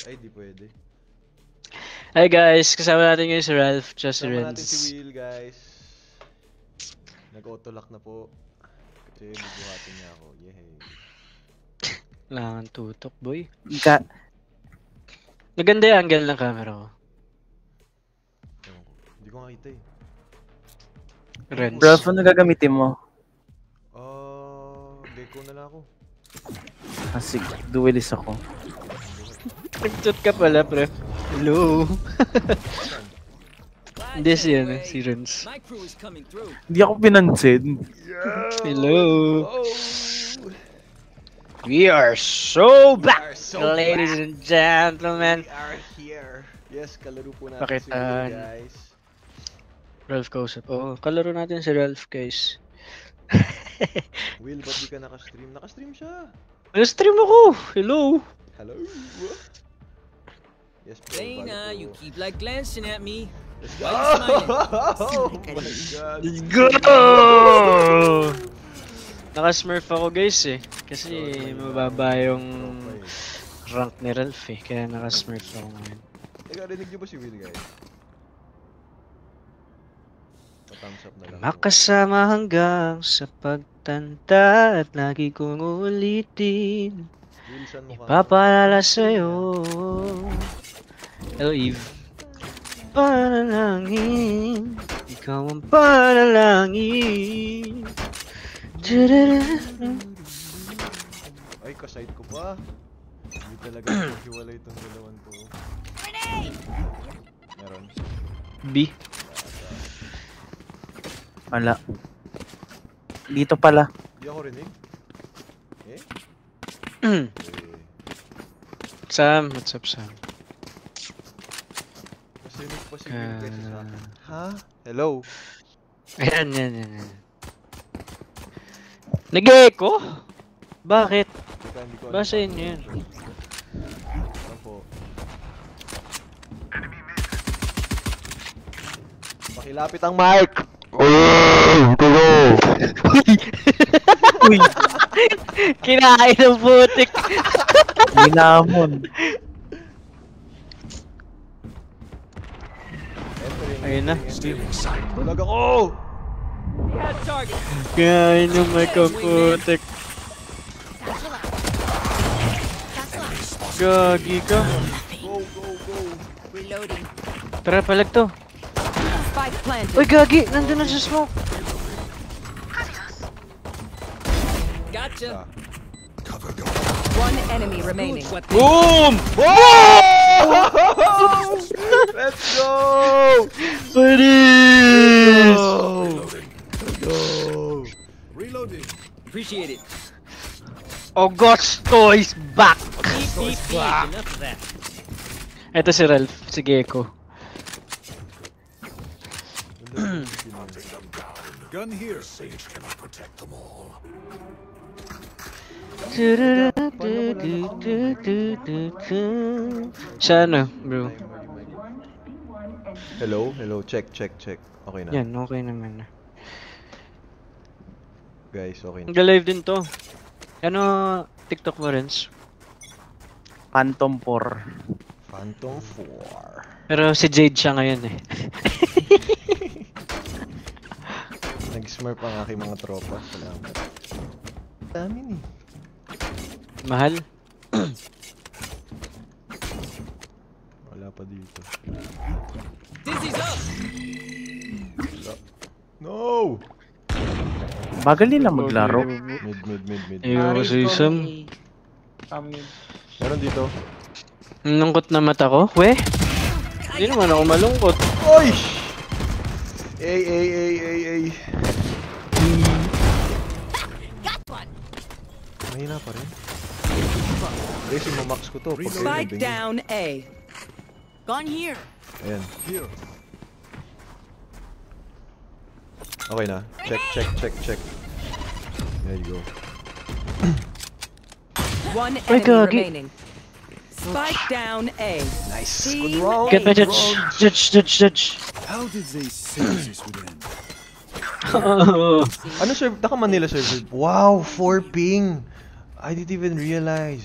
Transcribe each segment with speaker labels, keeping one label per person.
Speaker 1: Ay, di pwede.
Speaker 2: Hi guys, kasama natin ngayon si Ralph, just si
Speaker 1: Kasama natin
Speaker 2: Renz.
Speaker 1: si Will, guys. Nag-autolock na po. Kasi bubuhatin niya ako. Yehey.
Speaker 2: Kailangan tutok, boy.
Speaker 3: Ka
Speaker 2: Maganda yung angle ng camera ko.
Speaker 1: Ewan ko. Hindi ko nakita eh.
Speaker 2: Renz.
Speaker 3: Ralph, ano gagamitin mo?
Speaker 1: Gecko na lang ako.
Speaker 3: Ah, sige, duelist ako.
Speaker 2: Nag-chat ka pala, pre. Hello. Hindi si Renz.
Speaker 3: Hindi ako pinansin.
Speaker 2: Hello. We are so back, ladies and gentlemen.
Speaker 1: We are here. Yes, kalaro po natin si
Speaker 2: Pakitaan.
Speaker 1: Will, guys.
Speaker 2: Ralph kausap. Oh, kalaro natin si Ralph, guys.
Speaker 1: Will, ba't di ka nakastream? Nakastream siya.
Speaker 2: Nag-stream ako. Hello.
Speaker 1: Hello. Yes, bro.
Speaker 4: Dana, you keep like glancing at me.
Speaker 1: Let's
Speaker 4: Why you smiling?
Speaker 1: Oh my god.
Speaker 2: Let's go! Naka-smurf ako guys eh. Kasi mababa yung rank ni Ralph eh. Kaya naka-smurf ako ngayon.
Speaker 1: Teka, rinig niyo ba si Will, guys? Pa-thumbs up na lang.
Speaker 2: Makasama hanggang sa pagtanda at lagi kong ulitin.
Speaker 1: Will, saan mo ka?
Speaker 2: Ipapaalala sa'yo. Hello Eve. Panalangin, ikaw ang panalangin.
Speaker 1: Ay, kaside ko pa. Hindi talaga hiwalay itong dalawan to. Meron.
Speaker 2: B.
Speaker 3: Wala. Dito pala.
Speaker 1: Hindi ako rinig. Eh?
Speaker 2: Sam, what's up Sam?
Speaker 1: Mas rinig pa si Will kaysa sa akin. Ha? Hello?
Speaker 2: Ayan. Nag-echo? Bakit?
Speaker 1: Teka, hindi ko
Speaker 2: Ba sa inyo yun?
Speaker 1: Ano po? Pakilapit ang mic!
Speaker 3: Uy,
Speaker 2: Kinain ng putik.
Speaker 3: ginamon.
Speaker 2: Ayun na.
Speaker 1: Bulag ako!
Speaker 2: Kinain ng mic ang putik. Gagi ka.
Speaker 1: Go!
Speaker 5: Reloading.
Speaker 2: Tara, palag to.
Speaker 5: Spike planted.
Speaker 2: Uy, gagi! Nandun na sa smoke.
Speaker 4: Gotcha.
Speaker 5: One enemy remaining.
Speaker 2: Boom!
Speaker 1: Let's go!
Speaker 2: Buddies!
Speaker 1: Reloading!
Speaker 4: Appreciate it.
Speaker 2: Augusto is back!
Speaker 4: Enough of that.
Speaker 2: Ito si Ralph, si Gecko.
Speaker 6: Gun here. Sage cannot protect them all.
Speaker 2: Sa ano, bro?
Speaker 1: Hello? Check. Okay na.
Speaker 2: Yan, okay naman na.
Speaker 1: Guys, okay na.
Speaker 2: Nag-live din to. Ano, TikTok mo, Renz?
Speaker 3: Phantom 4.
Speaker 1: Phantom 4.
Speaker 2: Pero si Jade siya ngayon eh.
Speaker 1: Nag-smurf ang aking mga tropa. Salamat. Dami ni.
Speaker 2: Mahal?
Speaker 1: Wala pa dito.
Speaker 4: Dizzy's up.
Speaker 1: No!
Speaker 3: Bagal nila maglaro.
Speaker 1: Mid.
Speaker 2: Ayoko sa isam.
Speaker 1: Meron dito.
Speaker 2: Nalungkot na mata ko? We? Hindi naman ako malungkot.
Speaker 1: Oy! Ay. Mahina pa rin. Racing mo max ko to. Pag
Speaker 5: Spike down A.
Speaker 7: Gone here.
Speaker 1: Ayan. Okay na. Check. There you go.
Speaker 5: One
Speaker 2: Ay,
Speaker 5: enemy
Speaker 2: gagi.
Speaker 5: remaining. Spike down A.
Speaker 1: Nice.
Speaker 5: Team
Speaker 1: Good round.
Speaker 2: Get my judge.
Speaker 6: How did they say this would end?
Speaker 1: Ano serve? Naka Manila server. Wow, 4 ping. I didn't even realize.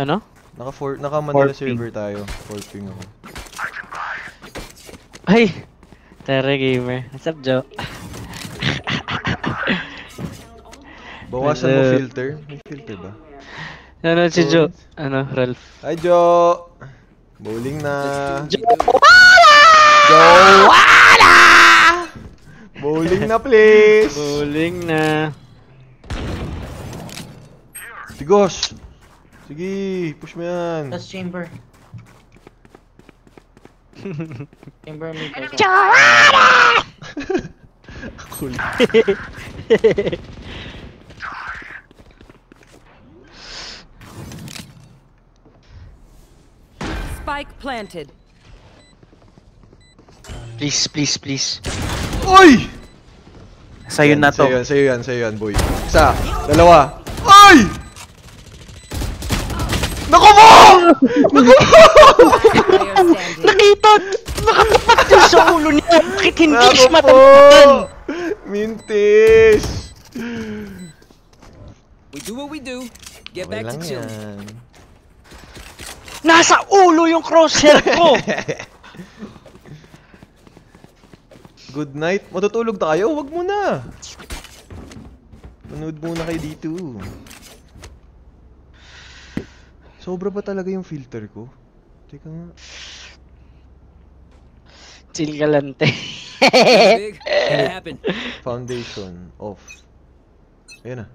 Speaker 2: Ano?
Speaker 1: Naka Manila
Speaker 3: 4 ping.
Speaker 1: server tayo. 4 ping ako.
Speaker 2: Ay! Terra Gamer. What's up, Joe?
Speaker 1: Bawasan mo filter. May filter ba?
Speaker 2: Ano si Joe? Ano, Ralph?
Speaker 1: Hi, Joe! Bowling na. Bowling na, please!
Speaker 2: Bowling na.
Speaker 1: Tigos! Sige, push mo yan.
Speaker 8: That's chamber. Chamber me.
Speaker 1: Cool.
Speaker 5: Spike planted.
Speaker 2: Please, please, please.
Speaker 1: Oy!
Speaker 3: Sa'yo na to.
Speaker 1: Sa'yo yan, boy. Isa, dalawa. Ay! Naku mo!
Speaker 5: Player standing.
Speaker 2: Nakita! Nakatapat yun sa ulo niya! Bakit hindi
Speaker 1: Naku
Speaker 2: siya
Speaker 1: po!
Speaker 2: matapakan?
Speaker 1: Mintis!
Speaker 4: We do what we do. Get
Speaker 1: Okay
Speaker 4: back to
Speaker 1: lang
Speaker 4: chilling.
Speaker 1: yan.
Speaker 2: Nasa ulo yung crosshair ko!
Speaker 1: Good night. Matutulog na kayo? Wag muna. Manood muna kayo dito. Sobra ba talaga yung filter ko? Teka nga.
Speaker 2: Chill ka lang, te.
Speaker 4: Big. Can it happen?
Speaker 1: Foundation off. Ayan na.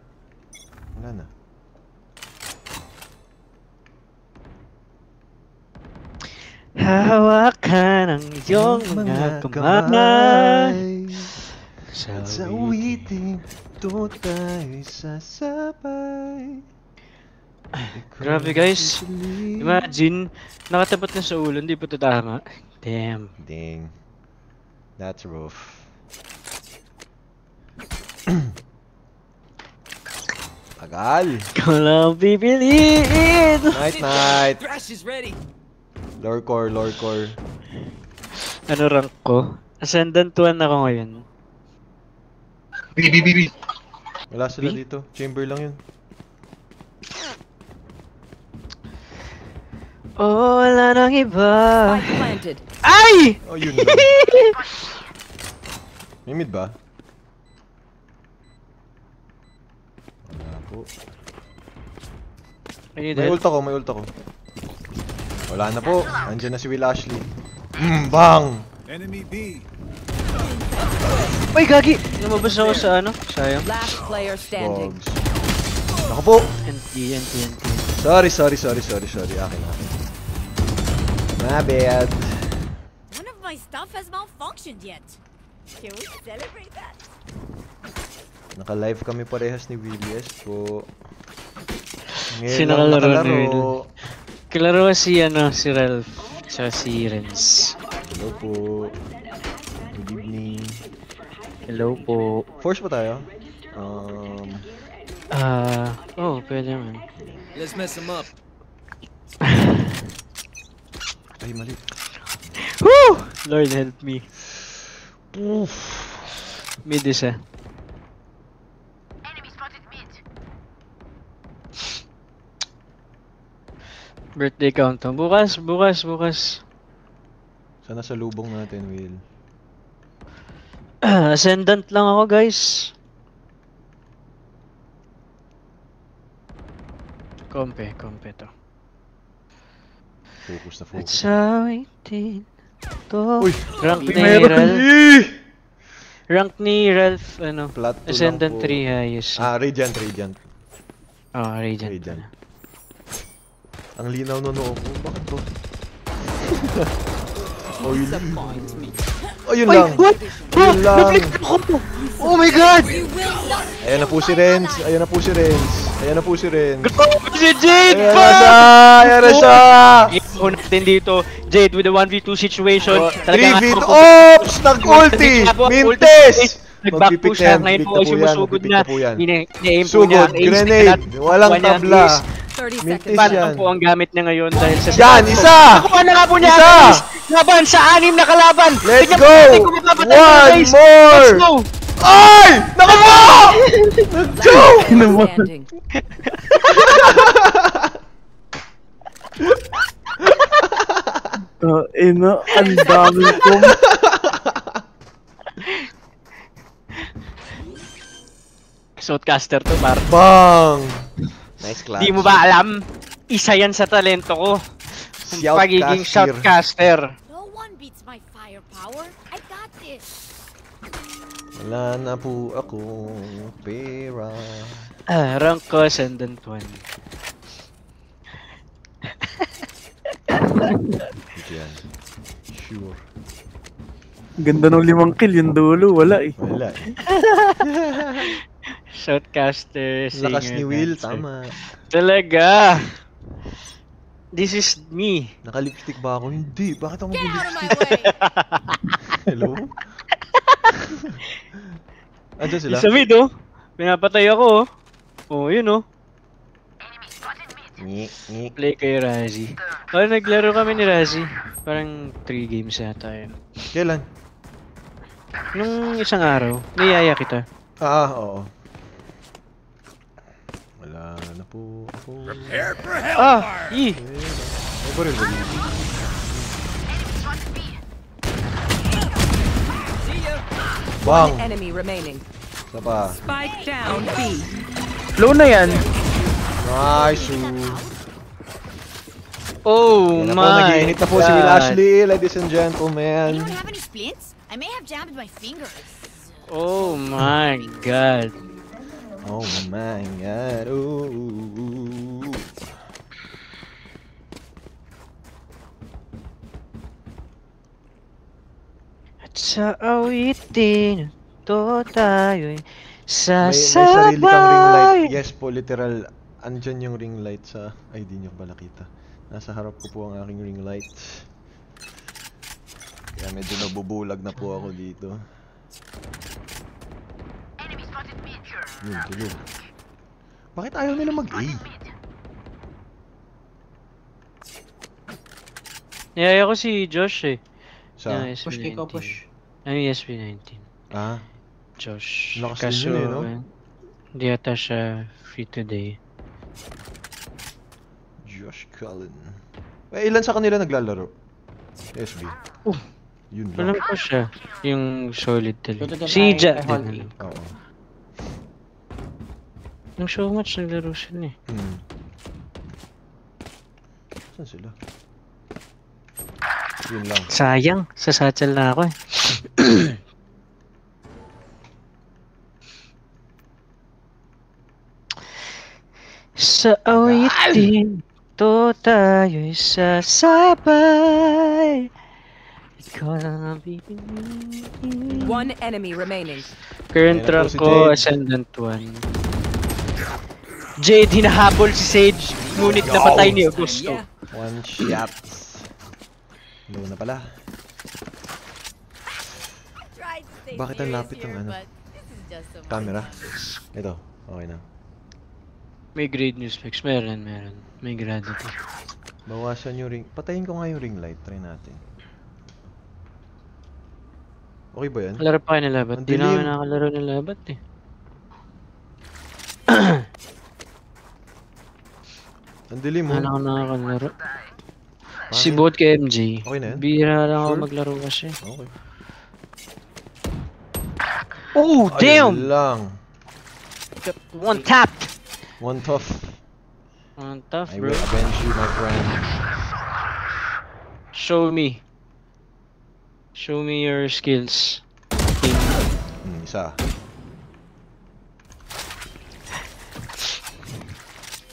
Speaker 1: Wala na.
Speaker 2: Hawakan ang iyong mga kamay.
Speaker 1: Sa awiting ito tayo sasabay.
Speaker 2: Grabe, guys. Imagine, nakatapat na sa ulo, hindi pa ito tama. Damn.
Speaker 1: Dang. That's rough. Agal.
Speaker 2: Ikaw lang pipiliin.
Speaker 1: Night, night.
Speaker 4: Thrash is ready.
Speaker 1: Lore core, lore core.
Speaker 2: Ano rank ko? Ascendant 1 ako ngayon.
Speaker 1: Wala sila
Speaker 2: B?
Speaker 1: dito. Chamber lang yun.
Speaker 2: Oh, wala nang iba.
Speaker 5: Spike planted.
Speaker 2: Ay!
Speaker 1: Oh, yun lang. May mid ba? Wala po.
Speaker 2: Ay,
Speaker 1: May ult ako, may ult ako. Wala na po. Andiyan na si Will Ashley. Bang!
Speaker 6: Enemy B.
Speaker 2: Ay, gagi! Lumabas ako sa ano? Sayang.
Speaker 5: Last player standing.
Speaker 1: Dogs. Ako po!
Speaker 2: NT.
Speaker 1: Sorry. Akin na. My bad.
Speaker 7: None of my stuff has malfunctioned yet. Can we celebrate that?
Speaker 1: Naka-live kami parehas ni Willies po. Ngayon
Speaker 2: Sino
Speaker 1: lang
Speaker 2: kalaro ni
Speaker 1: nakalaro.
Speaker 2: Kalaro si ano, si Ralph. Tsaka si Renz.
Speaker 1: Hello po. Good evening.
Speaker 2: Hello po.
Speaker 1: Force pa tayo?
Speaker 2: Pwede man.
Speaker 4: Let's mess him up.
Speaker 1: Ay, mali.
Speaker 2: Woo! Lord help me.
Speaker 1: Oof.
Speaker 2: Mid isa. Birthday countdown. Bukas.
Speaker 1: Sana sa lubong natin, Will.
Speaker 2: Ascendant lang ako, guys. Kompe to.
Speaker 1: Focus na focus.
Speaker 2: It's waiting to
Speaker 1: Uy!
Speaker 2: rank ni
Speaker 1: Meron!
Speaker 2: Ralph.
Speaker 1: Eh!
Speaker 2: Rank ni Ralph, ano?
Speaker 1: Flat to
Speaker 2: Ascendant
Speaker 1: lang po.
Speaker 2: 3 highest.
Speaker 1: Radiant.
Speaker 2: Oh, Radiant.
Speaker 1: Radiant. Ang linaw no ko. Bakit to? Oh, yun. Oh, yun lang. Yun lang.
Speaker 2: Oh my god!
Speaker 1: Ayan na po si Renz.
Speaker 2: Si Jade
Speaker 1: Ayan
Speaker 2: pa!
Speaker 1: na siya! Ayan na siya!
Speaker 2: Ito natin dito, Jade with the 1v2 situation.
Speaker 1: 3v2. Oops! Nag-ulti! Mintes!
Speaker 2: Nag-back push
Speaker 1: Magpipik
Speaker 2: na ngayon po ay
Speaker 1: magpipik
Speaker 2: sumusugod na.
Speaker 1: po yan.
Speaker 2: Ni-aim po
Speaker 1: Sugod,
Speaker 2: niya. ang aim
Speaker 1: grenade,
Speaker 2: spell at
Speaker 1: walang
Speaker 2: kuha niya ang
Speaker 1: tabla.
Speaker 2: ace.
Speaker 5: 30
Speaker 1: Mintis
Speaker 5: seconds.
Speaker 2: Phantom
Speaker 1: yan.
Speaker 2: po ang gamit niya ngayon dahil sa...
Speaker 1: Yan, isa!
Speaker 2: Nakuha na nga po niya
Speaker 1: Isa!
Speaker 2: ang ace. Laban sa 6 na kalaban.
Speaker 1: Let's
Speaker 2: Tignan
Speaker 1: go!
Speaker 2: po natin kung mapapatay ng
Speaker 1: One
Speaker 2: ace.
Speaker 1: more!
Speaker 2: Let's go!
Speaker 1: Ay! Naku po!
Speaker 5: Last player standing.
Speaker 3: Ina, ang dami ko.
Speaker 2: Shoutcaster to, par.
Speaker 1: Bang! Nice clutch.
Speaker 2: Di mo ba alam? Isa yan sa talento ko. Yung pagiging shoutcaster.
Speaker 7: No one beats my firepower. I got this.
Speaker 1: Wala na po akong pera.
Speaker 2: Rank ko, Ascendant 1.
Speaker 1: Ito yan. Sure.
Speaker 3: Ganda ng 5 kill, yung dulo, wala eh.
Speaker 1: Wala eh.
Speaker 2: Shoutcaster, singer,
Speaker 1: Lakas ni Will,
Speaker 2: dancer.
Speaker 1: tama.
Speaker 2: Talaga! This is me.
Speaker 1: Naka-lipstick ba ako? Hindi. Bakit ako
Speaker 7: Get out of my
Speaker 1: mag-lipstick?
Speaker 7: way.
Speaker 1: Hello? Andiyan sila?
Speaker 2: Sa mid, oh. Pinapatay ako, oh. Oh, yun, oh.
Speaker 1: Ngik, ngik.
Speaker 2: Play kay Razi. Oh, naglaro kami ni Razi. Parang 3 games yata yun.
Speaker 1: Kailan?
Speaker 2: Nung isang araw, niyaya kita.
Speaker 1: Oo. Wala na po ako.
Speaker 2: Ah!
Speaker 1: Ay,
Speaker 2: Ih!
Speaker 1: baril ba dito? Bang!
Speaker 5: One enemy remaining.
Speaker 1: Isa pa.
Speaker 5: Spike down B.
Speaker 3: Low na yan.
Speaker 1: Nice!
Speaker 2: Oh
Speaker 1: Yan na po,
Speaker 2: my
Speaker 1: nag-iinit na po si Will
Speaker 2: God.
Speaker 1: Ashley, ladies and gentlemen.
Speaker 7: Anyone have any splints? I may have jammed my fingers.
Speaker 2: Oh my God.
Speaker 1: Oh my God. Ooh.
Speaker 2: At sa awitin to tayo'y
Speaker 1: May sarili kang ring light.
Speaker 2: sasabay.
Speaker 1: Yes po, literal. Andyan yung ring light sa... Ay, di nyo pala kita. Nasa harap ko po ang aking ring light. Kaya medyo nabubulag na po ako dito. Yun, tulog. Bakit ayaw nila mag-A?
Speaker 2: Niyaya ko si Josh eh.
Speaker 1: Sa...
Speaker 2: Yung SB19. Ano yung SB19?
Speaker 1: Ah?
Speaker 2: Josh.
Speaker 1: Lakas din yun eh, no?
Speaker 2: Hindi yata siya free today.
Speaker 1: Josh Cullen. Eh, ilan sa kanila naglalaro? SB. Yun
Speaker 2: Alam
Speaker 1: lang.
Speaker 2: ko siya. Yung solid talaga.
Speaker 8: Tututin
Speaker 2: Si
Speaker 8: tayo
Speaker 2: Jack
Speaker 8: kay Holly.
Speaker 2: din.
Speaker 1: Oo.
Speaker 2: Nung show match naglaro sila eh.
Speaker 1: Saan sila? Yun lang.
Speaker 2: Sayang. Sa satchel na ako eh. Sa awitin to tayo'y sasabay. Ikaw lang ang bibigyan.
Speaker 5: One enemy remaining.
Speaker 2: Current
Speaker 1: Ayan na po
Speaker 2: rank
Speaker 1: si
Speaker 2: ko,
Speaker 1: Jade.
Speaker 2: Ascendant 1. Jade, hinahabol si Sage. Ngunit napatay ni Augusto.
Speaker 4: Yeah.
Speaker 1: One shot. Low na pala.
Speaker 7: Tried to stay
Speaker 1: Bakit ang lapit
Speaker 7: serious
Speaker 1: ng
Speaker 7: here,
Speaker 1: ano?
Speaker 7: but this is just some
Speaker 1: Camera. Ito. Okay na.
Speaker 2: May grade news specs. Meron. May grade ito.
Speaker 1: Bawasan yung ring. Patayin ko nga yung ring light. Try natin. Okay ba yan?
Speaker 2: Kalaro pa kayo nila ba't?
Speaker 1: Ang
Speaker 2: Di na
Speaker 1: dilim.
Speaker 2: kami nakakalaro nila ba't eh.
Speaker 1: Ang dilim mo.
Speaker 2: Ano ako nakakalaro? Si Bot kay MJ.
Speaker 1: Okay na yan?
Speaker 2: Bihira lang ako
Speaker 1: Sure?
Speaker 2: maglaro kasi.
Speaker 1: Okay.
Speaker 2: Oh,
Speaker 1: Ayun lang.
Speaker 2: One tap!
Speaker 1: One tough.
Speaker 2: One tough,
Speaker 1: I
Speaker 2: bro.
Speaker 1: will avenge you, my friend.
Speaker 2: Show me. Show me your skills.
Speaker 1: Isa.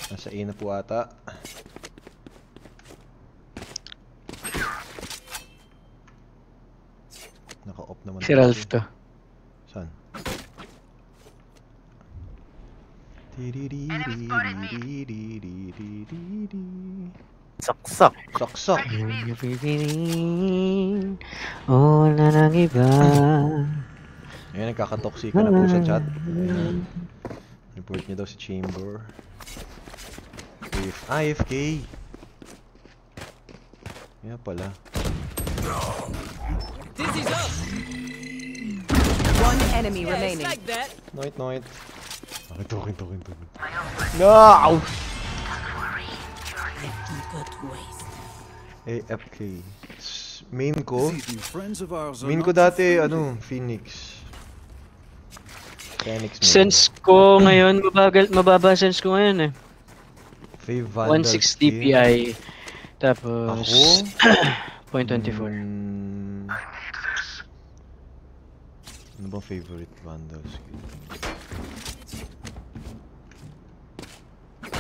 Speaker 1: Nasa A na po ata. Naka-off naman.
Speaker 2: Si Ralph to.
Speaker 1: Saan?
Speaker 3: Saksak.
Speaker 1: Saksak.
Speaker 2: Oh, na ng iba.
Speaker 1: Ayan, nagkakatoxic na po sa chat. Ayan. Report niya daw si Chamber. AFK. Kaya pala.
Speaker 4: Dizzy's up.
Speaker 5: One enemy
Speaker 4: Yeah, it's
Speaker 5: remaining.
Speaker 4: like that.
Speaker 1: Noit. Okay, tokin. No!
Speaker 7: Effort waste.
Speaker 1: AFK. Main ko?
Speaker 6: These new friends of ours are
Speaker 1: Main
Speaker 6: not
Speaker 1: ko
Speaker 6: too
Speaker 1: dati,
Speaker 6: friendly.
Speaker 1: Phoenix. Phoenix main.
Speaker 2: Sense ko ngayon, mababa sense ko ngayon eh.
Speaker 1: Fave Vandal
Speaker 2: 160
Speaker 1: skin.
Speaker 2: DPI. Tapos,
Speaker 1: Ako?
Speaker 2: 0.24.
Speaker 1: Ano bang favorite Vandal skin?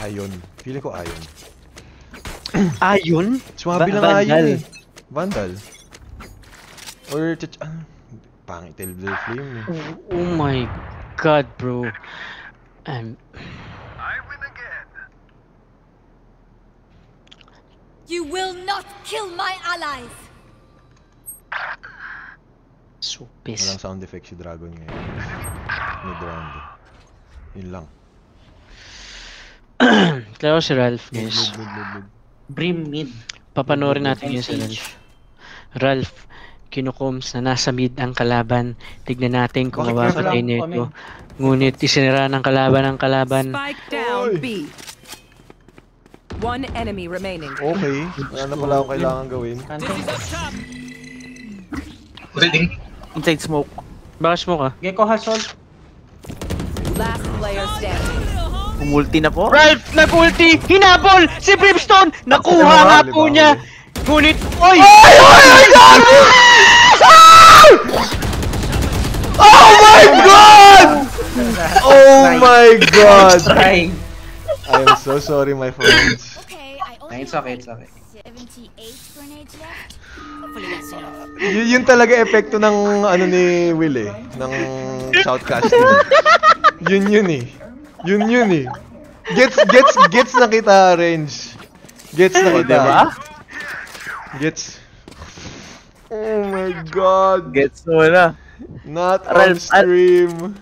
Speaker 1: Ion. Feeling ko Ion.
Speaker 2: Ayun?
Speaker 1: Swabe lang
Speaker 2: Vandal.
Speaker 1: Ion eh. Vandal. Or pangit Elder Flame eh.
Speaker 2: Oh my god, bro.
Speaker 7: You will not kill my allies!
Speaker 2: So
Speaker 1: Walang
Speaker 2: pissed.
Speaker 1: sound effect si Dragon ngayon. Mid-round. Yun lang.
Speaker 2: Klaro si Ralph, guys.
Speaker 1: Mid.
Speaker 8: Brim mid.
Speaker 2: Papanoorin natin yun sa Ralph. Ralph, kinukoms na nasa mid ang kalaban. Tignan natin kung
Speaker 1: Bakit
Speaker 2: mapapatay
Speaker 8: kaya
Speaker 2: niya
Speaker 8: lang
Speaker 2: ito. Ngunit isinira ng kalaban ang kalaban.
Speaker 5: Spike down
Speaker 1: Oy.
Speaker 5: B. One enemy remaining.
Speaker 1: Okay. Wala na pala akong kailangan gawin.
Speaker 4: Dizzy's up top.
Speaker 3: Inside smoke.
Speaker 2: Bakas mo ka.
Speaker 8: Gecko has ult.
Speaker 5: Last player standing.
Speaker 3: Umulti na po.
Speaker 2: Ralph, nag-ulti! Hinabol! Si Brimstone! Nakuha
Speaker 1: Bawal,
Speaker 2: nga po
Speaker 1: bawal.
Speaker 2: niya! Ngunit, oy!
Speaker 1: Oh my god! Oh my god!
Speaker 8: Trying.
Speaker 1: I am so sorry my friends.
Speaker 7: Okay, I only
Speaker 8: It's
Speaker 7: have
Speaker 8: okay,
Speaker 7: like
Speaker 8: it's okay.
Speaker 7: 78 grenades left. Hopefully that's enough.
Speaker 1: Yun talaga epekto ng ano ni Will eh. Ng shoutcasting. Yun eh. Yun eh. Gets na kita, Range. Gets na kita.
Speaker 3: Diba?
Speaker 1: Gets. Oh my god.
Speaker 3: Gets mo na.
Speaker 1: Not on
Speaker 3: Ralph,
Speaker 1: stream.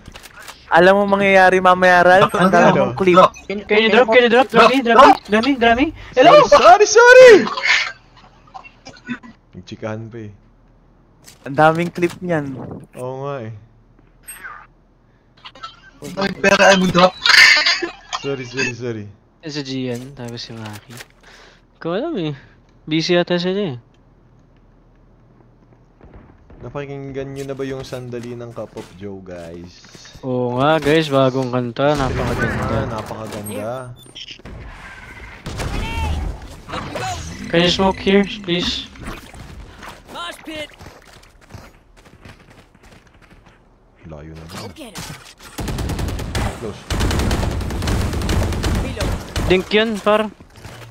Speaker 3: Alam mo mangyayari mamaya, Ralph? Ang dami kong clip.
Speaker 2: Can you drop? Can you drop? Drami? Hello?
Speaker 1: Sorry! Nagchikahan pa eh.
Speaker 3: Ang daming clip niyan.
Speaker 1: Oo nga eh. Sorry.
Speaker 2: Sa Gian, tapos si Maki. Ko alam eh. Busy yata sila eh.
Speaker 1: Napakinggan nyo na ba yung sandali ng Cup of Joe, guys?
Speaker 2: Oo nga guys, bagong kanta. Napakaganda.
Speaker 1: Napakaganda.
Speaker 2: Can you smoke here, please?
Speaker 4: Mosh pit.
Speaker 1: Layo na ba?
Speaker 7: Go get him.
Speaker 1: Close.
Speaker 2: Dink yun, par.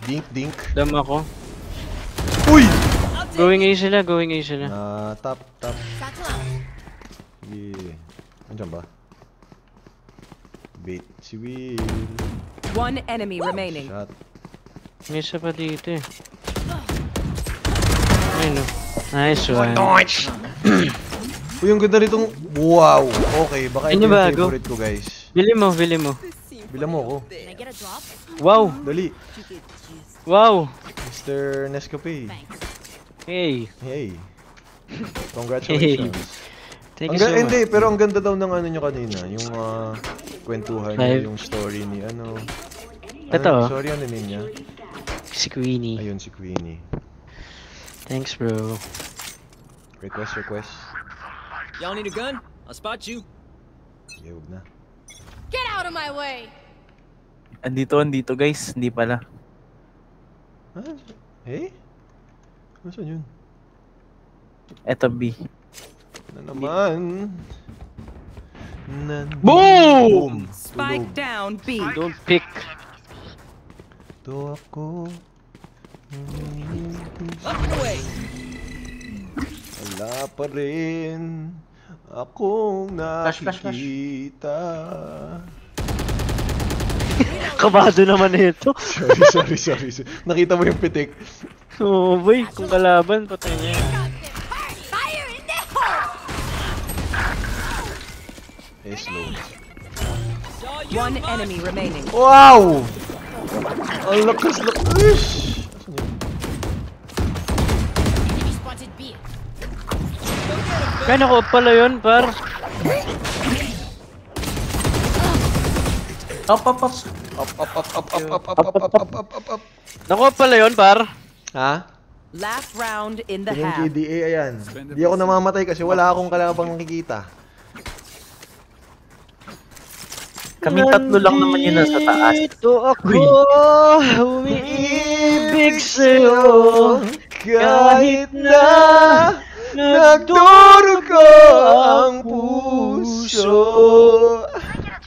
Speaker 1: Dink.
Speaker 2: Dam ako.
Speaker 1: Uy!
Speaker 2: Going A sila.
Speaker 1: Top.
Speaker 7: Satchel out.
Speaker 1: Yeah. Andiyan ba? Bait si Will.
Speaker 5: One enemy remaining.
Speaker 1: Shot.
Speaker 2: May isa pa dito eh. Ayun o. Nice one.
Speaker 1: Uy, ang ganda nitong... Wow! Okay, baka ito
Speaker 2: Ano
Speaker 1: yung
Speaker 2: bago?
Speaker 1: favorite ko, guys.
Speaker 2: Bili mo.
Speaker 1: Bilang mo ako.
Speaker 7: Can I get a drop?
Speaker 2: Wow!
Speaker 1: Dali.
Speaker 2: Wow!
Speaker 1: Mr. Nescafe.
Speaker 7: Thanks.
Speaker 2: Hey!
Speaker 1: Hey. Congratulations.
Speaker 2: Thank you so much.
Speaker 1: Hindi, pero ang ganda daw ng ano nyo kanina. Yung kwentuhan
Speaker 2: Live.
Speaker 1: nyo, yung story ni ano.
Speaker 2: Totoo?
Speaker 1: Sorry, ano name niya?
Speaker 2: Si Queenie.
Speaker 1: Ayun, si Queenie.
Speaker 2: Thanks bro.
Speaker 1: Request.
Speaker 4: Y'all need a gun? I'll spot you.
Speaker 1: Sige, huwag na.
Speaker 7: Get out of my way!
Speaker 3: Andito guys. Hindi pala.
Speaker 1: Ah, eh? Nasaan yun?
Speaker 3: Eto B.
Speaker 1: Na naman.
Speaker 2: Boom!
Speaker 5: Spike down B.
Speaker 2: Don't pick.
Speaker 1: Ito ako.
Speaker 4: Up and away.
Speaker 1: Wala pa rin akong
Speaker 8: Flash.
Speaker 1: nakikita.
Speaker 2: Kabado naman ito.
Speaker 1: Sorry. Nakita mo yung pitik.
Speaker 2: Oo boy, kung kalaban, patay niya.
Speaker 7: Fire in the hole!
Speaker 1: Slow.
Speaker 7: One enemy remaining.
Speaker 1: Wow! Ang lakas. Ish!
Speaker 7: Enemy spotted B.
Speaker 2: Kaya naku pala yun, par.
Speaker 8: Up.
Speaker 1: Up, up, up, up, up, up, up, up, up, up, up, up, up.
Speaker 2: Nakuha pala yun, par.
Speaker 1: Ha?
Speaker 5: Last round in the
Speaker 1: Yung
Speaker 5: half.
Speaker 1: KDA, ayan. Hindi ako namamatay kasi wala akong kalabang nakikita.
Speaker 3: Kaming tatlo lang naman yun nasa taas.
Speaker 2: Dito ako, umiibig sa'yo.
Speaker 1: Kahit na nagdurugo ang puso.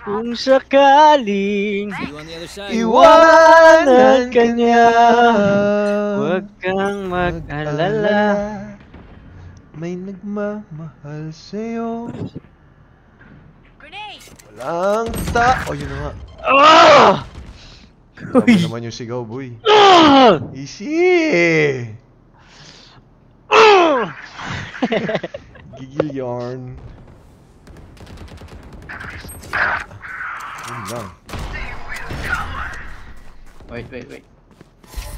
Speaker 2: Kung sakaling
Speaker 4: See you on the other side.
Speaker 1: Iwanan ka niya.
Speaker 2: huwag kang mag-alala.
Speaker 1: May nagmamahal sa'yo.
Speaker 7: Grenade!
Speaker 1: Walang oh, yun na nga. Tama naman yung sigaw, boy. Easy! Gigil yarn. Yun lang.
Speaker 2: Wait.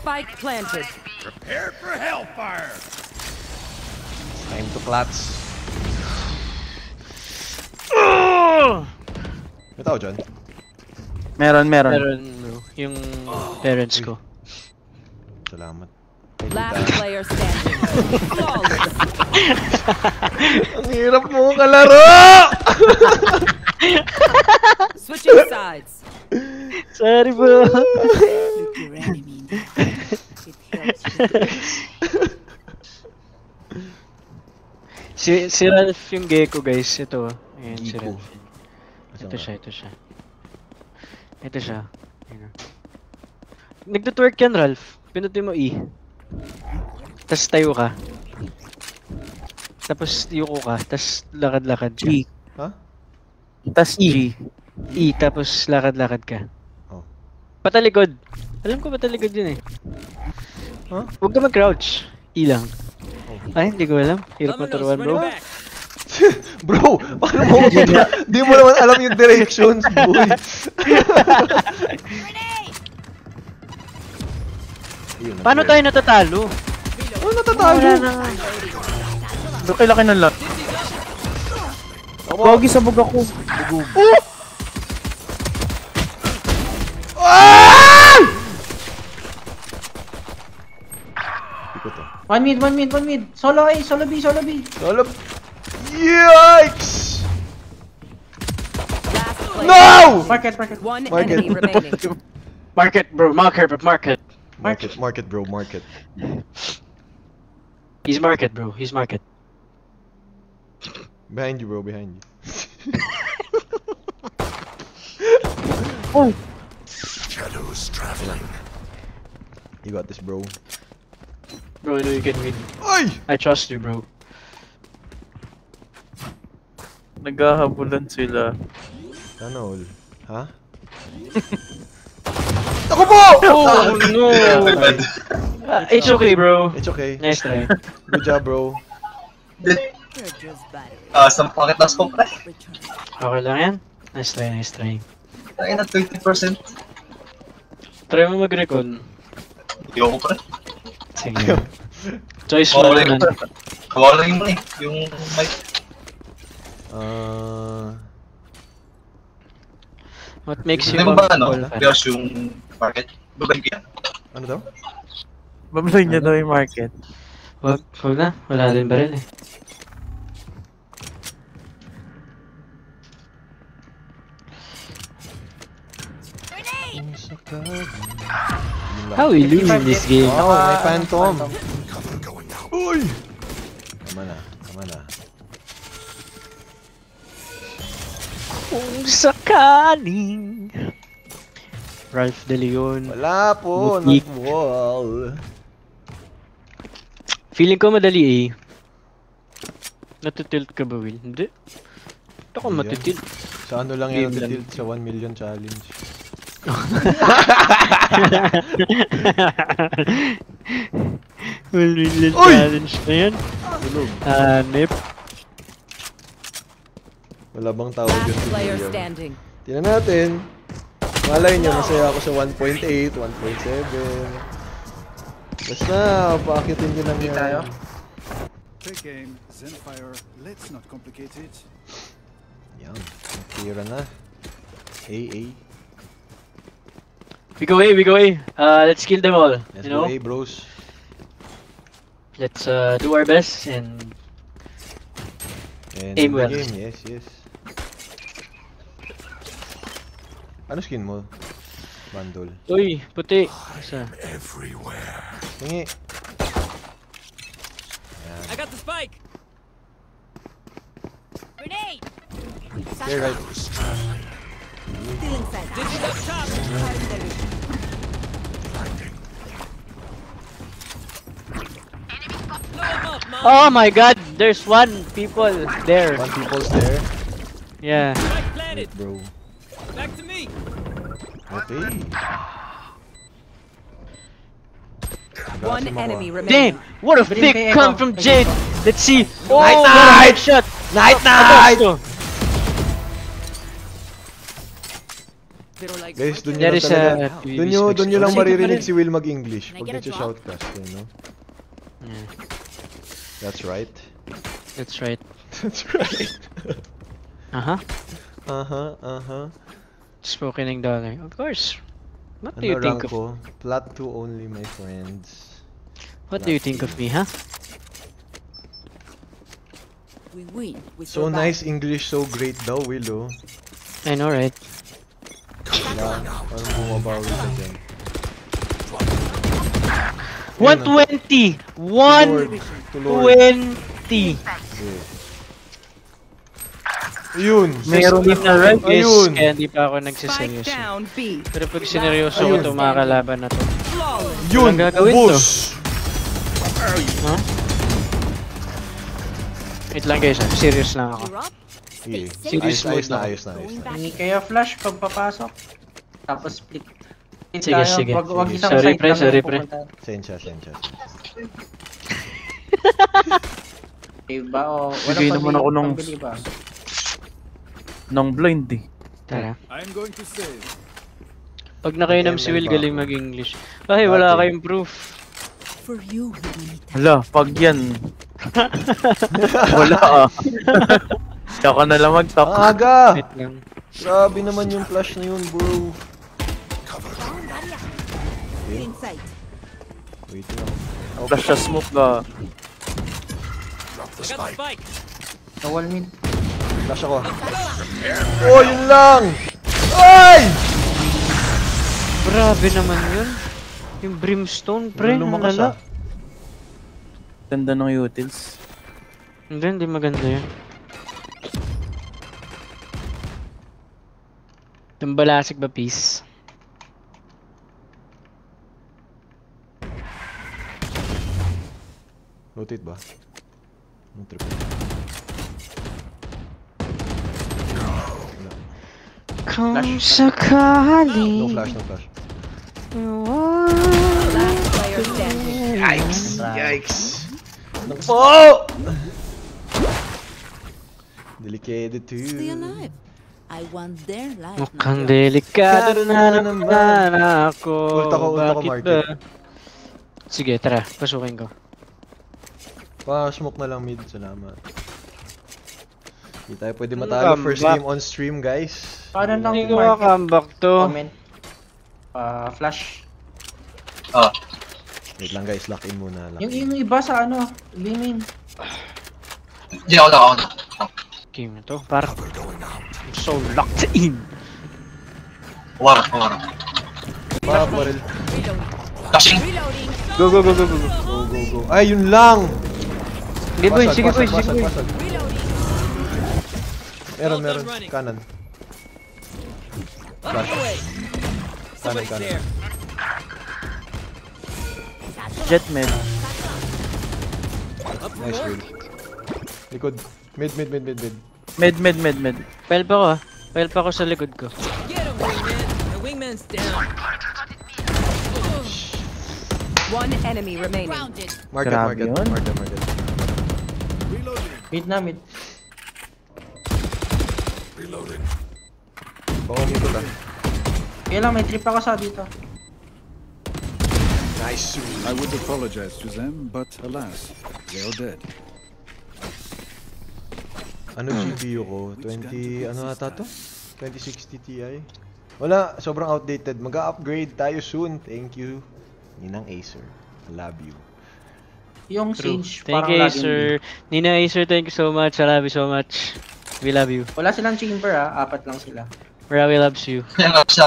Speaker 5: Spike planted.
Speaker 6: Prepare for hellfire!
Speaker 1: Time to clutch. May tao dyan?
Speaker 3: Meron.
Speaker 2: Meron, bro. Yung parents ko.
Speaker 1: Salamat.
Speaker 5: Last player standing. Flawless.
Speaker 1: Ang hirap mo kalaro!
Speaker 5: Switching sides.
Speaker 2: Sorry, bro. Si Ralph yung gecko, guys. Ito. Ayan, si
Speaker 1: Gecko.
Speaker 2: Ralph. Ito siya. Ayan. Nagtutwerk yan, Ralph. Pinutin mo E. Tapos tayo ka. Tapos yuko ka. Tapos lakad-lakad ka.
Speaker 3: G.
Speaker 1: Ha?
Speaker 3: Tas E.
Speaker 2: E, tapos lakad-lakad ka.
Speaker 1: Oh.
Speaker 2: Patalikod. Alam ko patalikod yun eh.
Speaker 1: Huh?
Speaker 2: Huwag ka mag-crouch. E lang. Ay, hindi ko alam. Hirap
Speaker 4: Vamonos,
Speaker 2: maturuan, bro.
Speaker 4: running back.
Speaker 1: Bro, paano mo di mo naman alam yung directions, boy. Ayun,
Speaker 2: Paano tayo natatalo?
Speaker 1: Ano natatalo?
Speaker 3: Laki-laki ng lot. Pogi sa bug ako.
Speaker 1: Ah! Iko to.
Speaker 8: One mid. Solo A, solo B.
Speaker 1: Solo. Yikes!
Speaker 5: Last player.
Speaker 1: No!
Speaker 8: Market.
Speaker 5: One
Speaker 1: Market.
Speaker 5: enemy remaining.
Speaker 2: Market, bro. Market.
Speaker 1: Market, bro, market.
Speaker 2: He's market, bro. He's market.
Speaker 1: Behind you, bro, behind you.
Speaker 3: Oh!
Speaker 6: Shadows traveling.
Speaker 1: You got this, bro.
Speaker 2: Bro, I know you can win.
Speaker 1: Ay!
Speaker 2: I trust you, bro.
Speaker 3: Naghahabulan sila.
Speaker 1: Sana all. Ha? Ako po!
Speaker 2: Oh, no! It's okay, bro.
Speaker 1: It's okay.
Speaker 2: Nice try.
Speaker 1: Good job, bro.
Speaker 9: Sampakit na scope pre.
Speaker 2: Okay lang yan. Nice try.
Speaker 9: Tayo na 20%.
Speaker 2: Try mo mag-recon.
Speaker 9: Ayoko pre.
Speaker 2: Sige. Choice mo naman.
Speaker 9: Kawalan mo eh. Yung mic.
Speaker 2: What makes you
Speaker 9: Hindi mo ba ano?
Speaker 2: comfortable?
Speaker 9: Bios yung market. Babay ko yan.
Speaker 1: Ano daw?
Speaker 3: Babloy niya daw yung market.
Speaker 2: Wag na. Wala din ba rin eh. How we lose in this game?
Speaker 1: Oh, may phantom.
Speaker 6: Cover going out.
Speaker 1: Uy! Tama na.
Speaker 2: Kung sakaling Ralph De Leon.
Speaker 1: Wala po,
Speaker 2: Butik.
Speaker 1: nag-wall.
Speaker 2: Feeling ko madali eh. Natutilt ka ba, Will? Hindi. Ako
Speaker 1: Hindi
Speaker 2: matitilt.
Speaker 1: Sa ano lang yan
Speaker 2: Game lang.
Speaker 1: tilt sa 1 million challenge.
Speaker 2: 1 million
Speaker 1: Uy!
Speaker 2: challenge na yan.
Speaker 1: Tulog.
Speaker 2: Hanip.
Speaker 1: Wala bang tawag yun
Speaker 5: Last
Speaker 1: sa
Speaker 5: player
Speaker 1: million?
Speaker 5: standing.
Speaker 1: Tingnan natin. Malay nyo, masaya ako sa 1.8, 1.7. Basta, paakitin nyo lang yan.
Speaker 6: Take aim, Zenfire. Let's not complicate it.
Speaker 1: Yan, tira na. AA.
Speaker 2: We go A. Let's kill them all.
Speaker 1: Let's
Speaker 2: You know?
Speaker 1: go A, bros.
Speaker 2: Let's do our best and
Speaker 1: And
Speaker 2: Aim
Speaker 1: the
Speaker 2: well.
Speaker 1: game, yes. Ano skin mo? Bandol.
Speaker 2: Uy, puti. Isa.
Speaker 1: Hingi.
Speaker 4: I got the spike.
Speaker 7: Grenade!
Speaker 1: Clear right.
Speaker 4: Dizzy's up top. Blow him up, Mom.
Speaker 2: Oh my god, there's one people there.
Speaker 1: One people's there.
Speaker 2: Yeah.
Speaker 4: Spike planted.
Speaker 1: Bro.
Speaker 4: Back to me.
Speaker 1: Okay.
Speaker 5: One
Speaker 1: Gasim ako.
Speaker 5: enemy
Speaker 2: Damn,
Speaker 5: remaining.
Speaker 2: what a
Speaker 8: Bring
Speaker 2: thick
Speaker 8: kay
Speaker 2: come
Speaker 8: Echo.
Speaker 2: from Jade. Let's see. Oh,
Speaker 1: Night,
Speaker 2: what a
Speaker 1: night!
Speaker 2: headshot.
Speaker 1: Night!
Speaker 2: Agosto.
Speaker 1: Guys, dun
Speaker 2: There
Speaker 1: nyo lang
Speaker 2: is
Speaker 1: talaga.
Speaker 2: a
Speaker 1: Dun nyo lang
Speaker 2: Sige pa
Speaker 1: maririnig
Speaker 2: rin.
Speaker 1: si Will mag-English.
Speaker 7: Can I
Speaker 1: Pag
Speaker 7: get a drop?
Speaker 1: nag-shoutcast, you know?
Speaker 2: Yeah,
Speaker 1: That's right.
Speaker 2: that's right.
Speaker 1: That's right.
Speaker 2: Uh-huh. Spoken dollar. Of course. What do
Speaker 1: Ano
Speaker 2: you think
Speaker 1: rank
Speaker 2: of
Speaker 1: ko? Plat 2 only, my friends.
Speaker 2: What do you think of me, huh?
Speaker 5: We win. We
Speaker 1: So nice English, so great daw, Will, oh.
Speaker 2: I know, right?
Speaker 1: Wala, parang bumabawi ka dyan.
Speaker 2: 120!
Speaker 1: Tulor.
Speaker 2: 120!
Speaker 1: Ayun!
Speaker 3: Meron
Speaker 2: Team na rank is,
Speaker 1: Ayun.
Speaker 2: kaya hindi pa ako
Speaker 5: Spike
Speaker 2: nagsiseryoso.
Speaker 5: down B.
Speaker 2: Pero pag sineryoso ko ito, mga kalaban na to.
Speaker 5: Flawless.
Speaker 1: Yun!
Speaker 2: Walang gagawin to.
Speaker 1: Ubus!
Speaker 2: Huh? Wait lang guys, serious lang ako.
Speaker 7: You're up.
Speaker 1: Sige.
Speaker 2: Serious
Speaker 1: Ayos na,
Speaker 2: mode
Speaker 1: ayos na.
Speaker 8: Hindi kaya flash pag papasok. Tapos split.
Speaker 2: Sige, sige.
Speaker 8: Wag isang
Speaker 2: Sorry,
Speaker 8: side
Speaker 2: pre,
Speaker 8: lang
Speaker 2: sorry,
Speaker 8: yung
Speaker 2: pre.
Speaker 8: pupuntahan.
Speaker 1: Sensya.
Speaker 8: Diba? O,
Speaker 3: Bigay naman ako ng-
Speaker 8: pambili ba?
Speaker 3: Nang blind eh.
Speaker 2: Tara.
Speaker 6: I'm going to save.
Speaker 2: Pag nakainom si Will, galing mag-English. Ay, wala
Speaker 1: Dati.
Speaker 2: kayong proof.
Speaker 5: For you, Juanita.
Speaker 3: Hala, pag yan. Wala ah. Siya ka na lang
Speaker 1: Ang
Speaker 3: mag-talk.
Speaker 1: aga!
Speaker 2: Wait lang.
Speaker 1: Grabe naman yung flash na yun, bro.
Speaker 5: In sight.
Speaker 1: Wait lang.
Speaker 3: Flash siya smoke ka.
Speaker 4: I got the spike.
Speaker 8: Sa wall mid.
Speaker 1: Flash ako. Oh, yun lang! Ay!
Speaker 2: Grabe naman yun. Yung brimstone, pre. Ang
Speaker 1: Lumakas
Speaker 2: lala.
Speaker 1: ah.
Speaker 3: Ganda ng utils.
Speaker 2: Hindi maganda yun. Tumbalasik ba, peace?
Speaker 1: Rotate ba? Ang trip.
Speaker 2: Kung sakali.
Speaker 1: No flash.
Speaker 5: Last player standing.
Speaker 1: Yikes! Oh! Delicate
Speaker 5: Stay
Speaker 1: too.
Speaker 5: alive. I want their life.
Speaker 2: Mukhang delikado na naman ako.
Speaker 1: Ult ako,
Speaker 2: Bakit
Speaker 1: market.
Speaker 2: ba? Sige, tara. Pasukin ko.
Speaker 1: Pa-smoke na lang mid, salamat. Hindi tayo pwede matalo first game on stream, guys.
Speaker 8: Paano lang
Speaker 2: Hindi ko
Speaker 8: market?
Speaker 2: makambak to.
Speaker 8: Comment. Flash.
Speaker 9: Ah,
Speaker 1: Wait lang guys, lock in muna. Lock
Speaker 8: Yung
Speaker 1: in.
Speaker 8: iba sa ano, gaming.
Speaker 9: hindi ako na.
Speaker 2: Game na to. Para. I'm so locked in.
Speaker 9: War.
Speaker 1: Barrel.
Speaker 9: Flashing.
Speaker 7: Reloading.
Speaker 2: Go.
Speaker 1: Go. Ay, yun lang!
Speaker 2: Sige boy, sige boy.
Speaker 1: Basag.
Speaker 7: Reloading.
Speaker 1: Meron. Kanan.
Speaker 4: Up and away. Somebody's
Speaker 1: Kanan.
Speaker 4: there.
Speaker 3: Jet mid.
Speaker 4: Up for
Speaker 1: Nice
Speaker 4: more.
Speaker 1: Will. Likod. Mid.
Speaker 3: Mid.
Speaker 2: Pile pa ko ah. Pile pa ko sa likod ko.
Speaker 4: Get him, wingman. The wingman's down.
Speaker 5: One enemy remaining.
Speaker 7: Grounded.
Speaker 1: Market.
Speaker 3: Grabe yun.
Speaker 8: Mid na mid.
Speaker 1: Baka dito lang.
Speaker 8: Kaya lang, may trip ako sa dito.
Speaker 1: Nice.
Speaker 6: I would apologize to them, but alas, they are dead.
Speaker 1: Ano GPU ko? 20, ano ata to? 2060 Ti? Wala, sobrang outdated. Mag-upgrade tayo soon. Thank you. Ninang Acer. I love you.
Speaker 8: Yung
Speaker 2: True.
Speaker 8: Sage,
Speaker 2: Thank
Speaker 8: parang
Speaker 2: you,
Speaker 8: laging
Speaker 2: Acer. Nina Acer, thank you so much. I love you so much. We love you.
Speaker 8: wala silang chamber apat lang sila.
Speaker 2: Rawi loves you.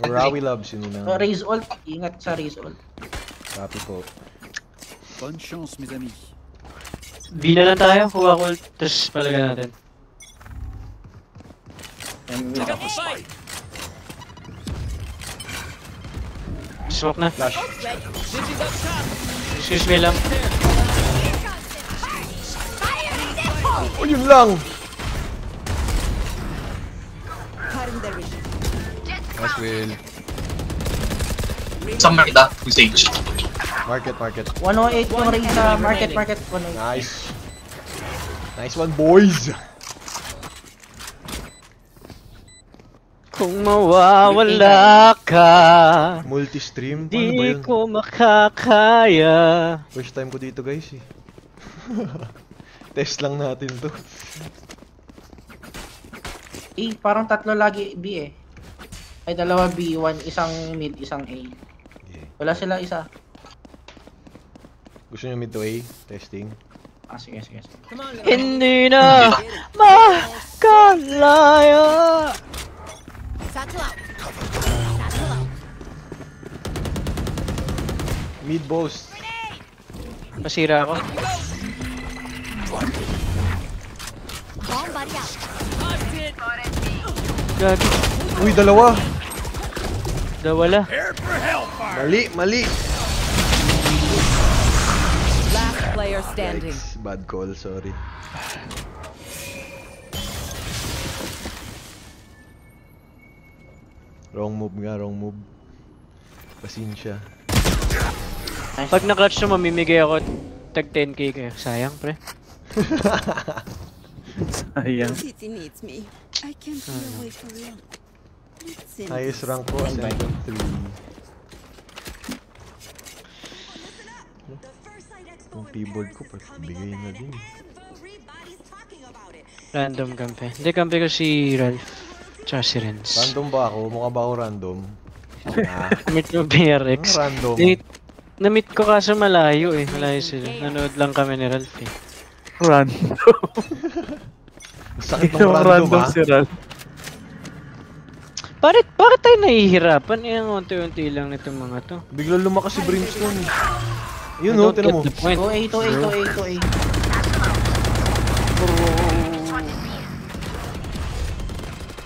Speaker 1: Rawi loves you, Ninang.
Speaker 8: Raise ult, ingat sa raise ult.
Speaker 1: Copy po.
Speaker 6: Bonne chance, mes amis.
Speaker 2: B na lang tayo, kuha ko, tapos palagan natin.
Speaker 4: Pick up the fight.
Speaker 2: Smoke na.
Speaker 1: Flash.
Speaker 4: Dizzy's up top.
Speaker 2: Excuse me lang.
Speaker 1: Oh, yun lang!
Speaker 5: Cutting the ring.
Speaker 1: Nice, Will.
Speaker 9: Summer kita, Sage.
Speaker 1: Market.
Speaker 8: 108 yung raise sa market. 108.
Speaker 1: Nice. Nice one, boys!
Speaker 2: Kung mawawala ka,
Speaker 1: Multi-stream? Paano ba
Speaker 2: di
Speaker 1: yun?
Speaker 2: ko makakaya.
Speaker 1: First time ko dito, guys, eh. Test lang natin to.
Speaker 8: Parang tatlo lagi B eh. Ay, dalawa B, isang mid, isang A. Wala sila isa.
Speaker 1: Gusto nyo mid to A? Testing?
Speaker 8: Sige.
Speaker 4: Come on,
Speaker 2: Hindi na makalaya.
Speaker 7: Satchel out. Satchel out.
Speaker 1: Mid boss.
Speaker 2: Masira ako.
Speaker 7: Bomb buddy out.
Speaker 2: Gagi.
Speaker 1: Uy, dalawa!
Speaker 2: Dawala.
Speaker 1: Mali!
Speaker 5: Last player standing.
Speaker 1: Yikes, bad call, sorry. Wrong move. Pasensya.
Speaker 2: Pag na-clutch na mamimigay ako tag 10k kayo. Sayang, pre.
Speaker 3: Sayang.
Speaker 5: City needs me. I can't be away for long. Listen.
Speaker 1: Highest rank ko, Ascendant 3. Yung keyboard ko, bigay na din.
Speaker 2: Random kampe. Hindi, kampe ko si Ralph. Tsaka si Renz.
Speaker 1: Random ba ako? Mukha ba ako random?
Speaker 2: Meet mo PRX.
Speaker 1: Random.
Speaker 2: Na-meet ko kaso malayo eh. Malayo sila. Nanood lang kami ni Ralph eh.
Speaker 3: Random.
Speaker 1: Sakit ng
Speaker 3: Yung
Speaker 1: random,
Speaker 3: random
Speaker 1: ha?
Speaker 3: si Ral.
Speaker 2: Bakit tayo nahihirapan? Yung unti-unti lang nitong mga to.
Speaker 1: Bigla lumakas si Brimstone.
Speaker 2: I
Speaker 1: Yun, no?
Speaker 2: don't
Speaker 1: Tinan mo.
Speaker 2: get the point.
Speaker 8: 2A.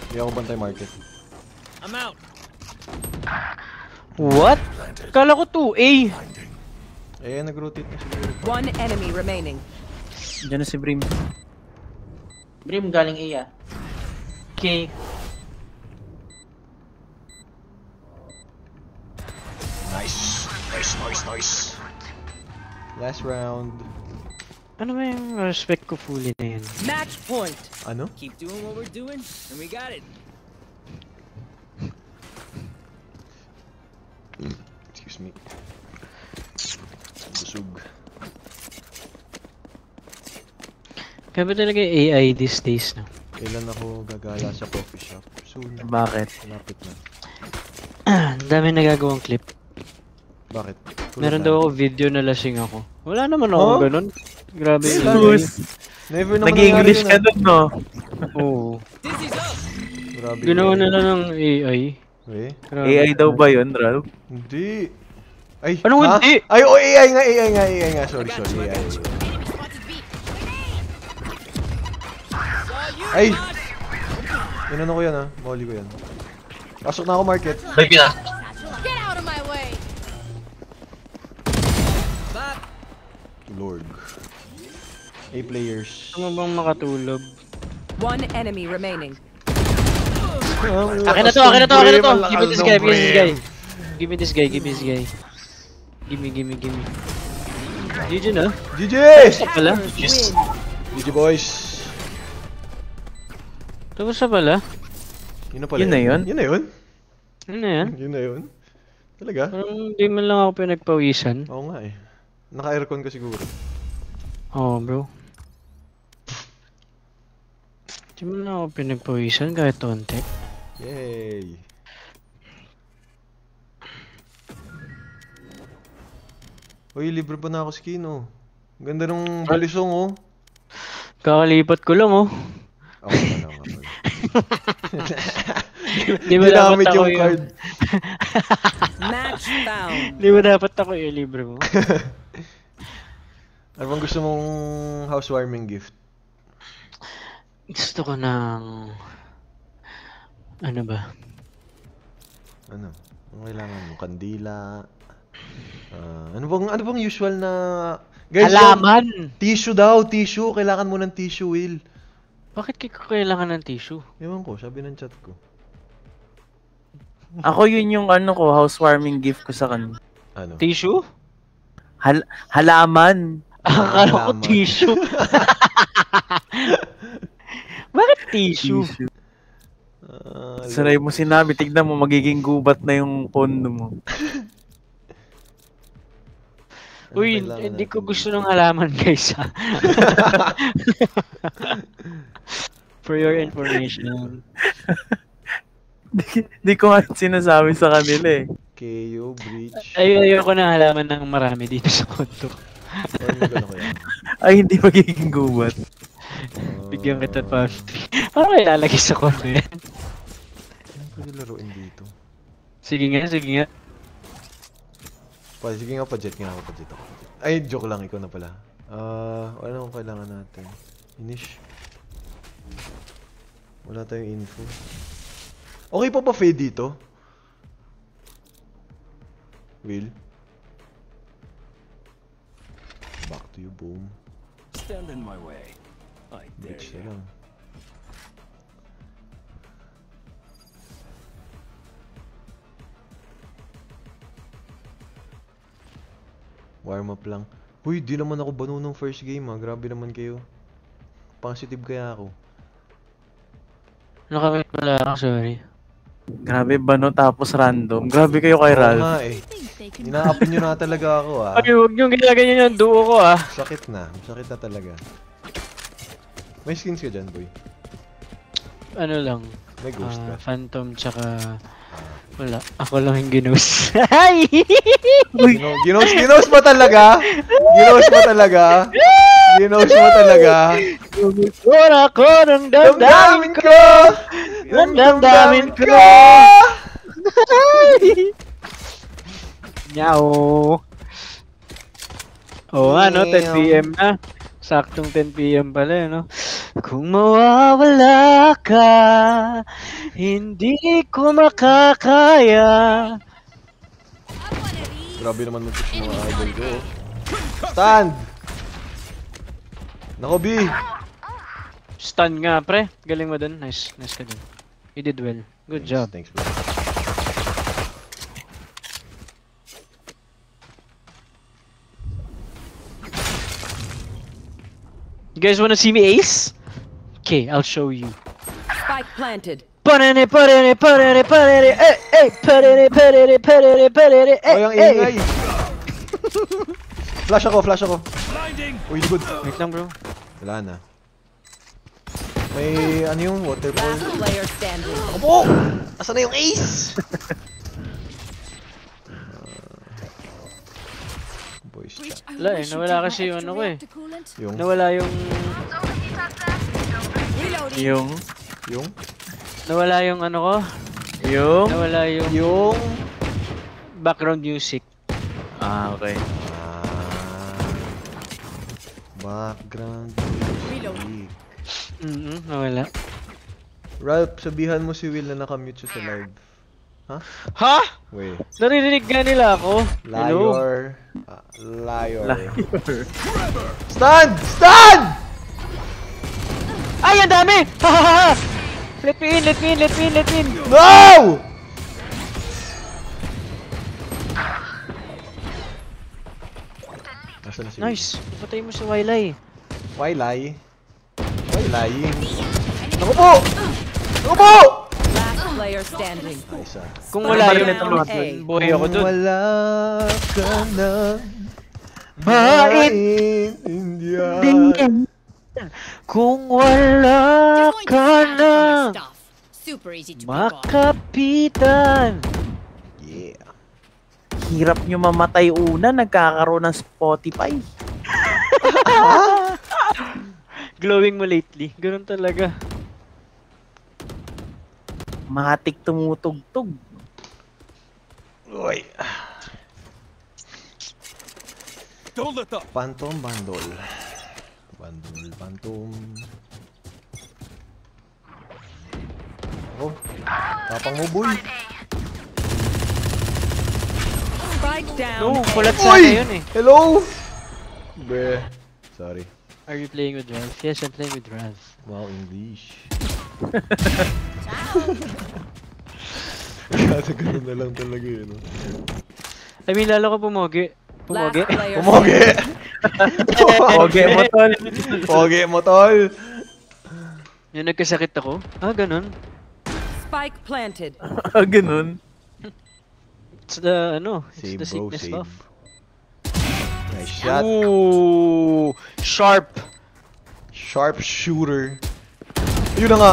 Speaker 1: Hindi ako bantay market.
Speaker 4: I'm out.
Speaker 2: What? Kala ko 2A.
Speaker 1: Eh, nag-rotate na siguro.
Speaker 5: One enemy remaining.
Speaker 3: Diyan na si Brim.
Speaker 8: Brim galing A
Speaker 2: Okay.
Speaker 1: Nice. Last round.
Speaker 2: Ano ba yung respect ko fully na yun?
Speaker 5: Match point.
Speaker 1: Ano?
Speaker 4: Keep doing what we're doing, and we got it.
Speaker 1: Excuse me. Busog.
Speaker 2: Kaya ba talaga yung AI these days no?
Speaker 1: Kailan ako gagala sa coffee shop? Soon.
Speaker 3: Bakit?
Speaker 1: Malapit na.
Speaker 2: Ang dami nagagawang clip.
Speaker 1: Bakit? Tulad
Speaker 2: Meron
Speaker 1: na.
Speaker 2: daw ako video na lasing ako. Wala naman ako
Speaker 1: Huh?
Speaker 2: ganun. Grabe yung
Speaker 3: Sus!
Speaker 1: Never naman
Speaker 3: Nag-English ka
Speaker 1: nangyari yun,
Speaker 3: dun, no?
Speaker 2: Oo.
Speaker 4: Dizzy's up.
Speaker 1: Grabe.
Speaker 2: Ginawa nila ng AI.
Speaker 1: Eh?
Speaker 2: Grabe.
Speaker 3: AI daw ba yun, Ralph?
Speaker 1: Hindi. Ay,
Speaker 2: Anong
Speaker 1: ha?
Speaker 2: hindi?
Speaker 1: Ay, oh, AI nga. Sorry, AI.
Speaker 7: Enemy spotted B.
Speaker 1: Ay! Inano ko yan, ha? Molly ko yan. Pasok na ako market.
Speaker 9: May pina.
Speaker 7: Satchel out. Get out of my way.
Speaker 1: Lord. A players.
Speaker 2: Ano bang makatulog?
Speaker 5: One enemy remaining.
Speaker 2: Akin na to! Give me this guy. Give me. GG na.
Speaker 1: GG!
Speaker 2: Tapos na pala.
Speaker 9: Yes.
Speaker 1: GG boys.
Speaker 2: Tapos na pala.
Speaker 1: Yun na pala.
Speaker 3: Yun na yun?
Speaker 1: Yun na yun?
Speaker 2: Ano na yan?
Speaker 1: Yun na yun? Talaga?
Speaker 2: Parang di man lang ako pinagpawisan.
Speaker 1: Oo nga eh. Naka-aircon ka siguro.
Speaker 2: Oo bro. Di man lang ako pinagpawisan kahit konti.
Speaker 1: Yay! Uy, libre pa na ako skin, oh. Ganda ng balisong, oh.
Speaker 2: Kakalipat ko lang, oh.
Speaker 1: Ako na lang, ako.
Speaker 2: Di ba dapat
Speaker 1: Ginamit
Speaker 2: ako
Speaker 1: yung
Speaker 2: yung...
Speaker 1: card.
Speaker 10: Match found.
Speaker 2: Di ba dapat ako yung libre mo?
Speaker 1: Ano bang gusto mong housewarming gift?
Speaker 2: Gusto ko ng... Ano ba?
Speaker 1: Ano? Ang kailangan mo? Kandila? Ano bang usual na... Guys,
Speaker 2: Halaman!
Speaker 1: Tissue daw, tissue. Kailangan mo ng tissue, Will.
Speaker 2: Bakit kailangan ng tissue?
Speaker 1: Ewan ko, sabi ng chat ko.
Speaker 3: Ako yun yung ano ko, housewarming gift ko sa kanya.
Speaker 1: Ano?
Speaker 2: Tissue?
Speaker 3: Halaman.
Speaker 2: Akala ko
Speaker 1: Halaman.
Speaker 2: tissue. Bakit tissue?
Speaker 3: Saray mo sinabi, tignan mo, magiging gubat na yung pondo mo.
Speaker 2: Uy, hindi ko gusto ng halaman, guys. For your information.
Speaker 3: Di ko nga sinasabi sa kanila eh.
Speaker 1: KO, breach.
Speaker 2: Ayoko ng halaman ng marami dito sa kondo.
Speaker 3: Ay, hindi magiging gubat.
Speaker 2: Bigyan kita pa. Paano kaya lalagay sa kondo yan?
Speaker 1: Ano pwede laruin dito?
Speaker 2: Sige nga, sige nga.
Speaker 1: Sige nga, pa-jet nga ako, pa-jet ako. Ay, joke lang, ikaw na pala. Wala akong kailangan natin. Finish. Wala tayong info. Okay pa ba fade dito? Will? Back to you, boom.
Speaker 6: Stand in my way. I dare
Speaker 1: Bitch
Speaker 6: you.
Speaker 1: na lang. Warm up lang. Uy, di naman ako banu ng first game, ha. Grabe naman kayo. Positive kaya ako.
Speaker 2: Nakamit pala ako, sorry.
Speaker 3: Grabe ba no, tapos random. Grabe kayo kay
Speaker 1: Oo
Speaker 3: Ralph.
Speaker 1: nga eh. Ina-up nyo na talaga ako, ha.
Speaker 2: Ay, huwag niyong ginaganyan yung duo ko, ah.
Speaker 1: Sakit na. Sakit na talaga. May skins ka dyan, boy.
Speaker 2: Ano lang.
Speaker 1: May ghost ka.
Speaker 2: Phantom, tsaka... Wala. Ako lang yung ginos. Ay!
Speaker 1: Ginos mo talaga? Ginos mo talaga? Ginos mo talaga?
Speaker 2: Gumigura ko ng damdamin ko! Ng damdamin ko! Nyaw! Oo nga, no? 10 PM na. Saktong 10 PM pala, no? Kung mawawala ka, hindi ko makakaya.
Speaker 1: Grabe naman mag-push mga idol ko. Stand! Nako, B!
Speaker 2: Stun nga, pre. Galing mo dun. Nice. Nice ka dun. You did well. Good job.
Speaker 1: Thanks, bro.
Speaker 2: You guys wanna see me ace? Okay, I'll show you.
Speaker 10: Spike planted.
Speaker 2: Parere, parere, parere, parere, eh, eh, parere, parere, parere, parere, eh,
Speaker 1: Ay, ang
Speaker 2: eh.
Speaker 1: ingay! Flash ako, flash ako. Uy, good.
Speaker 2: Wait lang, bro.
Speaker 1: Wala na. May, ano yung waterfall?
Speaker 10: Last player standing.
Speaker 1: Opo! Asan na yung ace? Voice chat.
Speaker 2: Wala eh, nawala kasi yung ano ko eh.
Speaker 1: Yung?
Speaker 2: Nawala yung...
Speaker 3: Yung?
Speaker 1: Yung?
Speaker 2: Nawala yung ano ko.
Speaker 3: Yung?
Speaker 2: Nawala yung...
Speaker 1: Yung?
Speaker 2: Background music.
Speaker 3: Ah, okay.
Speaker 1: Background music.
Speaker 2: Nawala.
Speaker 1: Ralph, sabihan mo si Will na nakamute siya sa live. Ha?
Speaker 2: Ha?
Speaker 1: Wait.
Speaker 2: Naririnig nga nila ako. Hello?
Speaker 1: Liar. Liar. Stand! Stand!
Speaker 2: Ay, ang dami! Ha ha ha! Let me in, let me in, let me in, let me in!
Speaker 1: No! Nasaan na si Will?
Speaker 2: Nice! Patay mo si Wailay.
Speaker 1: Wailay? Wailay? Naku po! Naku po!
Speaker 10: Last player standing.
Speaker 1: Nice ah.
Speaker 2: Kung wala yung
Speaker 10: Round A.
Speaker 2: buhay ako dun.
Speaker 1: Wala ka na
Speaker 2: maintindihan. Kung wala ka na
Speaker 7: Super easy to pick up.
Speaker 2: makapitan.
Speaker 1: Yeah.
Speaker 3: hirap nyo mamatay una, nagkakaroon ng Spotify.
Speaker 2: Glowing mo lately. Ganun talaga.
Speaker 3: Matik tumutugtog.
Speaker 1: Uy.
Speaker 6: Don't let up.
Speaker 1: Phantom Bundle. Bundle, Phantom. Oh, tapang mo, boy.
Speaker 10: Spike down.
Speaker 2: No, kulat sana
Speaker 1: Uy!
Speaker 2: yun eh.
Speaker 1: Hello? Be. Sorry.
Speaker 2: Are you playing with Ralph? Yes, I'm playing with Ralph.
Speaker 1: Wow, English. Kasi ganun na lang talaga yun. No?
Speaker 2: I mean, lalo ka pumogi.
Speaker 10: Last
Speaker 2: Pumogi.
Speaker 10: player
Speaker 1: Pumogi!
Speaker 3: Pogi mo, tol.
Speaker 1: Pogi mo, tol!
Speaker 2: Yung nagkasakit ako? Ah, ganun.
Speaker 10: Spike planted.
Speaker 3: Ganun.
Speaker 2: It's the,
Speaker 1: Save,
Speaker 2: it's the
Speaker 1: bro,
Speaker 2: sickness
Speaker 1: save.
Speaker 2: buff.
Speaker 1: Nice shot.
Speaker 2: Ooh, sharp.
Speaker 1: Sharp shooter. Yun na nga.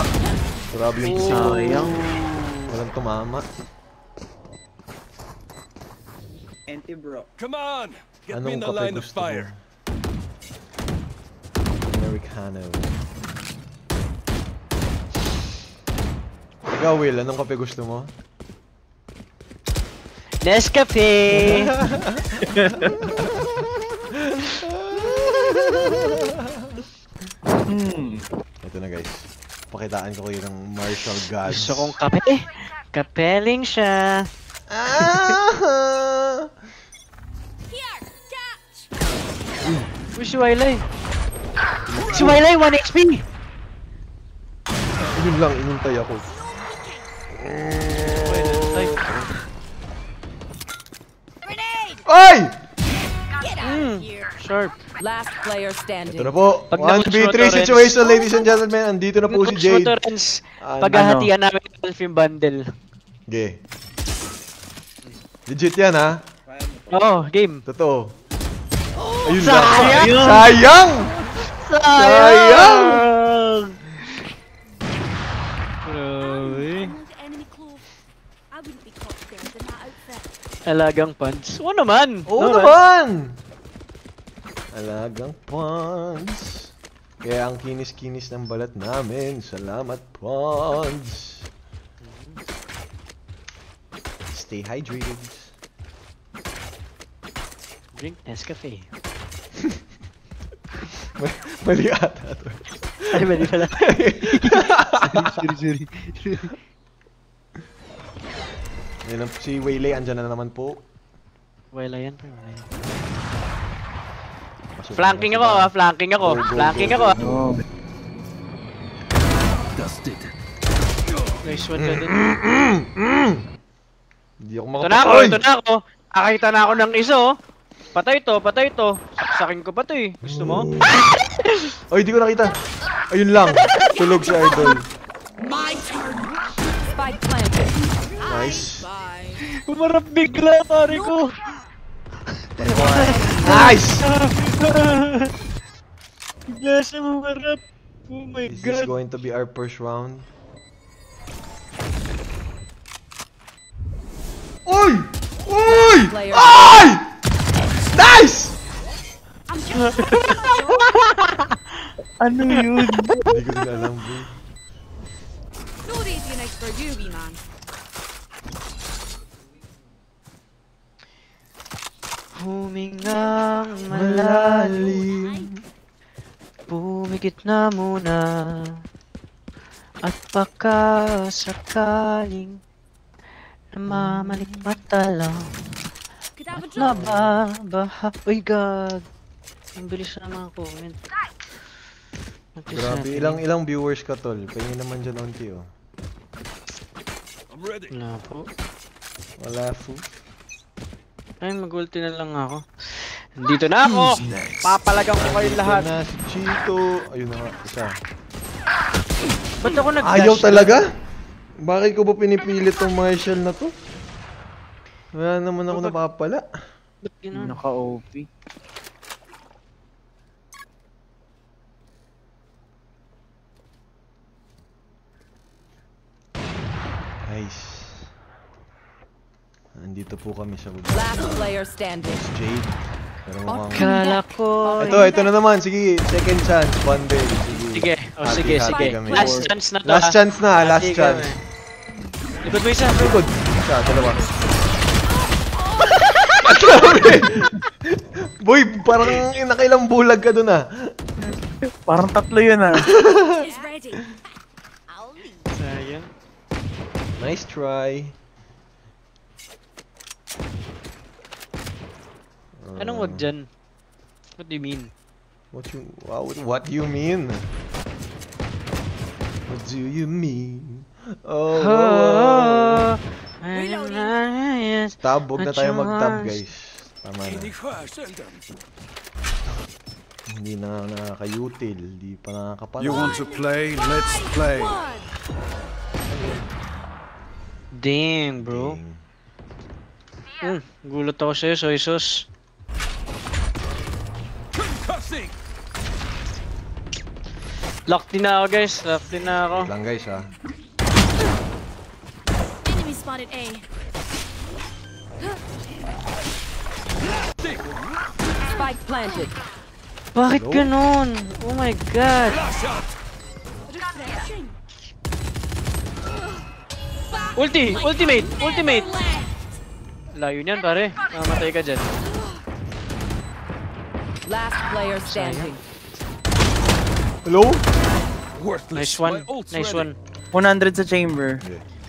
Speaker 1: Grabe yung
Speaker 3: Sayang.
Speaker 1: walang tumama.
Speaker 6: Come on! Get me in
Speaker 1: Anong
Speaker 6: the
Speaker 1: kape
Speaker 6: line of
Speaker 1: gusto mo?
Speaker 6: fire.
Speaker 1: Americano. Ikaw, Will, anong kape gusto mo?
Speaker 2: Nescafe!
Speaker 1: Ito na, guys. Pakitaan ko kayo ng martial gods.
Speaker 2: Gusto kong kape. Kapeling siya.
Speaker 1: Ah!
Speaker 7: Here, catch.
Speaker 2: Uy, si Wailay. Si Wailay, 1 HP!
Speaker 1: Yun lang, inintay ako.
Speaker 7: Grenade!
Speaker 1: Ay!
Speaker 7: Get out of here.
Speaker 2: Sharp.
Speaker 10: Last player
Speaker 1: Ito
Speaker 10: standing.
Speaker 1: na po.
Speaker 2: Pag
Speaker 1: 1v3
Speaker 2: na-push mo to,
Speaker 1: situation, ladies and gentlemen. Andito na po si
Speaker 2: Coach mo to,
Speaker 1: Jade.
Speaker 2: Renz. Paghahatian namin ng Ralph yung bundle.
Speaker 1: Okay. Legit yan, ha?
Speaker 2: Oo, game.
Speaker 1: Totoo. Ayun lang.
Speaker 2: Sayang!
Speaker 1: Sayang! Sayang!
Speaker 2: Grabe.
Speaker 7: Enemy claw. I wouldn't be caught scared in that outfit.
Speaker 2: Alagang pants. Oo naman.
Speaker 1: Oo naman! Alagang Pons. Kaya ang kinis-kinis ng balat namin. Salamat, Pons. Stay hydrated.
Speaker 2: Drink Nescafe.
Speaker 1: Mali ata to.
Speaker 2: Ay, mali pala.
Speaker 3: Sorry.
Speaker 1: Yan ang si Waylay, andyan na naman po.
Speaker 2: Wala yan. Wala yan.
Speaker 1: Pasok
Speaker 2: Flanking
Speaker 1: na
Speaker 2: ako,
Speaker 1: sila.
Speaker 2: ah. Flanking ako.
Speaker 1: Go, go,
Speaker 2: Flanking
Speaker 1: go,
Speaker 2: ako,
Speaker 1: go,
Speaker 2: ah.
Speaker 1: go.
Speaker 6: Dusted.
Speaker 2: Nice one ka din.
Speaker 1: Hindi ako
Speaker 2: Ito na ako,
Speaker 1: makapatay.
Speaker 2: ito na ako. Nakakita na ako ng isa, oh. Patay to. Saksakin ko pa to, eh. Gusto mo?
Speaker 1: Ay, di ko nakita. Ayun lang. Tulog si Idol.
Speaker 10: Spike planted.
Speaker 1: Nice.
Speaker 2: Umarap bigla, pare ko.
Speaker 1: Nice!
Speaker 2: Bigla siya umarap. Oh my
Speaker 1: Is this
Speaker 2: god.
Speaker 1: going to be our first round? Uy! Uy!
Speaker 10: Player.
Speaker 1: Ay! Nice!
Speaker 3: Ano yun?
Speaker 1: Hindi ko din alam, bro.
Speaker 7: No easy night for you, wee man.
Speaker 2: Humingang malalim. Pumikit na muna. At baka sakaling namamalik mata lang.
Speaker 7: Could have a
Speaker 2: At
Speaker 7: drop.
Speaker 2: nababaha. Uy, gag. Ang bilis na mga comment.
Speaker 1: Grabe, ilang viewers ka, tol? Pahingin naman dyan onti, oh.
Speaker 6: I'm ready.
Speaker 2: Wala po.
Speaker 1: Wala, fu.
Speaker 2: Ay, mag-ulti na lang ako. Dito na ako! Papalagang ko kayong lahat.
Speaker 1: Ito na si Chito. Ayun na nga, isa.
Speaker 2: Ba't ako nag-dash?
Speaker 1: Ayaw talaga? Bakit ko ba pinipilit tong Marshall na to? Wala naman ako napapala.
Speaker 2: Ba't ganun?
Speaker 3: Naka-OP.
Speaker 1: Nice. Andito Dito po kami sa baba.
Speaker 10: Last player standing.
Speaker 1: Jade. Pero mukhang...
Speaker 2: Kala ko.
Speaker 1: Ito na naman. Sige, second chance. Bundle.
Speaker 2: Sige. O sige,
Speaker 1: Hati-hati
Speaker 2: sige.
Speaker 1: kami.
Speaker 2: Last chance na to.
Speaker 1: Last chance na, last
Speaker 2: Hati
Speaker 1: chance.
Speaker 2: kami. Likod mo isa.
Speaker 1: Likod. Isa, dalawa. Boy, parang nakailang bulag ka dun ah.
Speaker 3: Parang tatlo yun ah.
Speaker 7: Is ready. I'll leave.
Speaker 2: Sayang.
Speaker 1: Nice try.
Speaker 2: Anong wag dyan? What do you mean?
Speaker 1: What do you mean? What do you mean? Oh. Tab, huwag na tayo mag-tab guys. Tama na. Hindi na nakaka-util, hindi pa nakakapanood.
Speaker 6: You want to play? Let's play.
Speaker 2: Damn, bro. Gulat ako sa'yo, soy sauce. Lock din na ako guys, lock din na ako.
Speaker 1: Lang guys ha.
Speaker 7: Enemy spotted A.
Speaker 10: Spike planted.
Speaker 2: Bakit ganun? Oh my god. Ultimate! Layo niyan pare, mamatay ka dyan.
Speaker 10: Last player standing.
Speaker 1: Hello?
Speaker 2: Nice one.
Speaker 3: 100 sa chamber.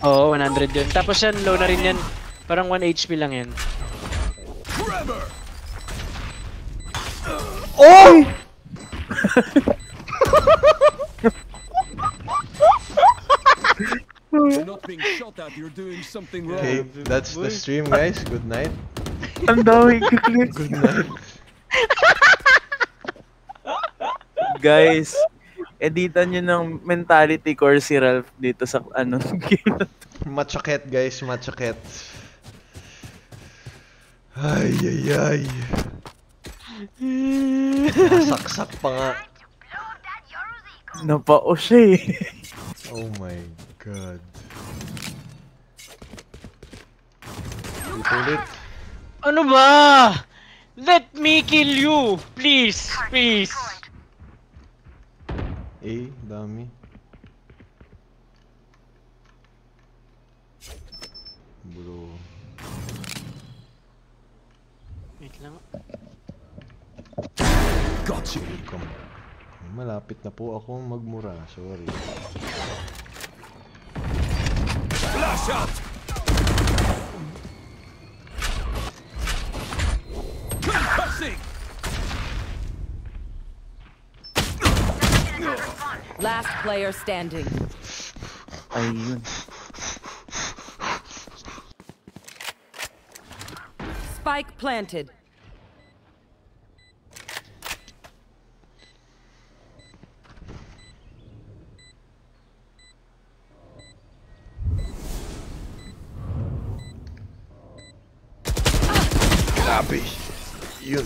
Speaker 2: Oo, 100 yun. Tapos yan, low na rin yan. Parang 1 HP lang yan.
Speaker 1: Oh!
Speaker 6: Not being shot at, you're doing something wrong.
Speaker 1: Okay, that's the stream guys. Good night.
Speaker 3: Ang dami kiklik.
Speaker 1: Good night.
Speaker 3: Guys, editan nyo ng mentality core si Ralph dito sa ano game.
Speaker 1: Machaket guys, machaket. Ay. Saksak pa nga.
Speaker 3: Napao siya eh.
Speaker 1: Oh my god. Ulit.
Speaker 2: Ano ba? Let me kill you! Please!
Speaker 1: Dami. Bro.
Speaker 2: Wait lang.
Speaker 6: Gotcha.
Speaker 1: Welcome. Malapit na po ako magmura. Sorry.
Speaker 6: Flash out. Concussing.
Speaker 10: Last player standing.
Speaker 3: Ayun.
Speaker 10: Spike planted.
Speaker 1: Grabe. Yun.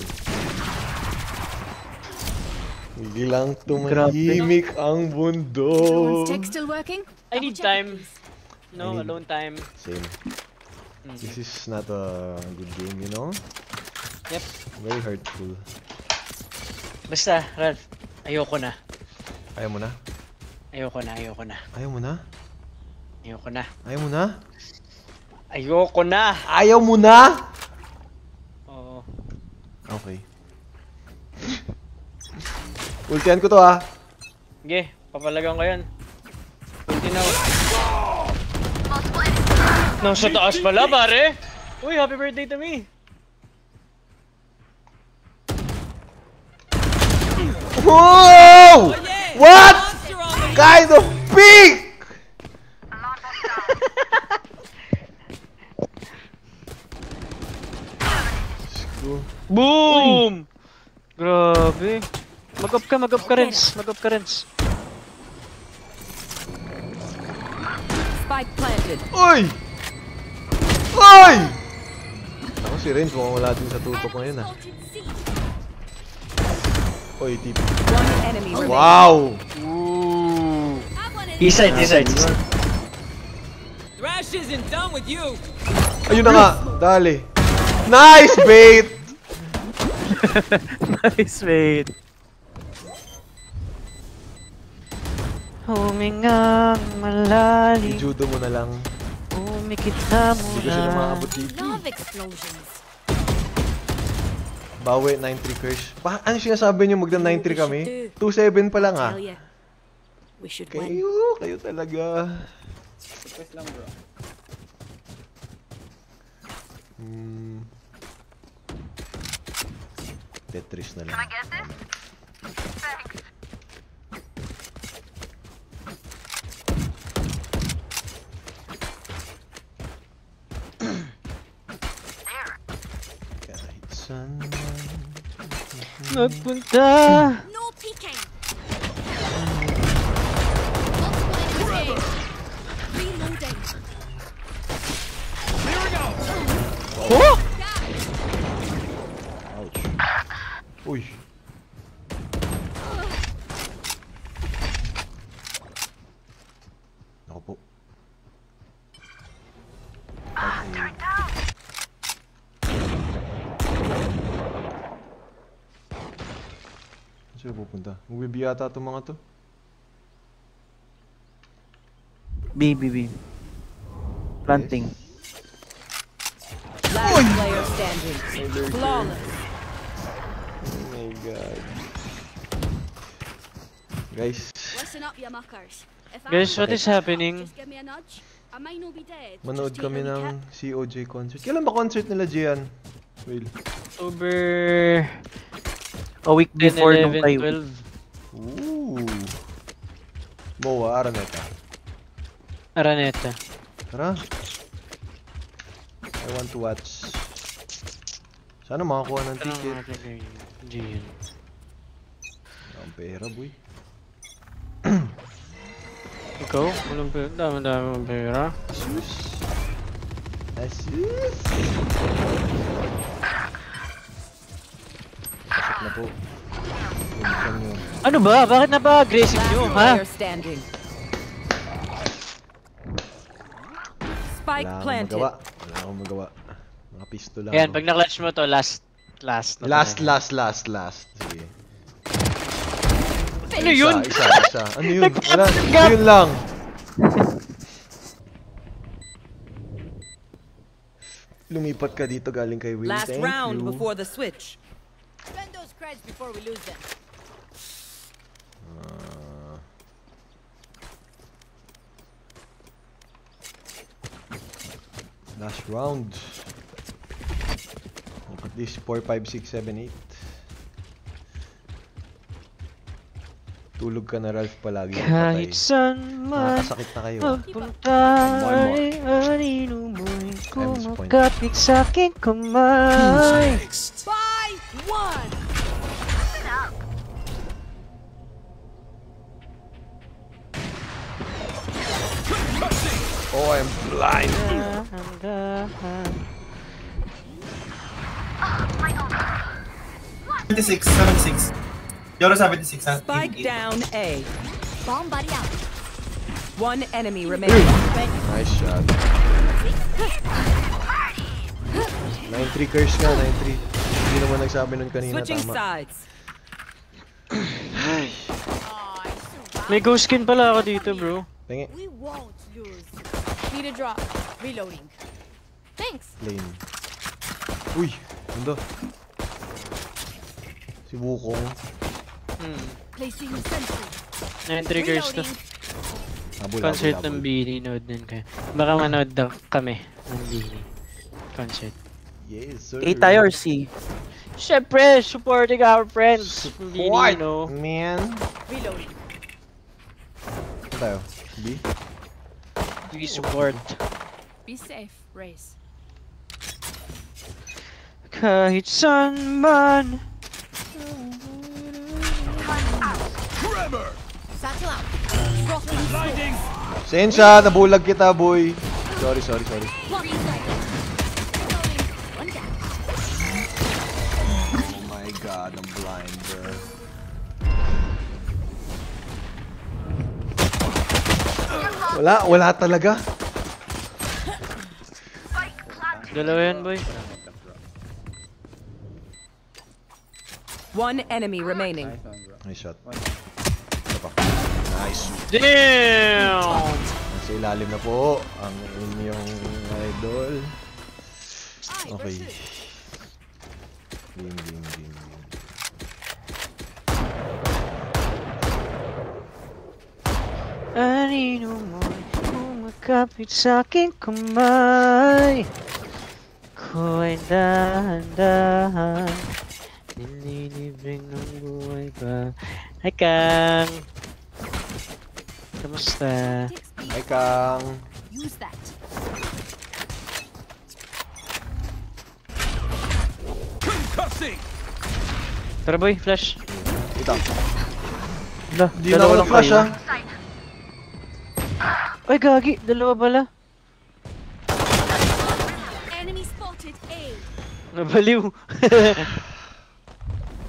Speaker 1: Biglang tumahimik ang mundo.
Speaker 7: Everyone's tech still working?
Speaker 2: I need time. No, alone time.
Speaker 1: Same. This is not a good game, you know?
Speaker 2: Yep.
Speaker 1: Very hurtful.
Speaker 2: Basta, Ralph, ayoko na.
Speaker 1: Ayaw mo na?
Speaker 2: Ayoko na.
Speaker 1: Ayaw mo na?
Speaker 2: Ayoko na.
Speaker 1: Ayaw mo na?
Speaker 2: Ayoko na!
Speaker 1: Ayaw mo na?
Speaker 2: Oo.
Speaker 1: Okay. Ultihan ko to ah.
Speaker 2: Sige, papalagang ko yan. Ulti na. Nasa taas pala, pare! Uy, happy birthday to me!
Speaker 1: Whoa! What kind of pig?
Speaker 2: Boom! Grabe. Mag-up ka, Renz.
Speaker 10: Spike planted.
Speaker 1: Oy! Ako si Renz, mukhang wala din sa tutok ngayon ah. Oy, tip.
Speaker 10: One enemy remaining.
Speaker 1: Wow!
Speaker 2: Ooh. East side.
Speaker 4: Thrash isn't done with you.
Speaker 1: Ayun na nga. Dali. Nice bait!
Speaker 3: Nice, wait.
Speaker 2: Humingang malalim.
Speaker 1: I-judo mo na lang.
Speaker 2: Umikit ka
Speaker 1: Hindi ko sila
Speaker 2: muna.
Speaker 1: makakabot dito.
Speaker 7: Love explosions.
Speaker 1: Bawi, 9-3 curse. Ano sinasabi niyo magda 9-3 kami? 2-7 pa lang ah.
Speaker 5: Tell ya. We should win.
Speaker 1: Kayo talaga.
Speaker 8: Request lang bro.
Speaker 1: Tetris na lang. Kahit saan
Speaker 2: Magpunta.
Speaker 7: No peeking. Reloading.
Speaker 2: Oh!
Speaker 1: Ouch. Uy. Ako po. Saan sila pupunta? Mag-BB yata itong mga to.
Speaker 3: B. Planting.
Speaker 10: Last player standing. Flawless.
Speaker 1: Oh my god. Guys,
Speaker 5: Listen up, ya muckers. If I
Speaker 2: Guys, what is happening?
Speaker 5: just give me a nudge. I might not be dead.
Speaker 1: manood
Speaker 5: Just take
Speaker 1: kami
Speaker 5: a
Speaker 1: ng
Speaker 5: recap.
Speaker 1: COJ concert. Kailan ba concert nila, Gian? Will.
Speaker 2: October
Speaker 3: A week
Speaker 2: 10,
Speaker 3: before nung
Speaker 2: 11,
Speaker 3: kayo.
Speaker 2: 12.
Speaker 1: Ooh. Moa, Araneta.
Speaker 2: Araneta.
Speaker 1: Tara. I want to watch. Sana makakuha ng ticket.
Speaker 2: Gian.
Speaker 1: Ang pera, boy.
Speaker 2: Ikaw? Walang pera. Dami mong pera.
Speaker 1: Asus. Asus. Pasok na po. Bumuksan nyo.
Speaker 2: Ano ba? Bakit napaka-aggressive nyo,
Speaker 10: Last
Speaker 2: ha?
Speaker 10: player standing. Spike
Speaker 1: Wala akong
Speaker 10: planted.
Speaker 1: magawa. Wala akong magawa. Mga pisto lang.
Speaker 2: Ayan,
Speaker 1: ako.
Speaker 2: pag na-clutch mo to, last.
Speaker 1: Last. Sige.
Speaker 2: Ano yun?
Speaker 1: Isa. Ano yun? Wala. Yun lang. Lumipat ka dito galing kay Will.
Speaker 10: Last
Speaker 1: Thank
Speaker 10: round
Speaker 1: you.
Speaker 10: before the switch.
Speaker 7: Spend those creds before we lose them.
Speaker 1: Last round. At least 4, 5, 6, 7, 8. Tulog ka na, Ralph, palagi.
Speaker 2: Kahit saan man
Speaker 1: Nakakasakit na kayo.
Speaker 2: magpunta ay anino mo'y
Speaker 1: Times point.
Speaker 2: kumakapit sa aking kamay.
Speaker 7: Buy one.
Speaker 1: Oh, I'm blind.
Speaker 2: Dahan-dahan.
Speaker 9: 76. Yoro 76 ha?
Speaker 10: Spike down A.
Speaker 7: Bomb buddy out.
Speaker 10: One enemy remaining.
Speaker 1: Nice shot. 9-3 curse ka, 9-3. Hindi naman nagsabi nun kanina,
Speaker 10: Switching
Speaker 1: tama.
Speaker 10: sides.
Speaker 2: May ghost skin pala ako dito, bro.
Speaker 1: Tingi,
Speaker 7: We won't lose. Need a drop. Reloading. Thanks.
Speaker 1: lane. Uy, mundo. Si Wukong.
Speaker 7: Placing sentry.
Speaker 2: 9 triggers to.
Speaker 1: Habol,
Speaker 2: Concert
Speaker 1: habol,
Speaker 2: ng
Speaker 1: habol.
Speaker 2: Bini, nood din kayo. Baka manood daw kami ng Bini. Concert.
Speaker 1: Yes, sir.
Speaker 3: A tayo or C?
Speaker 2: Siyempre, supporting our friends. Bini,
Speaker 1: What?
Speaker 2: no?
Speaker 1: Man.
Speaker 7: Reloading.
Speaker 1: Saan tayo? B?
Speaker 2: We support.
Speaker 7: Be safe, Race.
Speaker 2: Kahit saan man.
Speaker 7: Satchel out. Dropping blinding.
Speaker 1: Sensya, nabulag kita, boy. Sorry.
Speaker 7: Blocking sight. Reloading. One down.
Speaker 1: Oh my god, I'm blind, bro. Wala talaga.
Speaker 2: Dalawa yan, boy.
Speaker 10: One enemy remaining.
Speaker 1: Nice shot. Ito pa. Nice.
Speaker 2: Damn!
Speaker 1: Nasa ilalim na po ang inyong idol. Okay. Game.
Speaker 2: Anino mo'y kumakapit sa aking kamay. Ko ay dahan-dahan, nililibing ng buhay pa. Hi, Kang! Kamusta?
Speaker 1: Hi, Kang!
Speaker 5: Use that.
Speaker 2: Tara, boy, flash.
Speaker 1: Ito. Di na
Speaker 2: Dalawa
Speaker 1: ako
Speaker 2: lang
Speaker 1: flash
Speaker 2: kayo. Ay, gagi! Dalawa pala.
Speaker 7: Enemy spotted A.
Speaker 2: Nabaliw.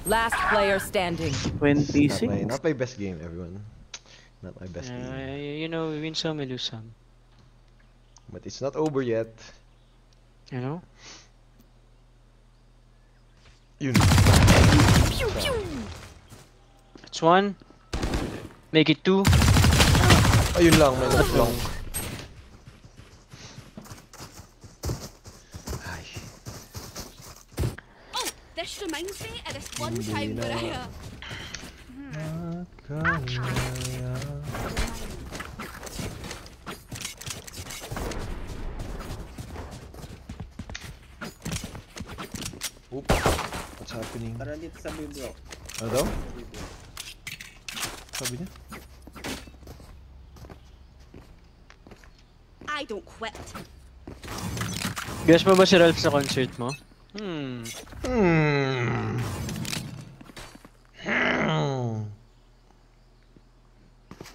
Speaker 10: Last player standing.
Speaker 3: 26.
Speaker 1: Not my best game, everyone. Not my best game.
Speaker 2: You know, we win some, we lose some.
Speaker 1: But it's not over yet.
Speaker 2: You know?
Speaker 1: Yun.
Speaker 2: That's one. Make it two.
Speaker 1: Ayun lang, may long. Ay.
Speaker 7: Oh, this reminds me of this one time where I.
Speaker 1: Oop. What's happening?
Speaker 8: Tara dito sa bro.
Speaker 1: Ano daw? Sabi niya?
Speaker 7: I don't quit.
Speaker 2: Guess mo ba si Ralph sa concert mo?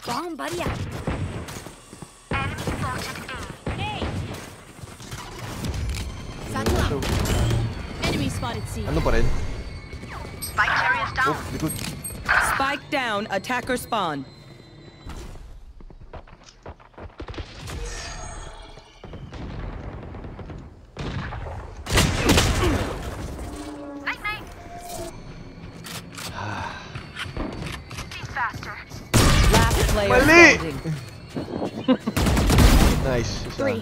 Speaker 7: Bomb barrier. Hey. Satchel out. Enemy spotted C.
Speaker 1: Ano pa rin? Oh, likod.
Speaker 10: Spike down, attacker spawn. Last player
Speaker 1: Mali!
Speaker 10: standing.
Speaker 1: Nice. Isa.
Speaker 7: 3.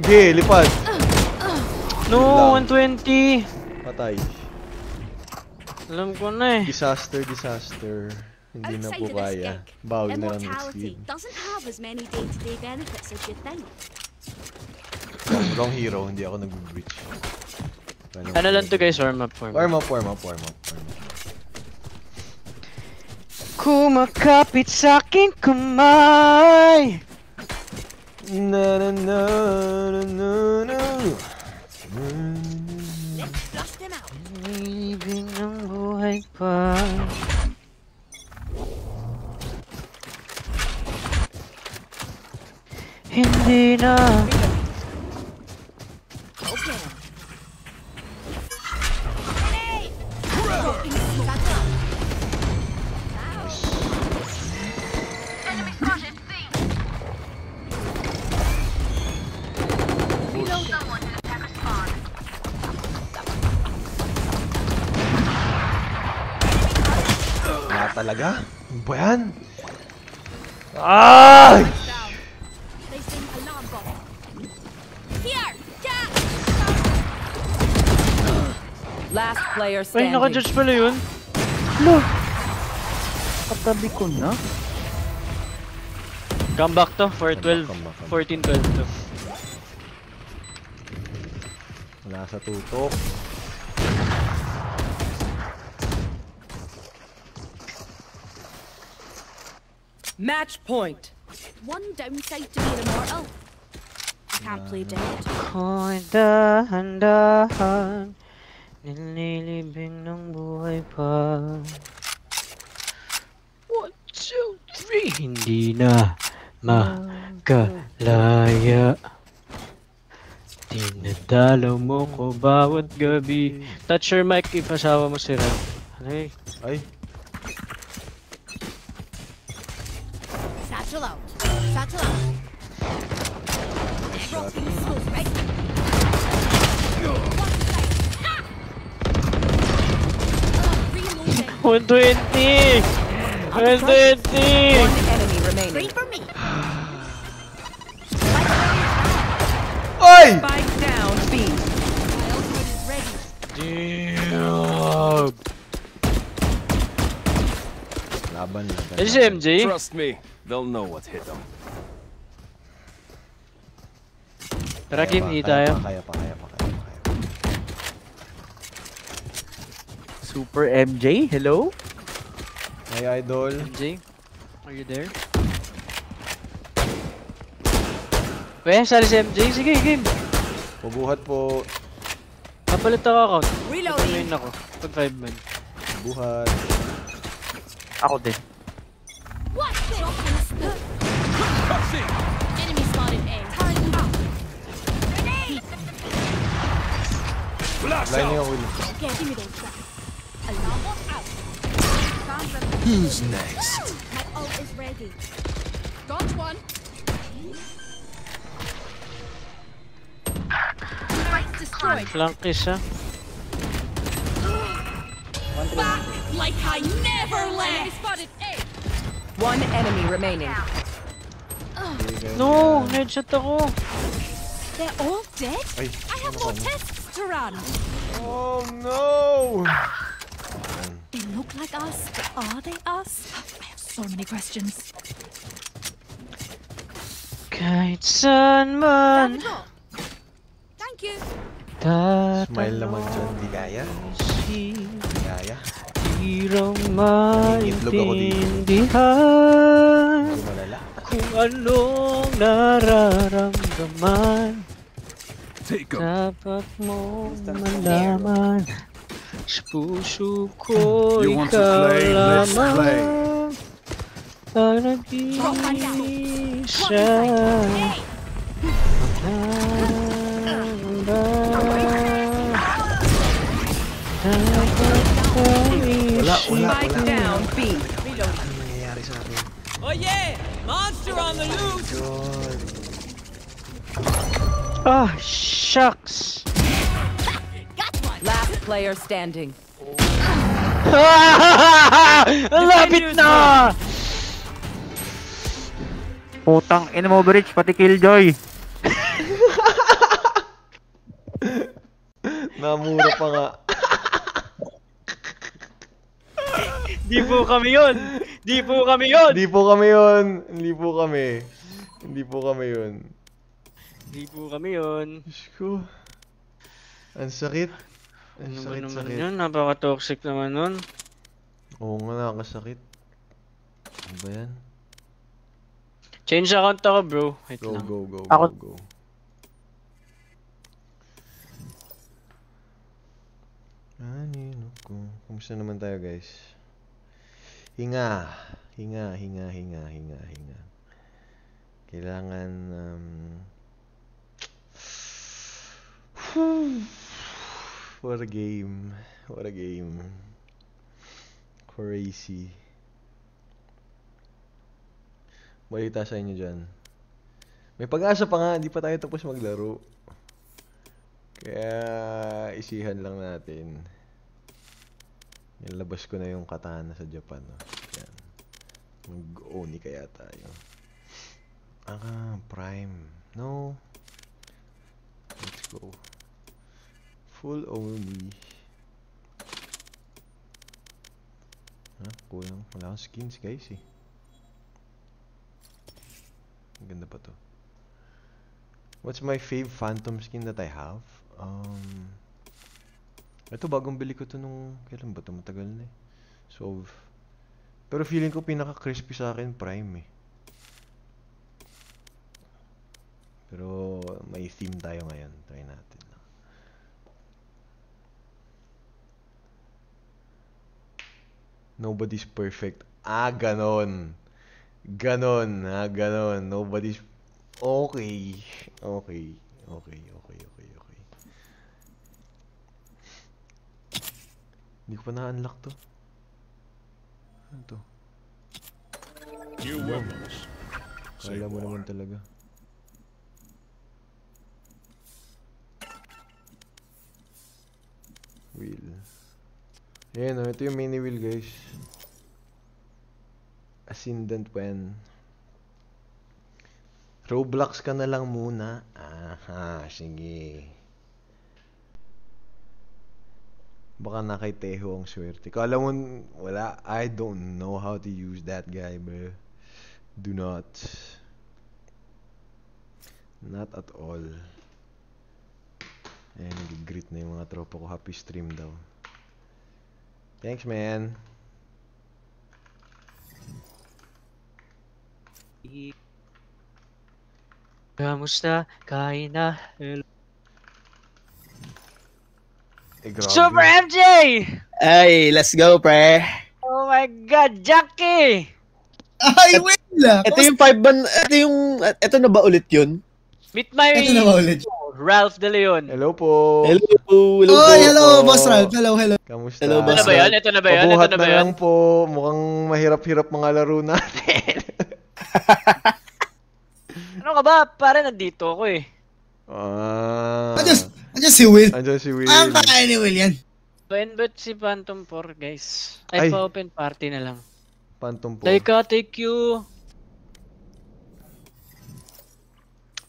Speaker 1: Ge, lipad.
Speaker 2: No,
Speaker 1: Lang.
Speaker 2: 120!
Speaker 1: Patay.
Speaker 2: Alam ko na eh.
Speaker 1: Disaster. Hindi na po
Speaker 7: Outside of this
Speaker 1: kaya.
Speaker 7: gig,
Speaker 1: Bawi na lang next
Speaker 7: immortality
Speaker 1: game.
Speaker 7: doesn't have as many day-to-day benefits as you think.
Speaker 1: Wrong hero, hindi ako nag-breach.
Speaker 2: Ano lang to guys, warm up for me.
Speaker 1: Warm up.
Speaker 2: Kumakapit sa aking kamay.
Speaker 1: Na.
Speaker 7: Let's flush them out.
Speaker 2: Ibig ng buhay pa. Hindi na.
Speaker 7: Okay. Hey! Satchel out. Enemy spotted C. Reload someone to attack a spawn.
Speaker 1: Wala talaga? Ano ba yan? Ay!
Speaker 7: Placing alarm bomb. Here! Cat!
Speaker 10: Last player
Speaker 2: Ay,
Speaker 10: standing.
Speaker 2: naka-judge pala yun.
Speaker 3: Katabi ko na.
Speaker 2: Come back to for 12.
Speaker 1: Come back.
Speaker 2: 14-12 to.
Speaker 1: Wala sa tutok.
Speaker 10: Match point.
Speaker 7: One downside to being immortal. You can't play dead.
Speaker 2: Ako'y dahan-dahan, nililibing ng buhay pa. 1, 2, 3. Hindi na makalaya. Tinadalaw mo ko bawat gabi. Touch your mic if asawa mo si Ram. Ay.
Speaker 7: Satchel out. Satchel out.
Speaker 1: shot.
Speaker 2: 120! 120!
Speaker 10: One enemy remaining.
Speaker 7: Wait for me.
Speaker 1: Oy!
Speaker 10: Spike down B.
Speaker 2: Damn!
Speaker 1: Laban.
Speaker 2: Is si MJ?
Speaker 11: Trust me, they'll know what hit them.
Speaker 2: Tara, game E tayo.
Speaker 1: Kaya pa.
Speaker 3: Super MJ, hello?
Speaker 1: Hi, idol.
Speaker 2: MJ? Are you there? Pwede, sali si MJ. Sige, game.
Speaker 1: Mabuhat po.
Speaker 2: Napalit ako account.
Speaker 7: Reloading.
Speaker 2: Pag-main ako. Pag 5 man.
Speaker 1: Mabuhat.
Speaker 3: Ako din.
Speaker 7: What? Enemy spotted A. Turn up. Grenade.
Speaker 1: Line yung Will.
Speaker 7: Okay, give me those shots. Alarm bot out.
Speaker 11: Who's next?
Speaker 7: My ult is ready. Got one. Spike's destroyed.
Speaker 2: Flank isa.
Speaker 7: Back like I never left. Enemy spotted A.
Speaker 10: One enemy remaining.
Speaker 2: No! Headshot ako!
Speaker 7: They're all dead?
Speaker 1: Ay,
Speaker 7: I have more tests to run.
Speaker 1: Oh no!
Speaker 7: They look like us, but are they us? I have so many questions.
Speaker 2: Kahit saan man.
Speaker 7: Thank you.
Speaker 1: Smile naman dyan. Di kaya? Di kaya?
Speaker 2: Hirang
Speaker 1: Nangingitlog ako dito.
Speaker 2: maintindihan
Speaker 1: Hindi malala.
Speaker 2: kung anong nararamdaman.
Speaker 11: Take 'em.
Speaker 2: Dapat mo malaman sa puso ko
Speaker 6: You want to
Speaker 2: ikaw
Speaker 6: play? Let's
Speaker 2: lamang
Speaker 6: play.
Speaker 2: ang nag-iisa.
Speaker 10: Spike down B.
Speaker 1: Ano nangyayari sa akin?
Speaker 4: Oh yeah! Monster on the loose!
Speaker 2: Ah, shucks!
Speaker 10: Last player standing.
Speaker 2: Ang lapit na!
Speaker 3: Putang ina mo, Bridge, pati Killjoy.
Speaker 1: Namura pa nga.
Speaker 2: Di po kami yun! Di po kami yun!
Speaker 1: Hindi po kami yun. Hindi po kami. Hindi po kami yun.
Speaker 2: Di po kami yun.
Speaker 1: Diyos ko. Ang sakit. Ang
Speaker 2: Ano ba
Speaker 1: sakit,
Speaker 2: naman
Speaker 1: sakit.
Speaker 2: yun? Napaka-toxic naman nun.
Speaker 1: Oo nga, nakakasakit. Ano ba yan?
Speaker 2: Change account ako, bro. Wait
Speaker 1: Go,
Speaker 2: lang.
Speaker 1: go, go,
Speaker 3: Ako-
Speaker 1: go, go. Anino ko. Kumusta naman tayo, guys? Hinga. Hinga. Kailangan, what a game. What a game. Crazy. Balita sa inyo dyan. May pag-asa pa nga, hindi pa tayo tapos maglaro. Kaya, isihan lang natin. Nilabas ko na yung katana sa Japan. No? Yan. Mag-oni kaya tayo. Prime. No. Let's go. Full Oni. Kulang. Wala akong skins, guys, eh. Ang ganda pa to. What's my fave phantom skin that I have? Ito, bagong bili ko to nung... Kailan ba ito? Matagal na eh. So, pero feeling ko pinaka-crispy sa akin, Prime eh. Pero may theme tayo ngayon. Try natin. Nobody's perfect. Ganon. Ganon. Ganon. Nobody's... Okay. Hindi ko pa na-unlock to. Ano to?
Speaker 11: New weapons.
Speaker 1: Kala mo naman talaga. Wheel. Ayan o, ito yung mini wheel guys. Ascendant when. Roblox ka na lang muna. Aha, sige. Baka na kay Teho ang swerte. Kala mo, wala. I don't know how to use that guy, bro. Do not. Not at all. Ayan, nag-greet na yung mga tropa ko. Happy stream daw. Thanks, man.
Speaker 2: Kamusta? Kain na.
Speaker 1: Grabe.
Speaker 2: Super MJ!
Speaker 12: Ay, let's go, pre.
Speaker 2: Oh my God, Jackie!
Speaker 12: Ay, wait lang. Ito yung 5 ban, ito na ba ulit yun?
Speaker 2: Meet my
Speaker 12: Ito na ba ulit?
Speaker 2: Ralph De Leon.
Speaker 1: Hello po.
Speaker 12: Hello po.
Speaker 13: Hello, Boss Ralph. Hello.
Speaker 1: Kamusta?
Speaker 12: Hello,
Speaker 2: Ito na ba yan? Ito na ba yan?
Speaker 1: Pabuhat
Speaker 2: Ito na ba
Speaker 1: na
Speaker 2: yan?
Speaker 1: lang po. Mukhang mahirap-hirap mga laro natin.
Speaker 2: Ano ka ba? Pare, nandito ako eh.
Speaker 13: Andiyan si Will.
Speaker 1: Andiyan si Will.
Speaker 13: Ang kakain ni Will yan.
Speaker 2: Pa-invite si Phantom 4, guys.
Speaker 1: Ay.
Speaker 2: Ay, pa-open party na lang.
Speaker 1: Phantom po.
Speaker 2: Take you.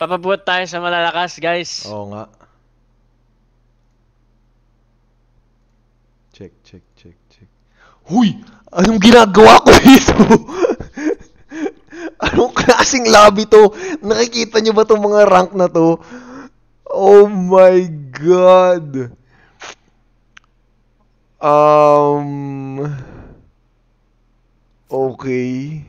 Speaker 2: Papabuhat tayo sa malalakas, guys.
Speaker 1: Oo nga. Check. Huy! Anong ginagawa ko dito? Anong klaseng lobby to? Nakikita nyo ba itong mga rank na to? Oh my God! Okay.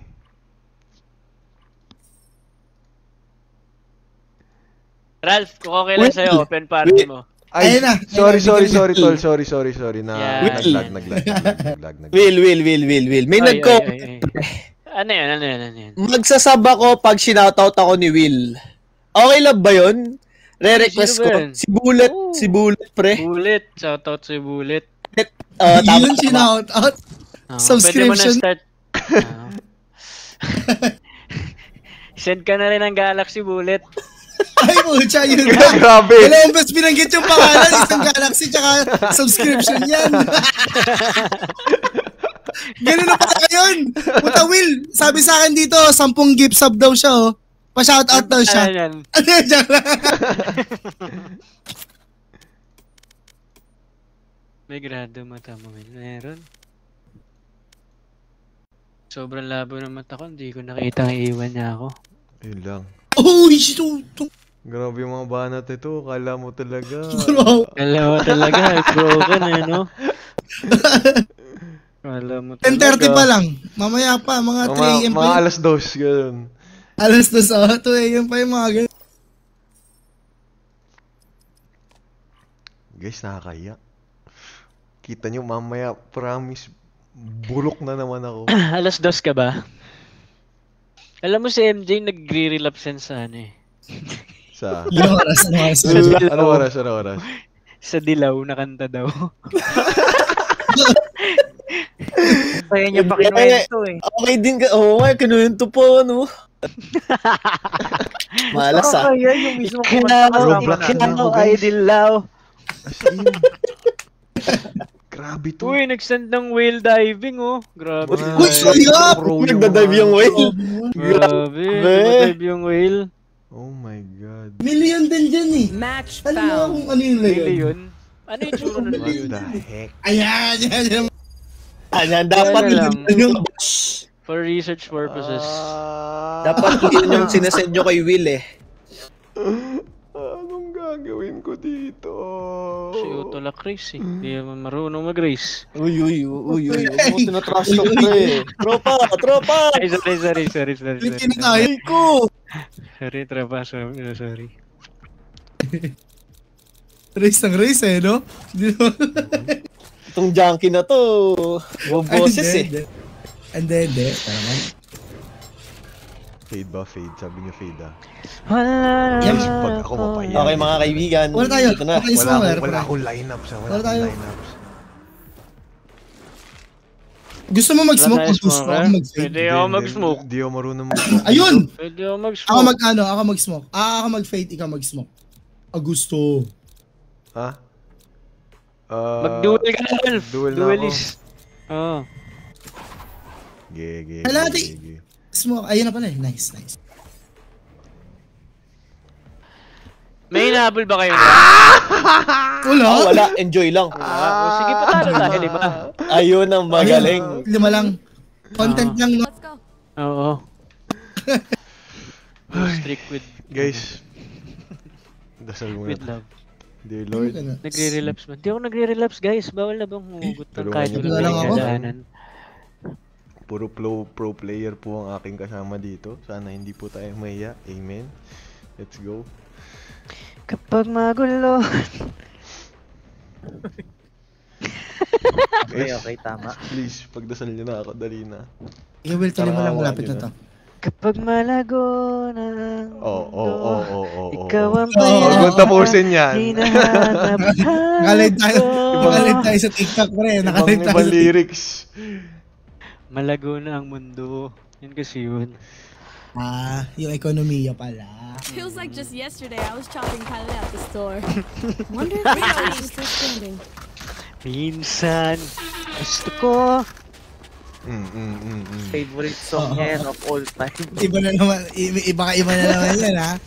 Speaker 2: Ralph, kung okay lang sa'yo, open party mo.
Speaker 1: Ay,
Speaker 13: Ayun na.
Speaker 1: sorry, tol. Sorry.
Speaker 2: Yeah.
Speaker 1: Naglag.
Speaker 12: Will. May
Speaker 2: Ano yan?
Speaker 12: Magsasab ako pag sinoutout ako ni Will. Okay lang ba yun? Re-request
Speaker 2: Sino ba
Speaker 12: ko.
Speaker 2: yun?
Speaker 12: Si Bullet, pre.
Speaker 2: Bullet. Shoutout si Bullet.
Speaker 13: Yun sinout out. Subscription.
Speaker 2: Pwede mo na start. Send ka na rin ng Galaxy Bullet.
Speaker 13: Ay, pucha, yun.
Speaker 1: Grabe.
Speaker 13: Ilang bes binanggit yung pangalan, isang Galaxy tsaka subscription yan. Ganun na pala yun. Puta, Will, sabi sa akin dito, 10 gift sub daw siya, oh. Pa-shoutout daw siya.
Speaker 2: Ano yan?
Speaker 13: Ano yan dyan?
Speaker 2: May grado mata mo, Will. Meron. Sobrang labo ng mata ko, hindi ko nakita ang iwan niya ako.
Speaker 1: Yun lang.
Speaker 13: Oh, shit.
Speaker 1: Grabe yung mga banat ito. Kala mo talaga.
Speaker 2: Kala mo talaga. Broken eh, no? Kala mo talaga.
Speaker 13: 10:30 pa lang. Mamaya pa, mga 3 AM pa.
Speaker 1: Mga alas 2, gano'n.
Speaker 13: Alas 2, 2 AM pa yung mga ganun.
Speaker 1: Guys, nakakaya. Kita nyo mamaya, promise, bulok na naman ako.
Speaker 2: Alas 2 ka ba? Alam mo si MJ nagre-relapse yan sa ano eh.
Speaker 1: Sa?
Speaker 13: Anong oras?
Speaker 1: Ano oras?
Speaker 2: Sa dilaw na kanta daw.
Speaker 3: Kaya niya pa kinuwento eh.
Speaker 12: Okay din ka. Oo nga, kinuwento po, ano. Malas ah.
Speaker 3: Kaya yung mismo
Speaker 2: Kinao ay dilaw.
Speaker 1: Grabe to.
Speaker 2: Uy, nag-send ng whale diving oh. Grabe.
Speaker 13: Uy, sayap!
Speaker 12: Nagdadive yung whale.
Speaker 2: Grabe, nagdadive yung whale.
Speaker 1: Oh my God.
Speaker 13: Million din dyan eh.
Speaker 10: Match
Speaker 13: Alam mo
Speaker 10: found.
Speaker 13: kung ano yung layon?
Speaker 2: Million? Ano yung tsura ng
Speaker 1: What
Speaker 2: million?
Speaker 1: the heck?
Speaker 13: Ayan.
Speaker 12: Ayan, dapat
Speaker 2: Ano lang. For research purposes.
Speaker 12: Dapat yun yung sinasend nyo kay Will eh.
Speaker 1: Anong gagawin ko dito?
Speaker 2: Si Utola Chris eh. Hindi naman marunong mag-race.
Speaker 12: Uy. Huwag mo tinatrash talk, pre. Tropa!
Speaker 2: Ay, sorry.
Speaker 13: Litin na tayo.
Speaker 12: Ko!
Speaker 2: Sorry, tropa. Sorry.
Speaker 13: Race ng race eh, no?
Speaker 12: Itong junkie na to. Boses eh.
Speaker 13: Hindi. Talaman.
Speaker 1: Fade ba? Fade. Sabi niyo fade ah.
Speaker 13: Yan.
Speaker 1: Pag ako mapaya.
Speaker 12: Okay mga kaibigan.
Speaker 13: Wala tayo.
Speaker 12: Ito na.
Speaker 1: Wala akong lineups.
Speaker 13: Wala tayo. Gusto mo mag-smoke? Gusto ako mag-smoke.
Speaker 2: Pwede ako mag-smoke.
Speaker 1: Hindi ako marunong mag-smoke.
Speaker 13: Ayun!
Speaker 2: Pwede ako mag-smoke.
Speaker 13: Ako mag-smoke. Ako mag-fade, ikaw mag-smoke. Gusto.
Speaker 1: Ha?
Speaker 2: Mag-duel ka na, Ralph.
Speaker 1: Duel na
Speaker 2: Duelist. Oo.
Speaker 1: Ge.
Speaker 13: Smoke. Ayun na pala eh. Nice.
Speaker 2: May hinahabol ba kayo?
Speaker 13: Wala.
Speaker 12: Wala. Enjoy lang.
Speaker 2: Sige, patalo tayo, 5.
Speaker 12: Ayun ang magaling.
Speaker 13: 5 lang. Content lang, no?
Speaker 2: Oo. Strict with...
Speaker 1: Guys. Dasal mo
Speaker 2: With
Speaker 1: na.
Speaker 2: love.
Speaker 1: Dear Lord.
Speaker 2: Nagre-relapse man. Di ako nagre-relapse, guys. Bawal na bang humugot ng kahit
Speaker 1: Tulungan
Speaker 2: wala
Speaker 13: niyo
Speaker 2: tayong
Speaker 13: ako.
Speaker 2: dadaanan.
Speaker 1: Puro pro player po ang aking kasama dito. Sana hindi po tayo mahiya. Amen. Let's go.
Speaker 2: Kapag magulo.
Speaker 3: Okay, tama.
Speaker 1: Please, pagdasal niyo na ako. Dali na.
Speaker 13: Will, tuloy mo lang.
Speaker 1: Tarawa
Speaker 13: Malapit
Speaker 1: niyo
Speaker 13: na to.
Speaker 2: Kapag malago na ang
Speaker 1: Oo.
Speaker 2: ikaw ang
Speaker 1: Huwag mong tapusin yan.
Speaker 13: Nakalive tayo sa TikTok, pre. Nakalive tayo
Speaker 1: Ibang
Speaker 13: sa
Speaker 1: lyrics.
Speaker 2: Malago na ang mundo. Yun kasi yun.
Speaker 13: Yung ekonomiya pala.
Speaker 7: Feels like just yesterday I was chopping kale at the store. Wonder if Rio is still standing.
Speaker 2: Minsan, gusto ko.
Speaker 3: Favorite song yan of all time.
Speaker 13: Iba na naman yan, ha?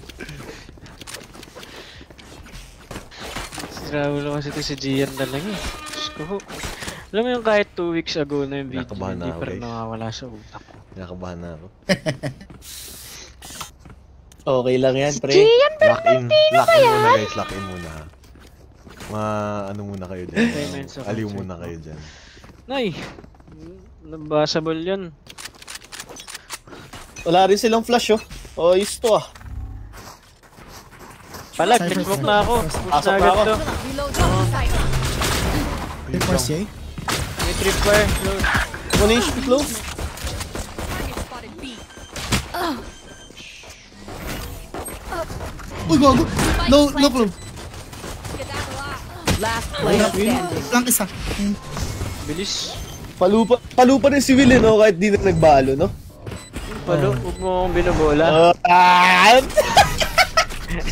Speaker 2: Siraulo kasi ito si Gian talaga eh. Diyos ko. Alam mo yung kahit 2 weeks ago na yung video,
Speaker 1: Nakabahan
Speaker 2: hindi
Speaker 1: na ako,
Speaker 2: pa rin
Speaker 1: guys.
Speaker 2: nakawala sa utak ko.
Speaker 1: Nakabahan na ako.
Speaker 12: Okay lang yan, pre.
Speaker 1: Lock in muna guys, lock in muna. Ano muna kayo dyan. Aliw muna kayo dyan.
Speaker 2: Nay! Nabasable yun.
Speaker 12: Wala rin silang flash, oh. Oh, is to, ah.
Speaker 2: Palag, nag-smoke na ako. Push na
Speaker 12: Pasok na
Speaker 2: agad
Speaker 12: ako.
Speaker 2: to.
Speaker 13: Force, eh?
Speaker 2: May tripwire.
Speaker 12: 1 HP close.
Speaker 13: Uy, gago. No clue.
Speaker 10: Last player standing.
Speaker 13: Lang isa.
Speaker 2: Bilis.
Speaker 12: Palupa rin si Will, eh, no? Kahit di na nagbalo, no?
Speaker 2: Palo, huwag mo akong binobola.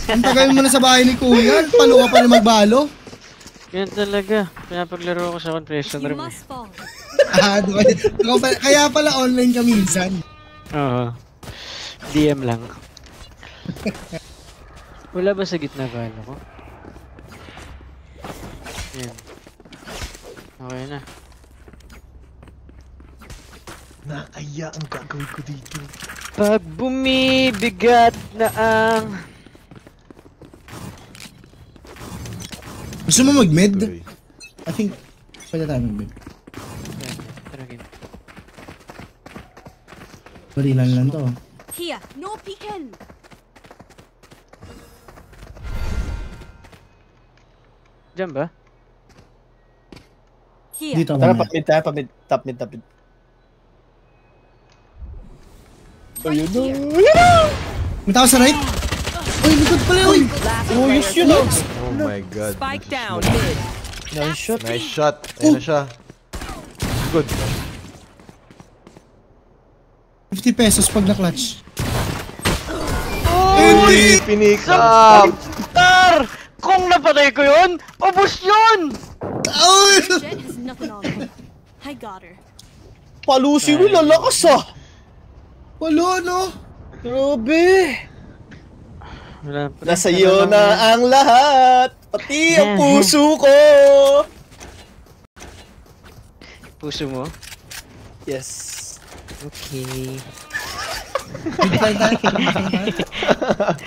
Speaker 13: Ang tagal mo na sa bahay ni Kuya. Palo ka pa na magbalo.
Speaker 2: Yan talaga. Pinapaglaro ko sa confession room.
Speaker 13: Kaya pala online ka minsan.
Speaker 2: Oo. DM lang. Wala ba sa gitna valo ko? Yan. Okay na.
Speaker 1: Nakaya ang gagawin ko dito.
Speaker 2: Pag bumibigat na ang...
Speaker 13: Gusto mo mag-mid? I think, pwede tayo mag-mid.
Speaker 2: Tara game.
Speaker 13: Balilan lang to.
Speaker 7: Here, no peeking.
Speaker 2: Diyan ba?
Speaker 7: Here.
Speaker 13: Dito
Speaker 12: Tara,
Speaker 13: ako na.
Speaker 12: top mid. Ayun na.
Speaker 13: May tao sa right? Uy, likod pala yun!
Speaker 12: Oh, yes yun, oh.
Speaker 1: Oh my god.
Speaker 10: Spike down mid.
Speaker 12: Nice shot.
Speaker 1: Nice shot. Ayun na siya. Good.
Speaker 13: 50 pesos pag na-clutch.
Speaker 1: Uy, pinick up!
Speaker 2: Tar! Kung napatay ko yun, ubos yun!
Speaker 7: Jet has nothing on me. I got her.
Speaker 12: Palo si Will, ang lakas, ah.
Speaker 13: Wala, no?
Speaker 12: Grabe.
Speaker 2: Wala pa.
Speaker 12: Nasa iyo na ang lahat. Pati ang puso ko.
Speaker 2: Puso mo?
Speaker 12: Yes.
Speaker 2: Okay.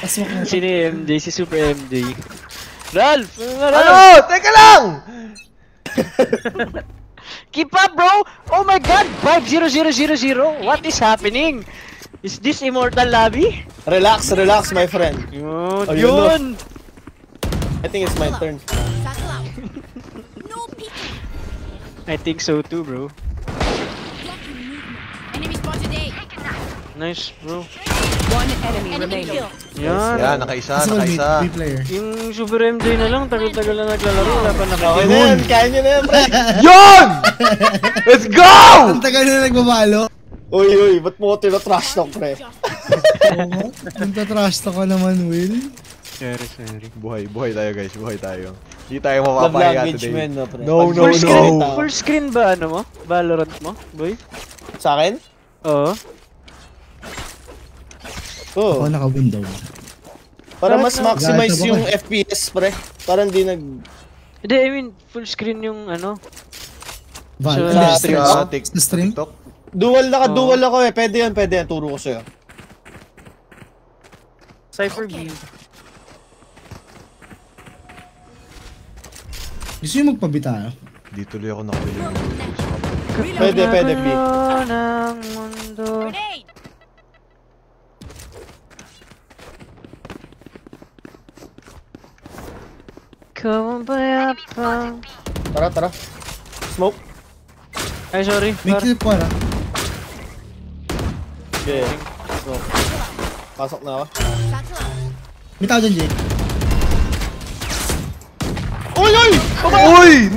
Speaker 13: Pasok na.
Speaker 2: Sino yung MJ? Si Super MJ. Ralph!
Speaker 1: Ano? Teka lang!
Speaker 2: Keep up, bro! Oh my god! 5-0-0-0-0! What is happening? Is this Immortal Lobby?
Speaker 12: Relax, my friend.
Speaker 2: Yun!
Speaker 12: Ayun,
Speaker 2: Yun!
Speaker 12: I think it's my turn.
Speaker 7: No peeking.
Speaker 2: I think so too, bro.
Speaker 7: Enemy spotted A.
Speaker 2: Nice, bro.
Speaker 10: One enemy
Speaker 7: Enemy
Speaker 10: remaining.
Speaker 7: kill.
Speaker 2: Yan!
Speaker 1: Yan, nakaisa.
Speaker 13: B-player.
Speaker 2: Yung Super MJ na lang, tagal-tagal na naglalaro, wala pa
Speaker 12: Okay
Speaker 2: nakakita.
Speaker 12: na yan, kaya nyo na yan, pre.
Speaker 1: Yun! Let's go!
Speaker 13: Ang tagal na nagbabalo.
Speaker 12: Uy, ba't mo ko tinatrash talk, pre?
Speaker 13: Nagtatrash talk ka naman, Will.
Speaker 2: Sorry.
Speaker 1: Buhay tayo guys, buhay tayo. Hindi tayo
Speaker 12: Love
Speaker 1: mapapahiya
Speaker 12: language,
Speaker 1: today.
Speaker 12: man, no, pre.
Speaker 1: No.
Speaker 2: Full screen ba ano mo? Valorant mo, boy?
Speaker 12: Sa akin?
Speaker 2: Oo.
Speaker 13: Ako naka-window.
Speaker 12: Para mas
Speaker 2: Lahat
Speaker 12: maximize
Speaker 13: Galit
Speaker 12: yung
Speaker 13: ako
Speaker 12: FPS, pre. Para hindi
Speaker 2: Hindi, I mean, full screen yung ano.
Speaker 13: Val,
Speaker 2: Sa
Speaker 13: hindi,
Speaker 2: stream.
Speaker 13: sa stream?
Speaker 12: Dual ako eh. Pwede yan. Turo ko sa'yo.
Speaker 3: Cypher B.
Speaker 13: Gusto nyo magpabita?
Speaker 1: Di tuloy ako nakabili.
Speaker 12: Pwede, B.
Speaker 2: Ng mundo. Ikaw ang bayapang.
Speaker 12: Tara. Smoke.
Speaker 2: Ay, sorry.
Speaker 13: May clip ko na.
Speaker 12: Okay. Smoke. Pasok na ako.
Speaker 13: May tao dyan, Jake.
Speaker 12: Uy!
Speaker 1: Uy!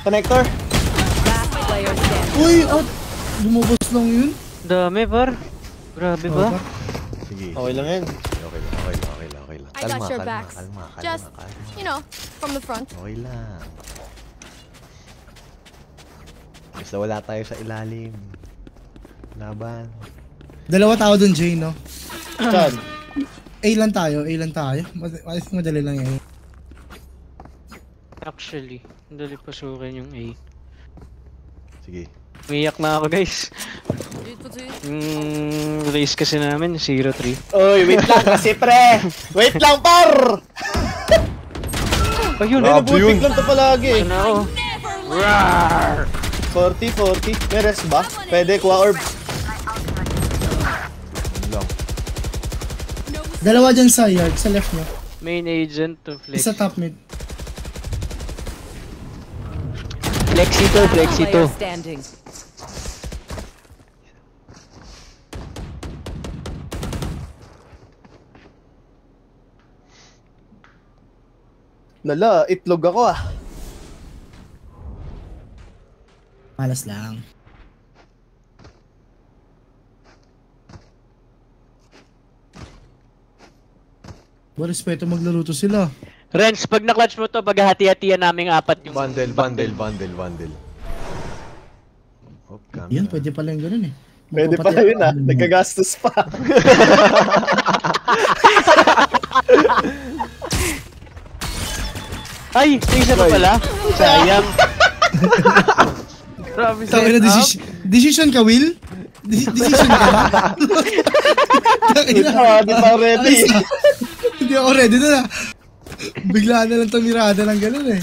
Speaker 12: Connector.
Speaker 10: Last player standing.
Speaker 13: Uy! Out! Lumabas lang yun.
Speaker 2: Dami, par. Grabe ba?
Speaker 1: Sige.
Speaker 12: Okay lang yan.
Speaker 1: Okay lang.
Speaker 5: I got your backs. Just, you know, from the front.
Speaker 1: Okay lang. Basta wala tayo sa ilalim. Laban.
Speaker 13: Dalawa tao dun, Jay, no?
Speaker 12: Saan?
Speaker 13: A lang tayo. Madali lang yan.
Speaker 2: Actually, dali pasukin yung A.
Speaker 1: Sige.
Speaker 2: Umiyak na ako, guys. Race kasi namin, 0-3.
Speaker 12: Uy, wait lang kasi, pre! Wait lang, par!
Speaker 2: Ayun,
Speaker 12: nabutik lang to palagi.
Speaker 2: Ano ako?
Speaker 12: 40. May rest ba? Pwede, kuha orb.
Speaker 13: Dalawa dyan sa yard, sa left nyo.
Speaker 2: Main agent to flex.
Speaker 13: Isa top mid.
Speaker 2: Flexi to.
Speaker 10: Player standing.
Speaker 12: Lala, itlog ako ah.
Speaker 13: Malas lang. Respeto maglaro to sila.
Speaker 2: Renz, pag na-clutch mo to, paghahati-hatian namin 4 yung...
Speaker 1: Bundle. Oh,
Speaker 13: Yan, pwede pala yung ganun eh.
Speaker 12: Pwede pala yun ah. Nagkagastos pa.
Speaker 2: Ay, isa pa pala. Sayang.
Speaker 3: Grabe
Speaker 13: Tawag na decision ka, Will? Decision ka ba?
Speaker 12: Di pa ready.
Speaker 13: Hindi ako ready na. Bigla na lang tamirada ng gano'n eh.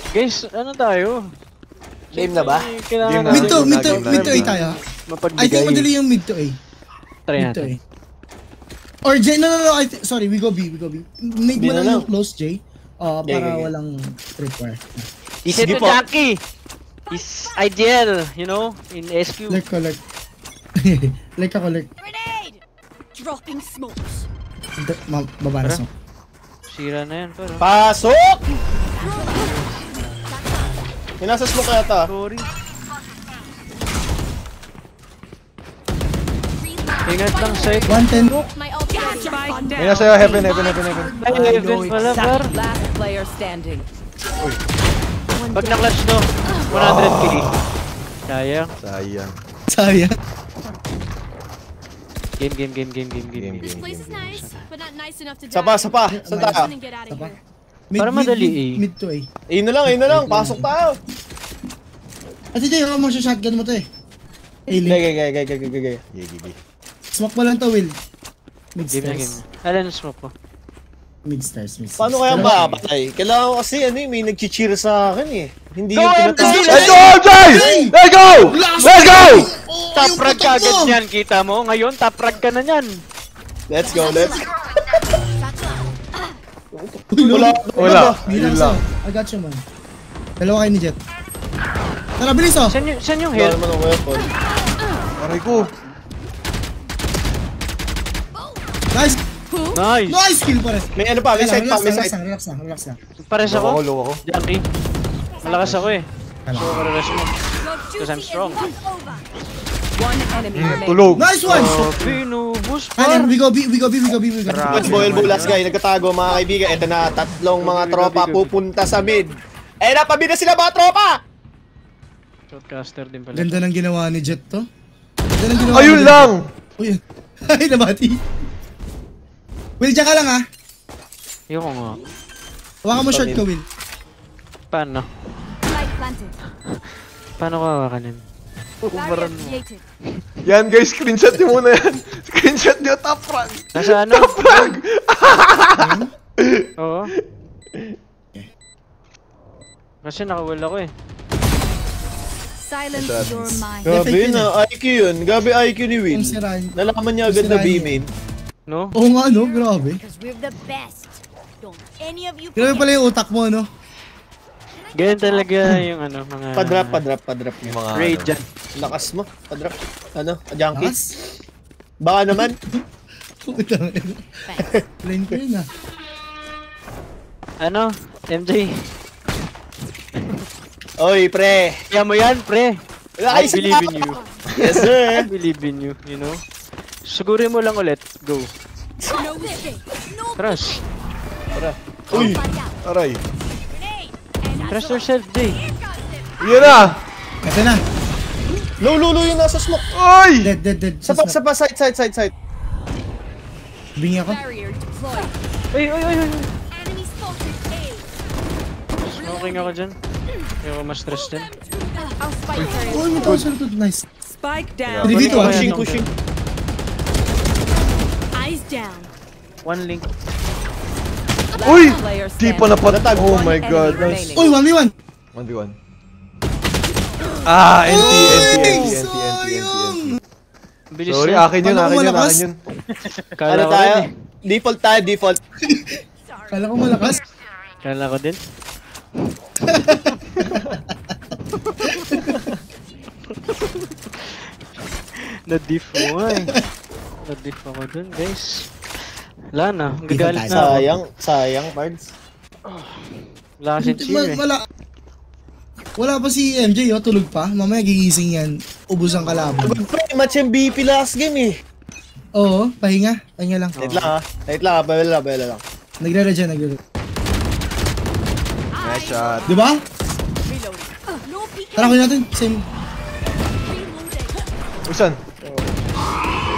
Speaker 2: Guys, ano tayo?
Speaker 12: Game na ba?
Speaker 13: Mid to A tayo. I think madali yung mid to A.
Speaker 2: Try
Speaker 13: Mid to A.
Speaker 2: natin.
Speaker 13: Or Jay, no. Sorry, we go B. Make mo lang yung close, Jay. Para walang tripwire.
Speaker 2: Isa to Jackie! Is ideal, you know, in SQ.
Speaker 13: Like ako.
Speaker 5: Grenade! Dropping smokes.
Speaker 13: Baba na smoke.
Speaker 2: Sira na yan, pero.
Speaker 12: Pasok! Yung nasa smoke yata.
Speaker 2: Sorry. Ingat lang side.
Speaker 13: 110.
Speaker 5: My ultimate.
Speaker 1: May nasa heaven.
Speaker 2: Ay, heaven pala, par.
Speaker 10: Last player standing.
Speaker 2: Pag na-clutch to, 100k. Sayang.
Speaker 13: Sayang.
Speaker 2: Game.
Speaker 5: This place is nice, but not nice enough to die.
Speaker 12: Sapa. Saan tayo?
Speaker 5: Get out of here.
Speaker 2: Para madali
Speaker 13: Mid to A.
Speaker 12: Ayun na lang. Pasok tayo.
Speaker 13: Ate Jay, ako mo siya shotgun mo to eh.
Speaker 12: Gay.
Speaker 13: Smoke mo lang to, Will. Mid
Speaker 2: Game.
Speaker 13: stairs.
Speaker 2: Alan, smoke po.
Speaker 13: Mid stairs.
Speaker 12: Paano kaya mapatay? Kailangan ko kasi may nag-cheer sa akin eh. Hindi yung
Speaker 2: MJ!
Speaker 1: Let's go, Jay! Let's go!
Speaker 2: Top frag ka agad niyan, kita mo? Ngayon, top frag ka na niyan.
Speaker 12: Let's go.
Speaker 1: Wala.
Speaker 13: Bilang
Speaker 1: Yun lang.
Speaker 13: I got you, man. Dalawa kayo ni Jet. Tara, bilis oh!
Speaker 2: Saan yung
Speaker 12: Wala
Speaker 2: health?
Speaker 12: naman ang weapon.
Speaker 1: Aray ko.
Speaker 13: Nice!
Speaker 2: Nice!
Speaker 13: Nice kill pare!
Speaker 12: May ano pa, may side pa.
Speaker 13: Relax lang.
Speaker 2: Pares ako?
Speaker 1: Low ako.
Speaker 2: Jackie. Malakas ako eh. So, kararest mo. because I'm strong.
Speaker 10: One enemy remaining.
Speaker 1: Tulog.
Speaker 13: Nice one!
Speaker 2: Pinubos
Speaker 13: Ayan, we go B, we go B, we go B, we go B.
Speaker 12: Coach Boyle Bulas guy, nagkatago mga kaibigan. Ito na, tatlong mga tropa pupunta sa mid. Eh, napabid na sila mga tropa!
Speaker 2: Shotcaster din pala.
Speaker 13: Ganda ng ginawa ni Jet to. Ganda ng ginawa
Speaker 1: Ayun
Speaker 13: ni
Speaker 1: lang!
Speaker 13: Jet. Uy, ay, nabati. Will, dyan ka lang ha.
Speaker 2: Ayoko nga.
Speaker 13: Hawakan mo short ko, Will.
Speaker 2: Paano?
Speaker 5: Light planted.
Speaker 2: Paano ko hawakanin?
Speaker 5: Barrier created.
Speaker 1: Yan guys, screenshot nyo muna yan. Screenshot nyo, top frag.
Speaker 2: Nasa ano?
Speaker 1: Top frag!
Speaker 2: Oo. Kasi nakawal ako eh.
Speaker 5: Silence your mind.
Speaker 12: Grabe na, IQ yun. Grabe IQ ni Will.
Speaker 13: Ang sirain.
Speaker 12: Nalaman niya agad na B-main.
Speaker 2: No?
Speaker 13: Oo nga, no? Grabe.
Speaker 5: Because we're the best. Don't any of you
Speaker 13: Grabe pala yung utak mo, no?
Speaker 2: Ganyan talaga yung ano, mga...
Speaker 12: Padrap niya.
Speaker 1: Mga
Speaker 2: Radiant.
Speaker 12: Lakas mo, padrap. Ano, junkies? Baka naman.
Speaker 13: Plain ko yun ah.
Speaker 2: Ano? MJ?
Speaker 12: Oy, pre.
Speaker 2: Kaya mo yan, pre. I believe in you.
Speaker 12: Yes,
Speaker 2: I
Speaker 12: sir.
Speaker 2: believe in you, you know? Sugurin mo lang ulit. Go.
Speaker 5: No mistake. No
Speaker 2: Trust.
Speaker 1: Uy! Aray.
Speaker 2: Trust yourself, Jay.
Speaker 1: Yan na!
Speaker 13: Ito na.
Speaker 12: Low, yung nasa smoke.
Speaker 1: Oy!
Speaker 13: Dead.
Speaker 12: Sapa, side.
Speaker 13: Bingi ako.
Speaker 5: barrier deployed.
Speaker 2: Uy!
Speaker 5: Enemy spotted A.
Speaker 2: Smoking ako dyan. Ayoko ma-stress dyan.
Speaker 5: Our spike carrier.
Speaker 13: Uy, may toser to. Nice.
Speaker 10: Spike down.
Speaker 13: Dito ah.
Speaker 12: Pushing.
Speaker 5: Eyes down.
Speaker 2: One link.
Speaker 1: Uy!
Speaker 10: Player
Speaker 1: Di pa napatag. Oh my
Speaker 10: One
Speaker 1: god.
Speaker 10: enemy
Speaker 1: Nice.
Speaker 10: remaining.
Speaker 13: Uy, 1v1.
Speaker 1: 1v1. Ah, NT.
Speaker 2: Bilis
Speaker 1: Sorry,
Speaker 2: na.
Speaker 1: akin yun.
Speaker 2: Kala
Speaker 12: Ano
Speaker 2: ko
Speaker 12: tayo?
Speaker 2: rin eh.
Speaker 12: Default.
Speaker 13: Kala ko malakas.
Speaker 2: Kala ko din. Na-diff mo eh. Na-diff ako dun, guys. Wala na, gagalit na ako.
Speaker 12: Sayang, Pards.
Speaker 2: Wala kasing chill eh.
Speaker 13: Wala pa si MJ, oh, tulog pa. Mamaya gigising yan. Ubus ang kalaban.
Speaker 12: Pre, match MVP last game eh.
Speaker 13: Oo, pahinga lang.
Speaker 12: Wait lang, bawala lang.
Speaker 13: Nagre-regen.
Speaker 1: Nice shot.
Speaker 13: Di ba?
Speaker 5: No peek.
Speaker 13: Tara ko natin. Same.
Speaker 5: Reloading.
Speaker 1: Uy, saan?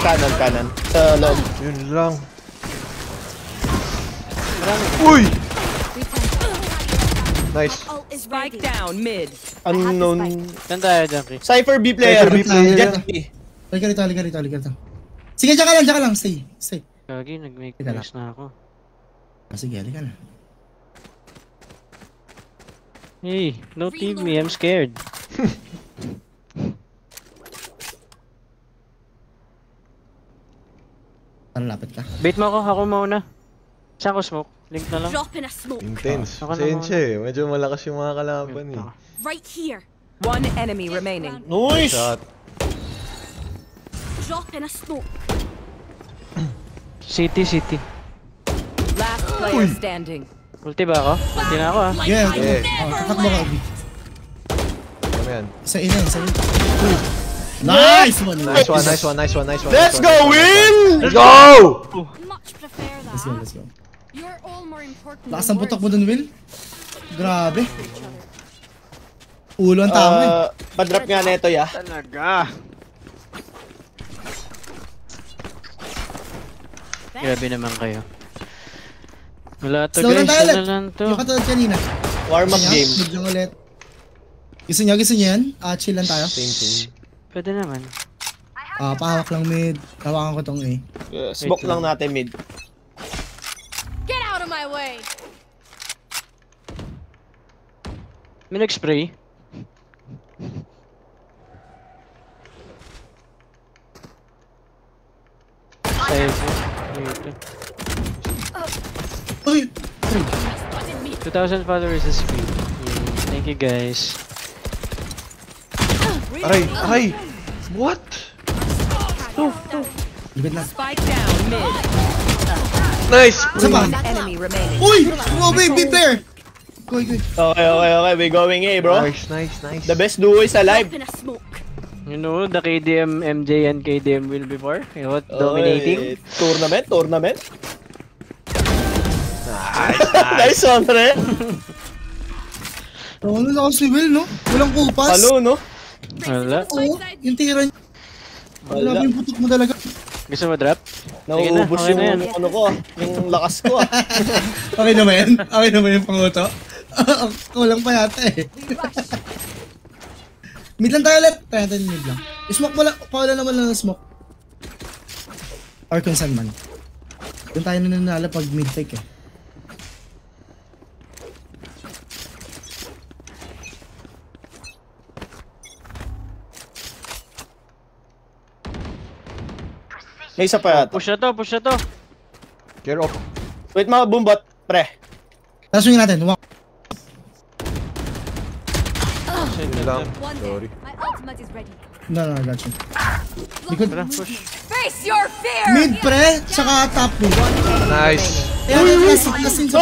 Speaker 12: Kanan. Sa loob.
Speaker 1: Yun lang. Uy! Nice.
Speaker 5: Ult is
Speaker 10: Spike
Speaker 5: ready.
Speaker 10: down mid.
Speaker 12: Unknown.
Speaker 2: Saan tayo, Junkie?
Speaker 12: Cypher B player.
Speaker 1: Cypher B player.
Speaker 13: Halika rito. Sige, dyan ka lang. Stay.
Speaker 2: Gagi, nag-make
Speaker 13: Teka lang.
Speaker 2: noise na ako.
Speaker 13: Sige, halika na.
Speaker 2: Hey, no team me, I'm scared.
Speaker 13: Parang lapit ka.
Speaker 2: Bait mo ako mauna. Saan ko smoke? Link na lang.
Speaker 5: Drop in a smoke.
Speaker 1: Intense.
Speaker 2: Ako na
Speaker 1: Sensya eh. Medyo malakas yung mga kalaban eh.
Speaker 5: Right here.
Speaker 10: One enemy remaining.
Speaker 12: Nice!
Speaker 1: Shot.
Speaker 5: Drop in a smoke.
Speaker 2: City.
Speaker 10: Last player standing.
Speaker 2: Ulti ba ako? Ulti na ako ah.
Speaker 13: Yeah.
Speaker 5: Never
Speaker 13: Takbo ka, Obi.
Speaker 1: Ano yan?
Speaker 13: Isa ina. Nice one.
Speaker 1: Nice one.
Speaker 12: Let's go, Will!
Speaker 1: Let's go!
Speaker 5: much prefer that.
Speaker 13: Let's go.
Speaker 5: You're all more important.
Speaker 13: Lakas ng putok mo dun, Will. Grabe. Ulo ang tama eh.
Speaker 12: Padrap nga neto ya.
Speaker 2: Talaga. Grabe naman kayo. Wala to
Speaker 13: Slow lang
Speaker 2: guys,
Speaker 13: tayo
Speaker 2: ano
Speaker 13: ulit.
Speaker 2: lang to.
Speaker 13: Yung katulad kanina.
Speaker 12: Warm up game.
Speaker 13: Mid lang ulit. Gusto niyo yan? Chill lang tayo.
Speaker 1: Same.
Speaker 2: Pwede naman.
Speaker 13: Pahawak lang mid. Hawakan ko tong A.
Speaker 12: Smoke lang natin mid.
Speaker 5: Get out of my way.
Speaker 2: May nag-spray.
Speaker 13: Uy!
Speaker 2: 2,000 followers is free. Thank you guys.
Speaker 1: Aray! What?
Speaker 13: Libid na.
Speaker 10: Spike down mid.
Speaker 1: Nice!
Speaker 13: Isa pa.
Speaker 10: One enemy remaining.
Speaker 13: Uy! Grabe, B player! Go.
Speaker 12: Okay. We going A, bro.
Speaker 1: Nice.
Speaker 12: The best duo is alive.
Speaker 5: In a smoke.
Speaker 2: You know, the KDM, MJ, and KDM will before? You know, dominating?
Speaker 12: Tournament. Nice one, pre.
Speaker 13: Ano na ako si Will, no? Walang kupas.
Speaker 12: Halo, no?
Speaker 2: Wala.
Speaker 13: Oo, yung tira niya. Wala yung putok mo talaga.
Speaker 2: Gusto mo drop?
Speaker 12: Nauubos
Speaker 2: okay na,
Speaker 12: yung ano ko, yung lakas ko.
Speaker 13: Okay naman yung panguto. Kulang pa yata eh. Mid lang tayo ulit. Kaya tayo mid lang. Smoke mo lang. Paula naman lang ng smoke. Or kung saan man. Doon tayo nananala pag mid fake eh.
Speaker 12: May isa pa yata.
Speaker 2: Push na to.
Speaker 1: Care off.
Speaker 12: Wait, mga boombot, pre.
Speaker 13: Tapos swing natin.
Speaker 1: Yun lang. Sorry.
Speaker 7: My ultimate is ready.
Speaker 13: No, I got you. Likod.
Speaker 7: Face your fear!
Speaker 13: Mid pre, tsaka top mid.
Speaker 1: Nice.
Speaker 13: Kasing sa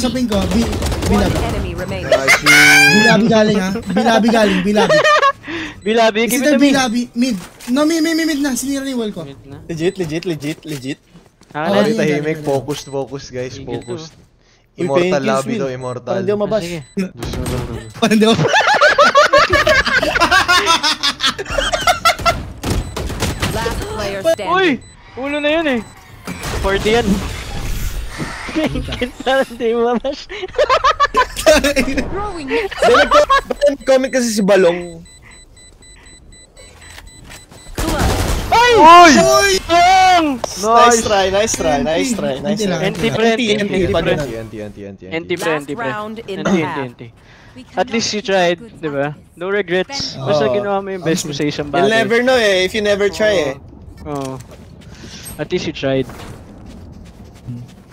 Speaker 13: ping ko. Bilabi.
Speaker 10: Enemy remaining.
Speaker 1: Nice.
Speaker 13: Bilabi galing ha. Bilabi.
Speaker 2: Bilabi,
Speaker 13: Is
Speaker 2: give
Speaker 13: it
Speaker 2: it to me.
Speaker 13: Bilabi? Mid. No, mid na. Sinira ni wall ko.
Speaker 12: Legit.
Speaker 1: Hindi tahimik. Focused, guys. Focused. Immortal lobby to, immortal.
Speaker 12: Parang di ako mabas.
Speaker 13: Parang di ako.
Speaker 10: Last player
Speaker 2: Uy!
Speaker 10: standing.
Speaker 2: Ulo na yun eh. 40 yan. Kita hindi mabas.
Speaker 12: Nag-comment kasi si Balong.
Speaker 1: Uy!
Speaker 12: Nice try.
Speaker 2: Anti
Speaker 10: Last round in the half.
Speaker 2: At least you tried, di ba? No regrets. Basta ginawa mo yung best mo sa isang bagay.
Speaker 12: You'll never know eh, if you never try eh.
Speaker 2: Oo. At least you tried.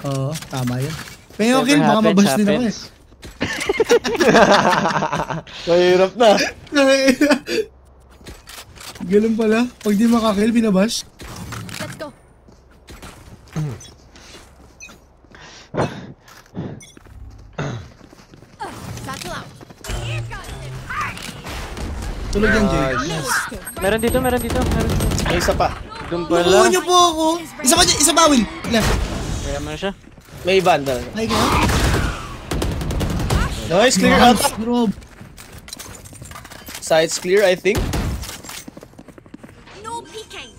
Speaker 13: Oo, tama yun. Pero okay, baka mabas din ako eh.
Speaker 12: Mahirap na.
Speaker 13: Ganun pala. Pag di makakill, binabash.
Speaker 7: Let's go. Satchel out.
Speaker 13: Tulog yan, Jay.
Speaker 2: Meron dito.
Speaker 12: May isa pa.
Speaker 2: Doon
Speaker 13: Oo,
Speaker 2: pala.
Speaker 13: niyo po ako. Isa ba, Will? Left.
Speaker 2: Kaya mo na siya.
Speaker 12: May vandal.
Speaker 13: Ay, kaya?
Speaker 12: Nice, clear out.
Speaker 13: Rob.
Speaker 12: Sides clear, I think.
Speaker 7: No peeking.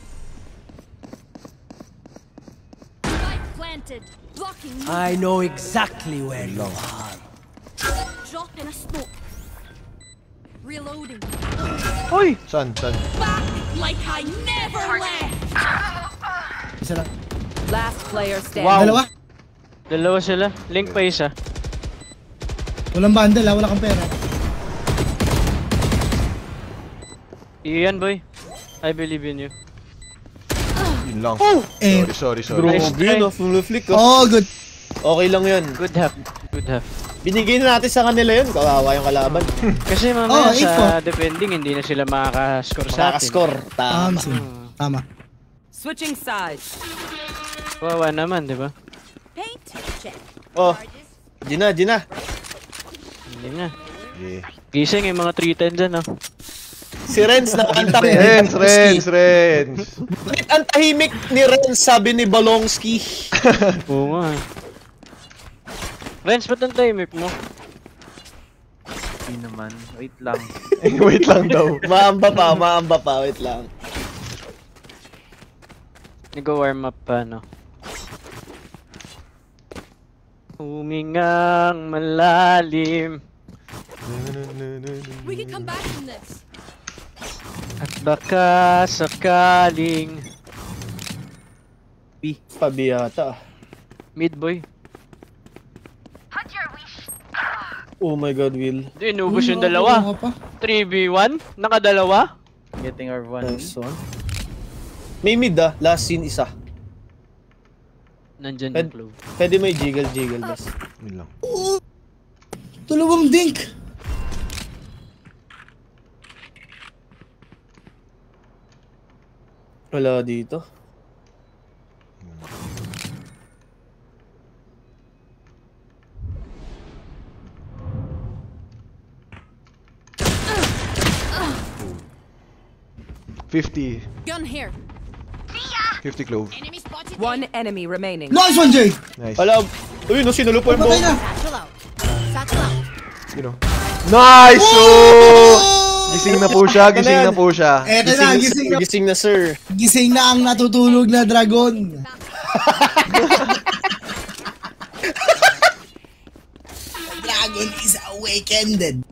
Speaker 7: Light planted. Blocking me.
Speaker 4: I know exactly where you are.
Speaker 7: Drop in a smoke. Reloading.
Speaker 2: Uy!
Speaker 1: Saan?
Speaker 7: Back like I never left.
Speaker 13: Isa lang.
Speaker 10: Last player standing.
Speaker 2: Wow.
Speaker 13: Dalawa?
Speaker 2: Sila. Link pa isa.
Speaker 13: Walang bundle ha, wala kang pera.
Speaker 2: Iyan boy. I believe in you.
Speaker 1: Yun lang.
Speaker 13: Eh.
Speaker 1: Sorry.
Speaker 12: Grabe yun, full flick.
Speaker 13: Oh, good.
Speaker 12: Okay lang yun.
Speaker 2: Good half.
Speaker 12: Binigay na natin sa kanila yun, kawawa yung kalaban.
Speaker 2: Kasi mamaya sa defending, hindi na sila makaka-score sa atin.
Speaker 12: Makaka-score.
Speaker 13: Tama.
Speaker 10: Switching sides.
Speaker 2: Wawa naman, di ba?
Speaker 7: Paint check.
Speaker 12: Oh. Gina.
Speaker 2: Hindi na.
Speaker 1: Yeah.
Speaker 2: Gising yung mga 310 dyan, oh.
Speaker 12: Si Renz nakanta.
Speaker 1: Renz.
Speaker 12: Bakit ang tahimik ni Renz, sabi ni Balongski?
Speaker 2: Oo nga. Renz, ba't ang tahimik mo?
Speaker 3: Hindi naman. Wait lang.
Speaker 1: Wait lang daw.
Speaker 12: Maamba pa. Wait lang.
Speaker 2: Nag-warm up pa, no? Humingang malalim.
Speaker 7: We can come back from this.
Speaker 2: At baka sakaling
Speaker 12: Pabiyata.
Speaker 2: mid boy.
Speaker 12: Oh my god, Will.
Speaker 2: Hindi, inubos yung dalawa. 3v1? Nakadalawa?
Speaker 3: Getting our one.
Speaker 12: Nice one. May mid last scene isa.
Speaker 2: Nandyan yung clue.
Speaker 12: Pwede mo i-jiggle, bas.
Speaker 1: Yun lang.
Speaker 13: Tulawang dink.
Speaker 12: Wala dito.
Speaker 1: 50.
Speaker 7: Gun here.
Speaker 1: 50 clove.
Speaker 10: One enemy remaining.
Speaker 13: Nice one, Jay!
Speaker 1: Nice.
Speaker 12: Wala. Uy, no, sinulo po yung
Speaker 13: Patay
Speaker 12: bomb.
Speaker 13: na!
Speaker 7: Satchel out. Satchel out.
Speaker 1: You know. Nice! Oh! Gising na po siya, gising na po siya.
Speaker 13: Eto na, gising na.
Speaker 12: Gising na, sir.
Speaker 13: Gising na ang natutulog na dragon. Dragon is awakened.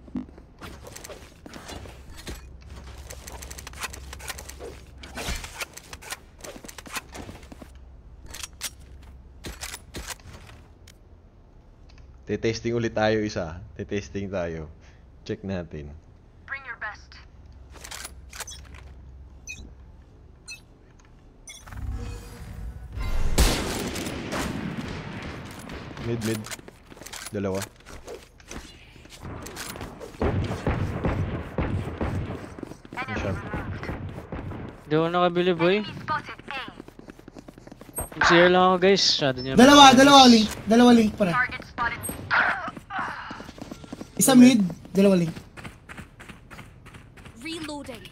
Speaker 1: Te-testing ulit tayo isa. Te-testing tayo. Check natin.
Speaker 7: Bring your best.
Speaker 1: Mid. Dalawa. Shot.
Speaker 2: Hindi ako nakabili, boy. Share lang ako, guys. Shadow niya.
Speaker 13: Dalawa link pare. Isa mid, dalawa link.
Speaker 7: Reloading.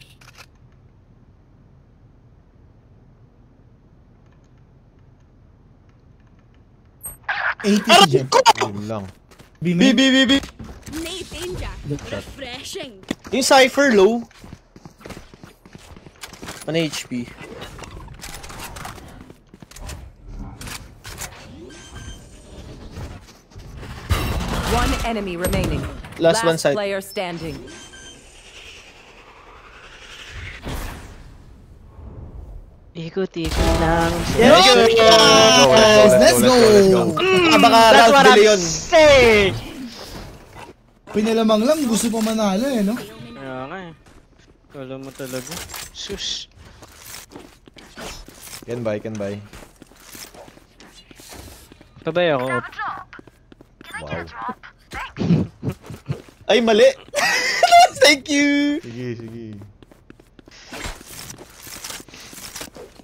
Speaker 1: Yun lang.
Speaker 12: B.
Speaker 7: Nate danger. Refreshing.
Speaker 12: Yung Cypher low. 1 HP.
Speaker 10: One enemy remaining.
Speaker 12: Last one side.
Speaker 10: Player standing.
Speaker 2: Ikot-ikot lang.
Speaker 13: Let's go!
Speaker 12: Baka round delay yun.
Speaker 13: Pinalamang lang, gusto pa manalo eh, no?
Speaker 2: Kaya nga eh. Kala mo talaga. Sus.
Speaker 1: Can buy.
Speaker 2: Tabay ako.
Speaker 1: Wow.
Speaker 12: Ay, mali. Thank you.
Speaker 1: Sige.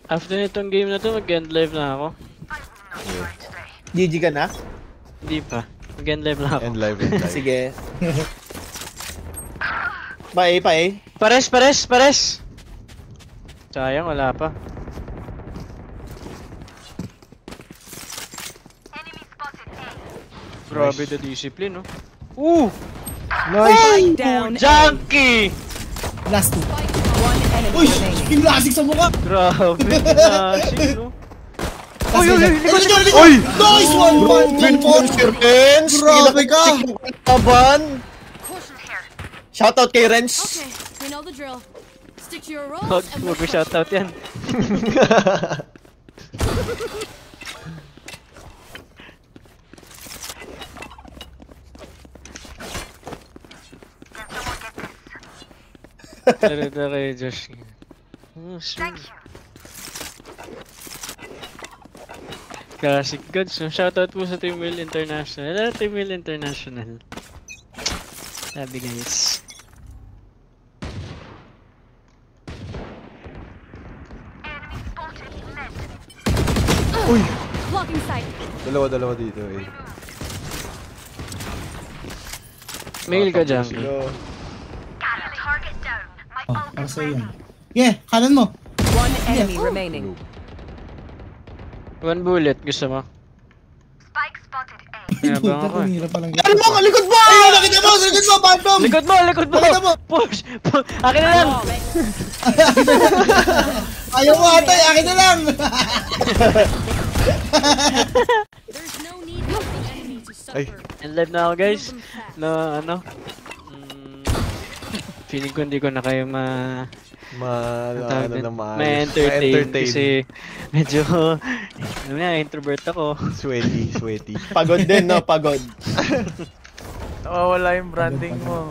Speaker 2: After nitong game na to, mag-end live na ako.
Speaker 12: GG ka na?
Speaker 2: Hindi pa. Mag-end live na ako.
Speaker 1: End live.
Speaker 12: Sige. Pa.
Speaker 2: Pares! Sayang, wala pa. Grabe the discipline, no?
Speaker 1: Nice!
Speaker 10: Down.
Speaker 2: Junkie!
Speaker 13: Last two.
Speaker 10: One enemy
Speaker 13: Uy!
Speaker 10: remaining.
Speaker 13: King Lasik sa mukha!
Speaker 2: Grabe, nasing, no?
Speaker 13: Uy! Nice one! Grabe ka!
Speaker 12: Taban! Shoutout kay Renz.
Speaker 7: Okay, we know the drill. Stick to your roles
Speaker 2: Huwag
Speaker 7: and
Speaker 2: mo shoutout yan. Talita kay Josh. Classic Gods. Shoutout po sa Team Will International. Team Will International. Sabi guys.
Speaker 1: Uy!
Speaker 7: blocking sight.
Speaker 1: Dalawa dito eh.
Speaker 2: Mail ka dyan.
Speaker 13: Oh, para sa'yo yan. Yeah, kanan mo.
Speaker 10: One enemy remaining.
Speaker 2: One bullet. Gusto mo? Nabang ako eh.
Speaker 13: Tumira pa lang.
Speaker 12: Ano mo? Likod mo!
Speaker 13: Ayun, nakita mo! Sa likod mo! Phantom!
Speaker 2: Likod mo!
Speaker 13: Nakita mo!
Speaker 2: Push! Akin na lang!
Speaker 13: Ayaw mo atay! Akin na lang!
Speaker 7: There's no need for the enemy to
Speaker 1: Ay.
Speaker 7: suffer.
Speaker 2: And live na ako guys. Na ano? Feeling ko hindi ko na kayo ma-entertain kasi medyo ano na, introvert ako.
Speaker 1: Sweaty.
Speaker 12: Pagod din, no? Pagod.
Speaker 3: Nawawala yung branding mo.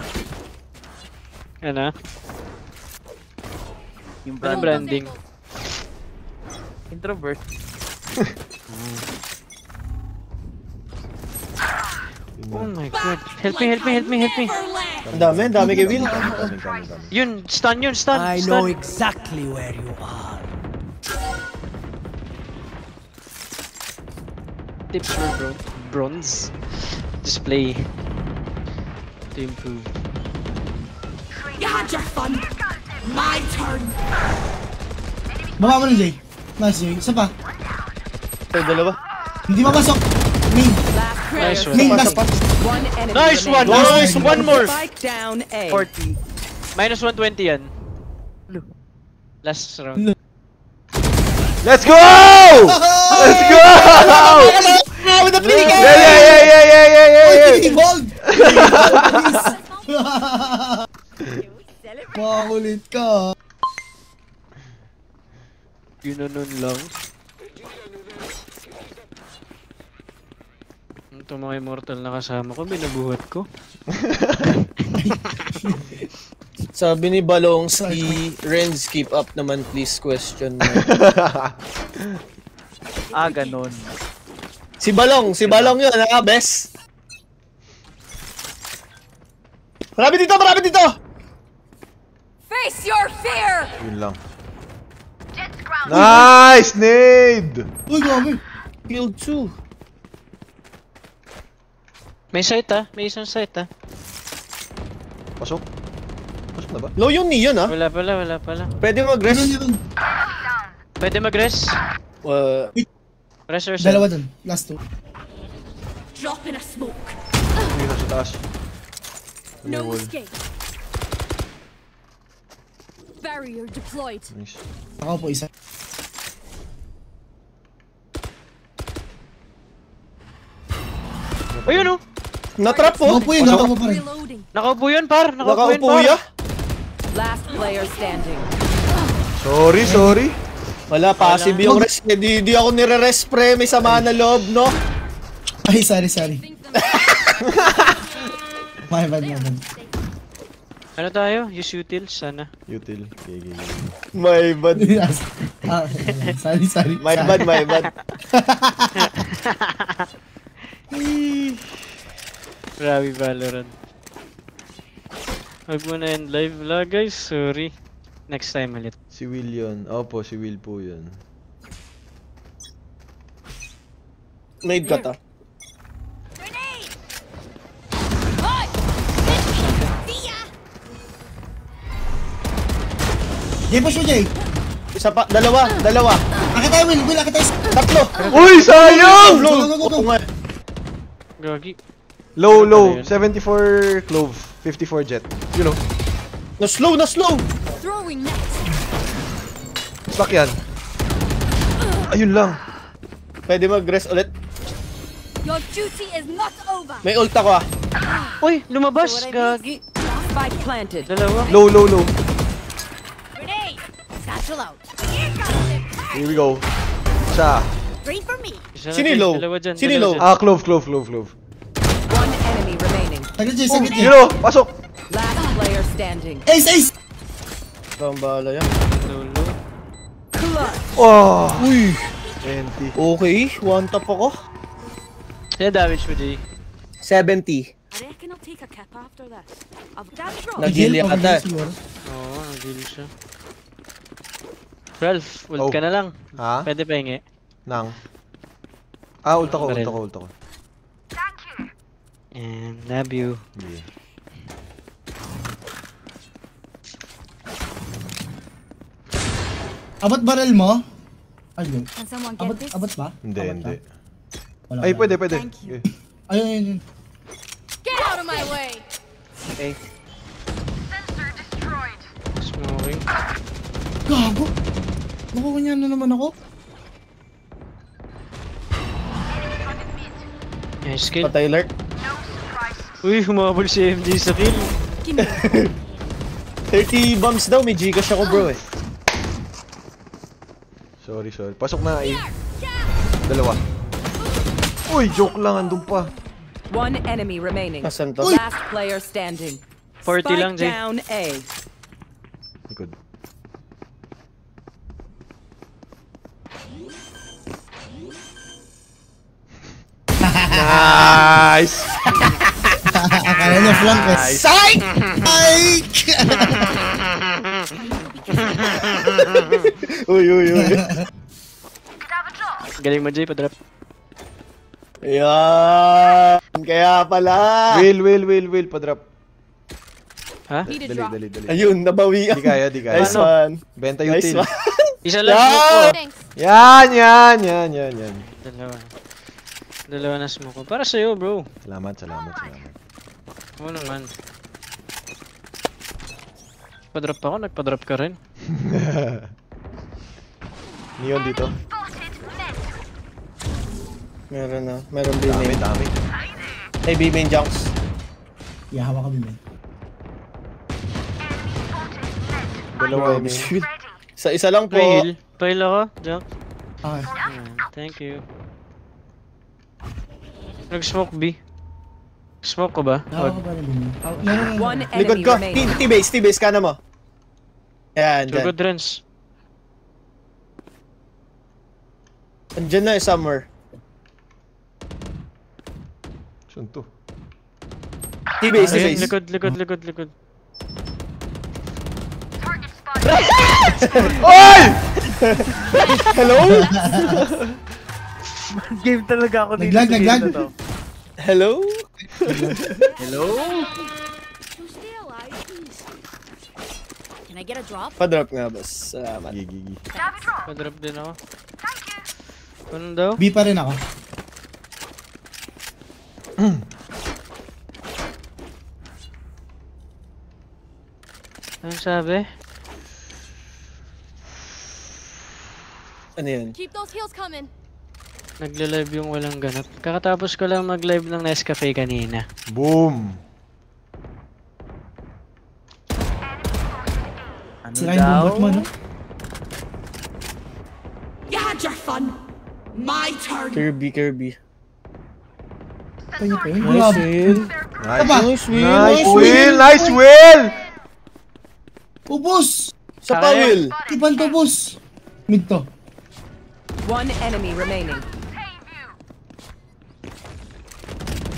Speaker 2: Ano?
Speaker 3: Yung
Speaker 2: Ano branding?
Speaker 3: Introvert.
Speaker 2: Oh my god. Help me.
Speaker 12: Ang dami kay Will.
Speaker 2: Yun, stun.
Speaker 4: I know exactly where you are.
Speaker 2: Tips for bronze. Display. To improve.
Speaker 7: You had your fun.
Speaker 4: My turn.
Speaker 13: Baba mo na, Jay. Nice, Jay. Isa pa.
Speaker 12: Ito, dalawa.
Speaker 13: Hindi mapasok. Main.
Speaker 2: Nice one.
Speaker 13: Main, last.
Speaker 10: One enemy
Speaker 2: Nice one!
Speaker 10: remaining.
Speaker 2: Nice! One more!
Speaker 10: Spike down A.
Speaker 3: 40.
Speaker 2: Minus 120 yan. Last round.
Speaker 1: Let's go! Let's go!
Speaker 12: With the 3K!
Speaker 1: Yeah!
Speaker 13: Bold! Makulit ka.
Speaker 2: Ginanon lang. Ito mga immortal na kasama ko, binabuhat ko.
Speaker 12: Sabi ni Balong, si Renz, keep up naman please, question mo.
Speaker 3: Ganon.
Speaker 12: Si Balong yun, bes. Marami dito!
Speaker 7: Face your fear!
Speaker 1: Yun lang. Nice! Nade!
Speaker 13: Uy, grabe.
Speaker 12: Field 2.
Speaker 2: May site may isang site
Speaker 1: Pasok? Pasok na ba?
Speaker 12: Low yung Neon
Speaker 2: Wala pala.
Speaker 12: Pwede mag-rest.
Speaker 2: Pwede mag-rest? Rest or
Speaker 13: Dalawa dun. Last two.
Speaker 7: Drop in a smoke.
Speaker 1: Hindi na sa taas.
Speaker 7: No escape. Barrier deployed.
Speaker 1: Nice.
Speaker 13: Ako po isa.
Speaker 2: Ayun
Speaker 12: Natrap po.
Speaker 13: Nakaupo yun, nakaupo pa rin.
Speaker 2: Nakaupo yun, par.
Speaker 12: Nakaupo ya?
Speaker 10: Last player standing.
Speaker 1: Sorry.
Speaker 12: Wala, passive yung rest. Di ako nire-rest pre. May sama na loob, no?
Speaker 13: Ay, sorry. My bad.
Speaker 2: Ano tayo? Use util, sana.
Speaker 1: Util.
Speaker 12: My bad.
Speaker 13: Sorry.
Speaker 12: My bad.
Speaker 2: Grabe Valorant. Huwag mo na end live vlog guys, sorry. Next time ulit.
Speaker 1: Si Will yun. Opo, si Will po yun.
Speaker 12: Made ka ta.
Speaker 13: Jay, push mo, Jay.
Speaker 12: Isa pa, dalawa.
Speaker 13: Akit tayo, Will, akit tayo.
Speaker 12: Tatlo.
Speaker 1: Uy, sayang!
Speaker 13: Go.
Speaker 2: Gagi.
Speaker 1: Low. 74 Clove. 54 Jet. You know.
Speaker 12: Na-slow.
Speaker 7: Throwing net.
Speaker 1: Back yan. Ayun lang.
Speaker 12: Pwede mag-rest ulit.
Speaker 7: Your duty is not over.
Speaker 12: May ult ako
Speaker 2: Uy, lumabas. Gagi.
Speaker 10: Spike planted.
Speaker 2: Dalawa.
Speaker 1: Low.
Speaker 7: Grenade. Satchel out.
Speaker 1: Here we go. Isa.
Speaker 7: Wait for me.
Speaker 12: Sinilo? Sinilo?
Speaker 1: Clove.
Speaker 10: One enemy remaining.
Speaker 13: Saglit, Jay, saglit, Jay.
Speaker 1: You know, pasok.
Speaker 10: Last player standing.
Speaker 13: Ace!
Speaker 12: Ang bahala yan.
Speaker 1: Oh.
Speaker 12: Uy.
Speaker 1: NT.
Speaker 12: Okay, one tap ako.
Speaker 2: Kaya damage mo, Jay.
Speaker 12: 70.
Speaker 7: I reckon I'll take a cap after that. I've got it wrong.
Speaker 12: Nag-heal ka ta.
Speaker 2: Oo, nag-heal siya. Ralph, ult ka na lang.
Speaker 1: Ha?
Speaker 2: Pwede pa hingi.
Speaker 1: Nang. Ult ako.
Speaker 2: And love you.
Speaker 1: Yeah.
Speaker 13: Abot barrel mo? Ayun.
Speaker 7: Can someone get this?
Speaker 13: Abot ba?
Speaker 1: Hindi.
Speaker 13: Wala.
Speaker 1: Ay, pwede.
Speaker 7: Thank you.
Speaker 13: Ayun.
Speaker 7: Get out of my way.
Speaker 2: Okay. Smoking.
Speaker 13: Gago! Nakuha niya na naman ako.
Speaker 2: Nice kill.
Speaker 12: Patay lurk.
Speaker 2: Uy, humabol si MJ sa kill.
Speaker 12: 30 bombs daw, may Gcash ako bro eh.
Speaker 1: Sorry. Pasok na A. Dalawa. Uy, joke lang. Andun pa.
Speaker 10: One enemy remaining.
Speaker 12: Asan to?
Speaker 10: Last player standing.
Speaker 2: 40 lang, Jay.
Speaker 10: Down A.
Speaker 1: Likod. Nice!
Speaker 13: Akala niya flank eh.
Speaker 12: Psych! Uy.
Speaker 2: Galing mo, Jay, pa-drop.
Speaker 12: Ayan. Kaya pala.
Speaker 1: Will, pa-drop.
Speaker 2: Ha?
Speaker 1: Dali.
Speaker 12: Ayun, nabawi ka.
Speaker 1: Di kaya.
Speaker 12: Nice one.
Speaker 1: Benta
Speaker 12: Nice
Speaker 1: util.
Speaker 12: one.
Speaker 2: Isa lang
Speaker 12: Yeah!
Speaker 2: smoke ko.
Speaker 1: Yan.
Speaker 2: Dalawa na smoke ko. Para sa'yo, bro.
Speaker 1: Salamat.
Speaker 2: Oo naman. Padrop ako, nagpadrop ka rin.
Speaker 1: Neon dito.
Speaker 12: Meron B-main.
Speaker 1: Dami.
Speaker 12: Hey, B-main junks.
Speaker 13: Hawa kami, man.
Speaker 1: Dalawa
Speaker 12: Grabe,
Speaker 1: main.
Speaker 12: sweet. Isa lang po.
Speaker 2: Pail ako, Junk.
Speaker 13: Okay.
Speaker 2: Thank you. Nag-smoke B. Smoke ko ba?
Speaker 13: Hawa ka pa rin, man.
Speaker 10: One
Speaker 12: Likod
Speaker 10: enemy
Speaker 12: ko.
Speaker 10: remaining.
Speaker 12: T-base, kana mo. Yan,
Speaker 2: Two
Speaker 12: dyan.
Speaker 2: good runs.
Speaker 12: Andyan na somewhere.
Speaker 1: Saan to?
Speaker 12: T-base.
Speaker 2: Ayun, likod.
Speaker 1: Oy!
Speaker 12: Hello?
Speaker 3: Game talaga ako dito.
Speaker 13: Naglag.
Speaker 12: Hello?
Speaker 3: Hello?
Speaker 7: Can I get a drop?
Speaker 12: Pa-drop nga, boss. Salamat.
Speaker 1: Gigi.
Speaker 2: Padrop din ako. Ano daw?
Speaker 13: B pa rin ako.
Speaker 2: Anong sabi?
Speaker 12: Ano yan?
Speaker 7: Keep those heels coming.
Speaker 2: Nagle-live yung walang ganap. Kakatapos ko lang mag-live ng Nescafe kanina.
Speaker 1: Boom!
Speaker 3: Ano
Speaker 13: Sira yung bumbot mo, no?
Speaker 4: You had your fun. My turn.
Speaker 12: Kirby.
Speaker 13: Kaya pa yun.
Speaker 12: Nice
Speaker 13: Grabe.
Speaker 12: win.
Speaker 1: Nice win!
Speaker 13: Ubus!
Speaker 12: Sa Pawil.
Speaker 13: Ipan to, boss. Mid to.
Speaker 10: One enemy remaining.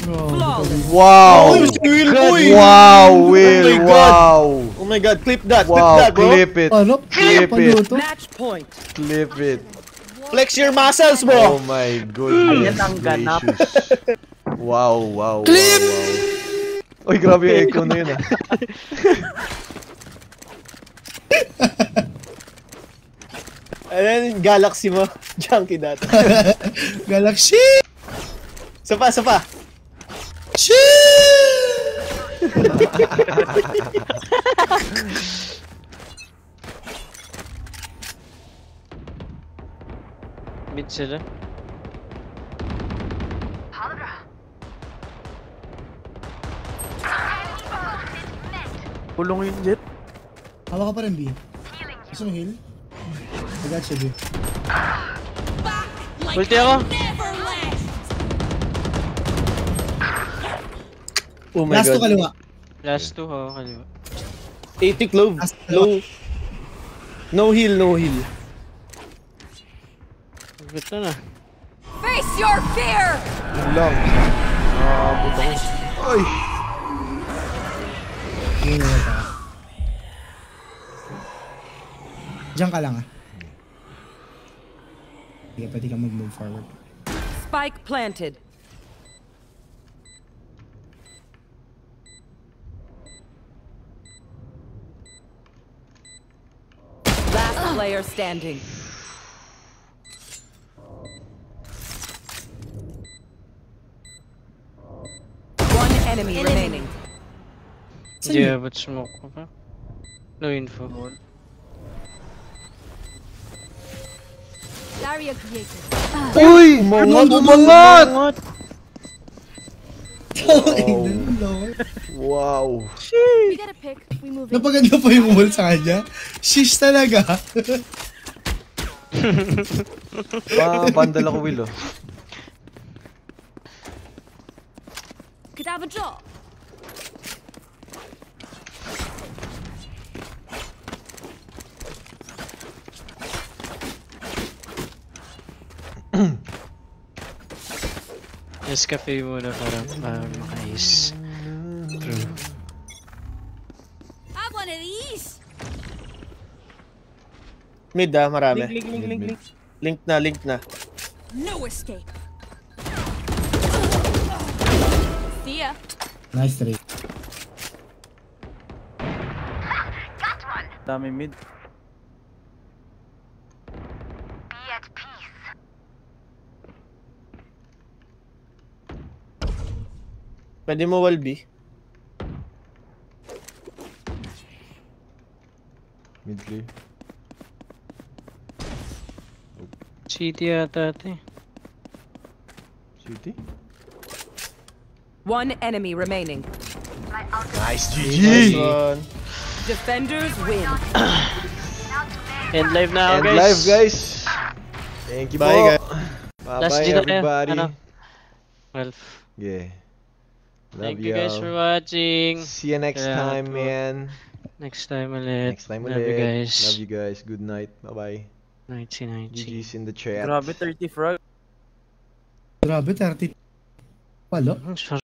Speaker 10: Flawless.
Speaker 1: Wow!
Speaker 12: Oh, si Will, boy!
Speaker 1: Wow, Will!
Speaker 12: Oh my God.
Speaker 1: Wow!
Speaker 12: Oh my god, clip that,
Speaker 1: Wow,
Speaker 12: bro.
Speaker 1: clip it!
Speaker 13: Ano?
Speaker 1: Clip it!
Speaker 13: Paluto?
Speaker 10: Match point.
Speaker 1: Clip it!
Speaker 12: Flex your muscles,
Speaker 1: Oh
Speaker 12: bro.
Speaker 1: my goodness
Speaker 3: Yan ang ganap.
Speaker 1: gracious. Wow. Uy, grabe yung echo na yun ah.
Speaker 12: Ayan, Galaxy mo. Junkie dati.
Speaker 13: Galaxy!
Speaker 12: Sapa.
Speaker 2: Mid sila.
Speaker 3: Pulong yung jet.
Speaker 13: Hawa ka pa rin, B. Gusto mo heal? I got you, B.
Speaker 2: Ulti ako!
Speaker 12: Oh my
Speaker 13: Last to
Speaker 12: god.
Speaker 13: kaliwa.
Speaker 2: Last two ho, kaliwa.
Speaker 12: 80 clove.
Speaker 13: Last
Speaker 12: Low. No heal.
Speaker 2: Good na.
Speaker 10: Face your fear.
Speaker 1: Yun lang. Puto ko. Ay!
Speaker 13: Yun na ito. Diyan ka lang, ah. Sige, pwede ka mag-move forward.
Speaker 10: Spike planted. Last player standing. One enemy remaining.
Speaker 2: Hindi abot smoke ko pa. No info.
Speaker 7: Daria created.
Speaker 1: Uy! Umangat! Wow.
Speaker 7: We get a pick. We move in.
Speaker 13: Napaganda pa yung wall sa kanya. Shish talaga.
Speaker 1: Bandal ako, Will, oh.
Speaker 7: Could have a job.
Speaker 2: Nescafe muna para makais. True.
Speaker 7: Have one of these.
Speaker 12: Mid marami.
Speaker 3: Link.
Speaker 12: Link na.
Speaker 7: No escape. See ya.
Speaker 13: Nice trade.
Speaker 3: Dami mid.
Speaker 12: Pwede mo wall B.
Speaker 1: Mid clear.
Speaker 2: City yata ate.
Speaker 1: City?
Speaker 10: One enemy remaining.
Speaker 1: Nice,
Speaker 12: Nice
Speaker 1: GG!
Speaker 12: one.
Speaker 10: Defenders win.
Speaker 2: End live na ako,
Speaker 1: End
Speaker 2: guys.
Speaker 1: live, guys. Thank you,
Speaker 12: Bye,
Speaker 1: po.
Speaker 12: guys.
Speaker 2: Last
Speaker 1: Bye-bye,
Speaker 2: G na tayo.
Speaker 1: everybody.
Speaker 2: Ano? Ralph.
Speaker 1: Yeah. Love
Speaker 2: Thank you guys
Speaker 1: y'all.
Speaker 2: for watching.
Speaker 1: See you next
Speaker 2: Kaya
Speaker 1: time,
Speaker 2: po.
Speaker 1: man.
Speaker 2: Next time ulit.
Speaker 1: Next time
Speaker 2: Love
Speaker 1: ulit.
Speaker 2: you guys.
Speaker 1: Love you guys. Good night. Bye-bye.
Speaker 2: Nighty, nighty.
Speaker 1: GG's in the chat.
Speaker 3: Grabe, 30 frag.
Speaker 13: Grabe, 30. Walo.